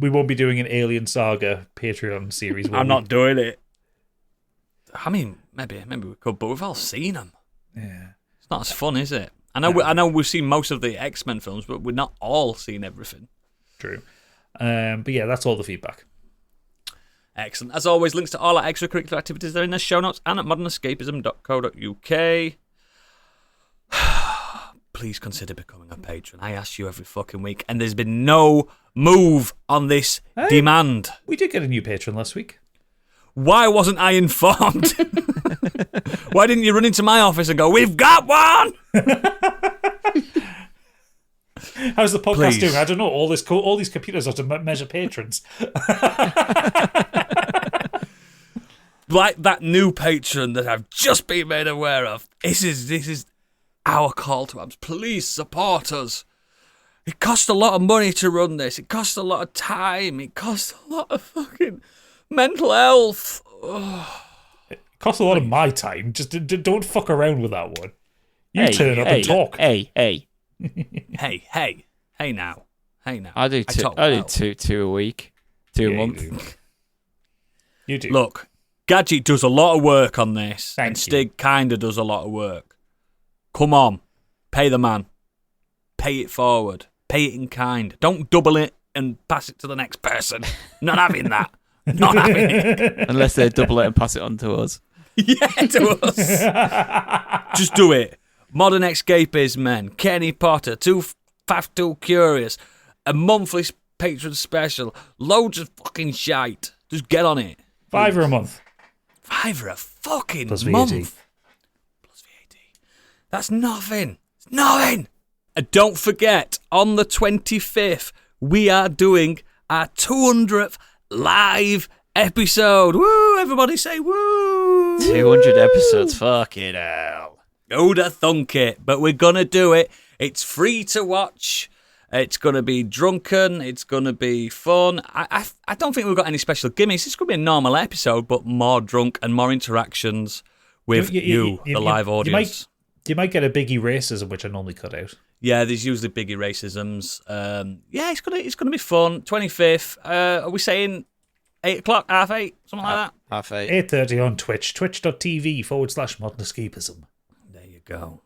won't be doing an Alien Saga Patreon series. I'm not doing it. I mean, maybe we could, but we've all seen them. Yeah, it's not as fun, is it? I know we've seen most of the X-Men films, but we're not all seen everything. True. But yeah, that's all the feedback. Excellent. As always, links to all our extracurricular activities are in the show notes and at modernescapism.co.uk. Please consider becoming a patron. I ask you every fucking week, and there's been no move on this demand. We did get a new patron last week. Why wasn't I informed? Why didn't you run into my office and go, "We've got one"? How's the podcast Please. doing? I don't know. All these computers have to measure patrons. Like that new patron that I've just been made aware of. This is our call to arms. Please support us. It costs a lot of money to run this. It costs a lot of time. It costs a lot of fucking mental health. Oh. It costs a lot of my time. Just don't fuck around with that one. You turn up and talk. Hey now. I do two a week, two a month. You do. Look, Gadget does a lot of work on this, Thank and you. Stig kinda does a lot of work. Come on, pay the man. Pay it forward. Pay it in kind. Don't double it and pass it to the next person. Not having that. Not having it. Unless they double it and pass it on to us. Yeah, to us. Just do it. Modern Escapism Men, Kenny Potter, Too Fast, Too Curious, a monthly patron special, loads of fucking shite. Just get on it. $5 a month. $5 a fucking Plus VAT. month. Plus VAT. That's nothing. It's nothing. And don't forget, on the 25th, we are doing our 200th live episode. Woo! Everybody say woo! 200 episodes. Fucking hell. Who'da thunk it? But we're going to do it. It's free to watch. It's going to be drunken. It's going to be fun. I don't think we've got any special gimmicks. It's going to be a normal episode, but more drunk and more interactions with the live audience. You might get a Biggie racism, which I normally cut out. Yeah, there's usually Biggie racisms. Yeah, it's gonna be fun. 25th. Are we saying 8 o'clock, 8:30, something like that? 8:30. 8:30 on Twitch. Twitch.tv/Modern Escapism. There you go.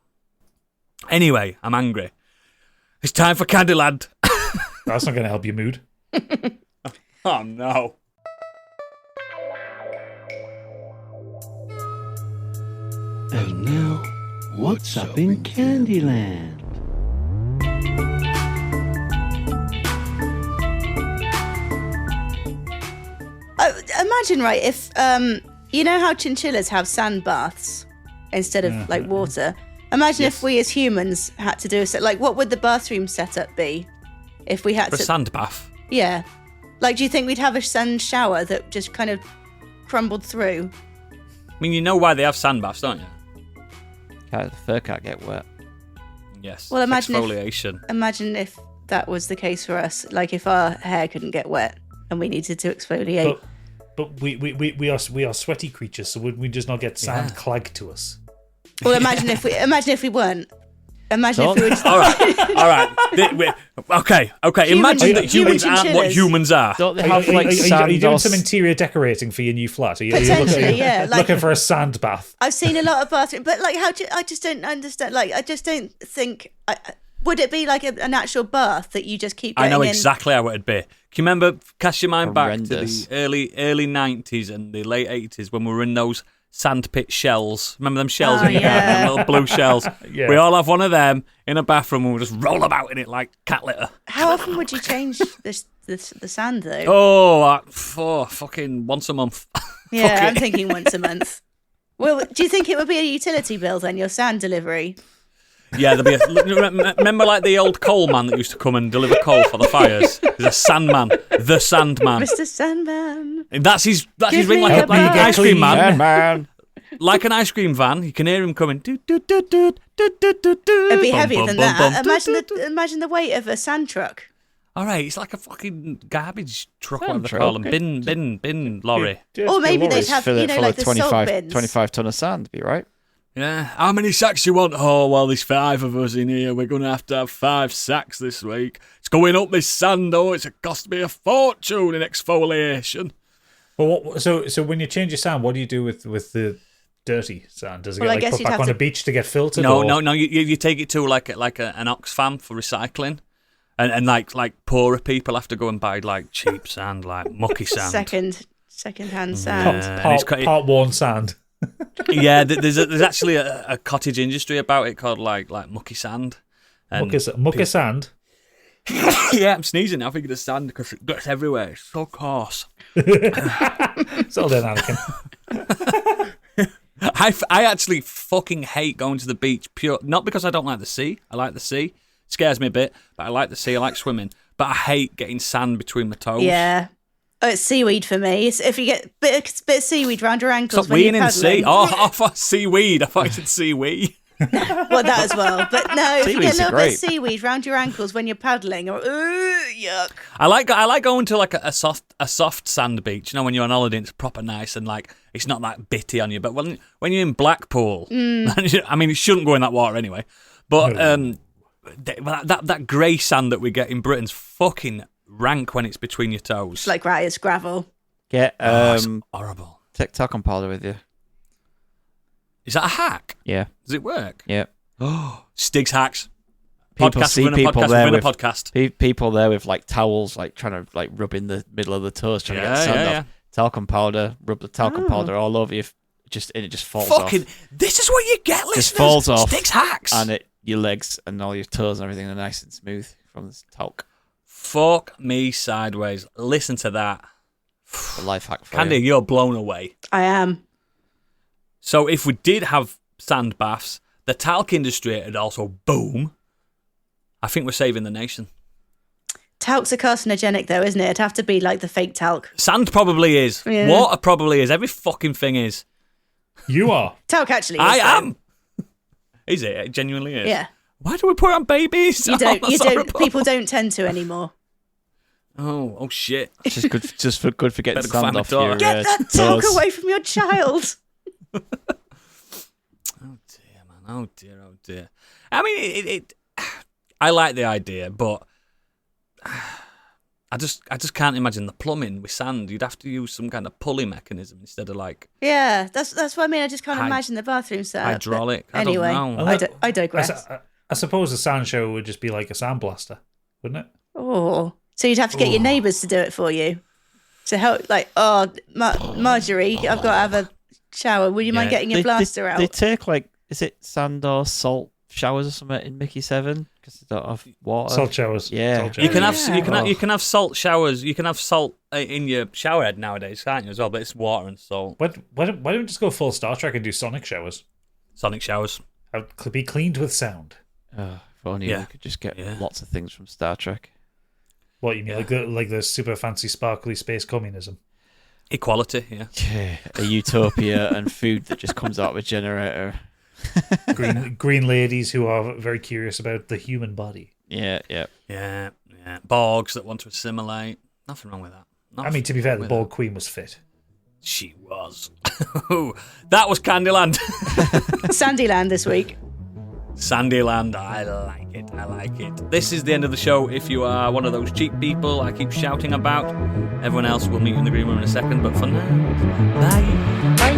Anyway, I'm angry. It's time for Candyland. That's not going to help your mood. Oh no. And now, what's up in Candyland? Imagine, right, if you know how chinchillas have sand baths instead of like water. Imagine if we as humans had to do what would the bathroom setup be if we had For a sand bath. Yeah, like do you think we'd have a sand shower that just kind of crumbled through? I mean, you know why they have sand baths, don't you? The fur can't get wet. Yes. Well, exfoliation. Imagine if that was the case for us. Like if our hair couldn't get wet and we needed to exfoliate. But we are sweaty creatures, so would we just not get sand clag to us? Well, imagine if we weren't. Imagine if we were just... All right. Okay. Imagine that humans aren't what humans are. Don't they have sand? Are you doing some interior decorating for your new flat? Are you looking for a sand bath? I've seen a lot of bathrooms, but I just don't understand. Like, I just don't think. Would it be like an actual bath that you just keep getting I know in? exactly how it'd be. Can you remember, cast your mind back to Horrendous. the early 90s and the late 80s when we were in those sandpit shells? Remember them shells in your garden, them little blue shells? Yeah. We all have one of them in a bathroom and we just roll about in it like cat litter. How often would you change the sand, though? Oh, fucking once a month. Yeah, I'm thinking once a month. Well, do you think it would be a utility bill then, your sand delivery? Yeah, there'll be remember like the old coal man that used to come and deliver coal for the fires? There's a Sandman, the Sandman. Mr. Sandman. That's his Give ring, me like a an ice cream man. Sandman. Like an ice cream van, you can hear him coming. It'd be heavier than that. Imagine the weight of a sand truck. All right, it's like a fucking garbage truck, Sand whatever they truck. call them. Bin lorry. Or maybe they'd have, Fill it full like of the salt bins. 25 ton of sand, be right? Yeah. How many sacks you want? Oh, well, there's 5 of us in here. We're going to have 5 sacks this week. It's going up this sand, though. It's cost me a fortune in exfoliation. Well, so when you change your sand, what do you do with the dirty sand? Does it Well, I get guess put you'd back have on to- a beach to get filtered? No. You take it to like an Oxfam for recycling. And like poorer people have to go and buy like cheap sand, like mucky sand. Second-hand sand. Part worn sand. Yeah, there's actually a cottage industry about it called like mucky sand. And Mucky sand. yeah, I'm sneezing now. I think of the sand because it gets everywhere. It's so coarse. It's all there, Anakin. I actually fucking hate going to the beach. Not because I don't like the sea. I like the sea. It scares me a bit, but I like the sea. I like swimming. But I hate getting sand between my toes. Yeah. Oh, it's seaweed for me. If you get a bit of seaweed round your ankles Stop when you're weeing in the sea. paddling. Oh, I thought seaweed. I thought you said seaweed. Well, that as well. But no, if you get a Seaweeds little are bit great. of seaweed round your ankles when you're paddling, or yuck. I like going to like a soft sand beach. You know, when you're on holiday, and it's proper nice and like it's not that bitty on you. But when you're in Blackpool, I mean, it shouldn't go in that water anyway. But that grey sand that we get in Britain's fucking rank when it's between your toes. It's like it's gravel. Get It's horrible. talcum powder with you. Is that a hack? Yeah. Does it work? Yeah. Oh, Stig's hacks. People Podcast see within a people podcast there within with a podcast. people there with like towels, like trying to like rub in the middle of the toes, trying to get sand off. Talcum powder, rub the talcum powder all over your it just falls off. This is what you get, listeners. Just falls off. Sticks hacks. And your legs and all your toes and everything are nice and smooth from this talc. Fuck me sideways. Listen to that. A life hack for Candy, you're blown away. I am. So if we did have sand baths, the talc industry would also boom. I think we're saving the nation. Talc's a carcinogenic, though, isn't it? It'd have to be like the fake talc. Sand probably is. Yeah. Water probably is. Every fucking thing is. You are. Talc actually is. I though. am. Is it? It genuinely is. Yeah. Why do we put it on babies? You don't. Oh, You that's don't. horrible. People don't tend to anymore. Oh shit. It's just good for getting Better go sand find my off your daughter. Get that talc toes. away from your child. Oh dear, man. Oh dear. Oh dear. I mean, I like the idea, but I just can't imagine the plumbing with sand. You'd have to use some kind of pulley mechanism instead of like Yeah, that's what I mean. I just can't imagine the bathroom setup. hydraulic. But anyway, I don't know. I digress. I suppose a sand shower would just be like a sandblaster, wouldn't it? Oh, so you'd have to get your neighbours to do it for you. To help, like, Marjorie, I've got to have a shower. Would you mind getting your blaster out? They take is it sand or salt showers or something in Mickey 7 because they don't have water. Salt showers. Yeah. Salt showers. You can have salt showers. You can have salt in your shower head nowadays, can't you? As well, but it's water and salt. Why don't we just go full Star Trek and do sonic showers? Sonic showers. Be cleaned with sound. If only we could just get lots of things from Star Trek. What you mean, like the super fancy sparkly space communism? Equality, yeah. Yeah, a utopia and food that just comes out of a generator. Green ladies who are very curious about the human body. Yeah. Borgs that want to assimilate. Nothing wrong with that. I mean, to be fair, the Borg Queen was fit. She was. That was Candyland. Sandyland this week. Sandyland, I like it. This is the end of the show. If you are one of those cheap people I keep shouting about, everyone else will meet you in the green room in a second. But for now, bye.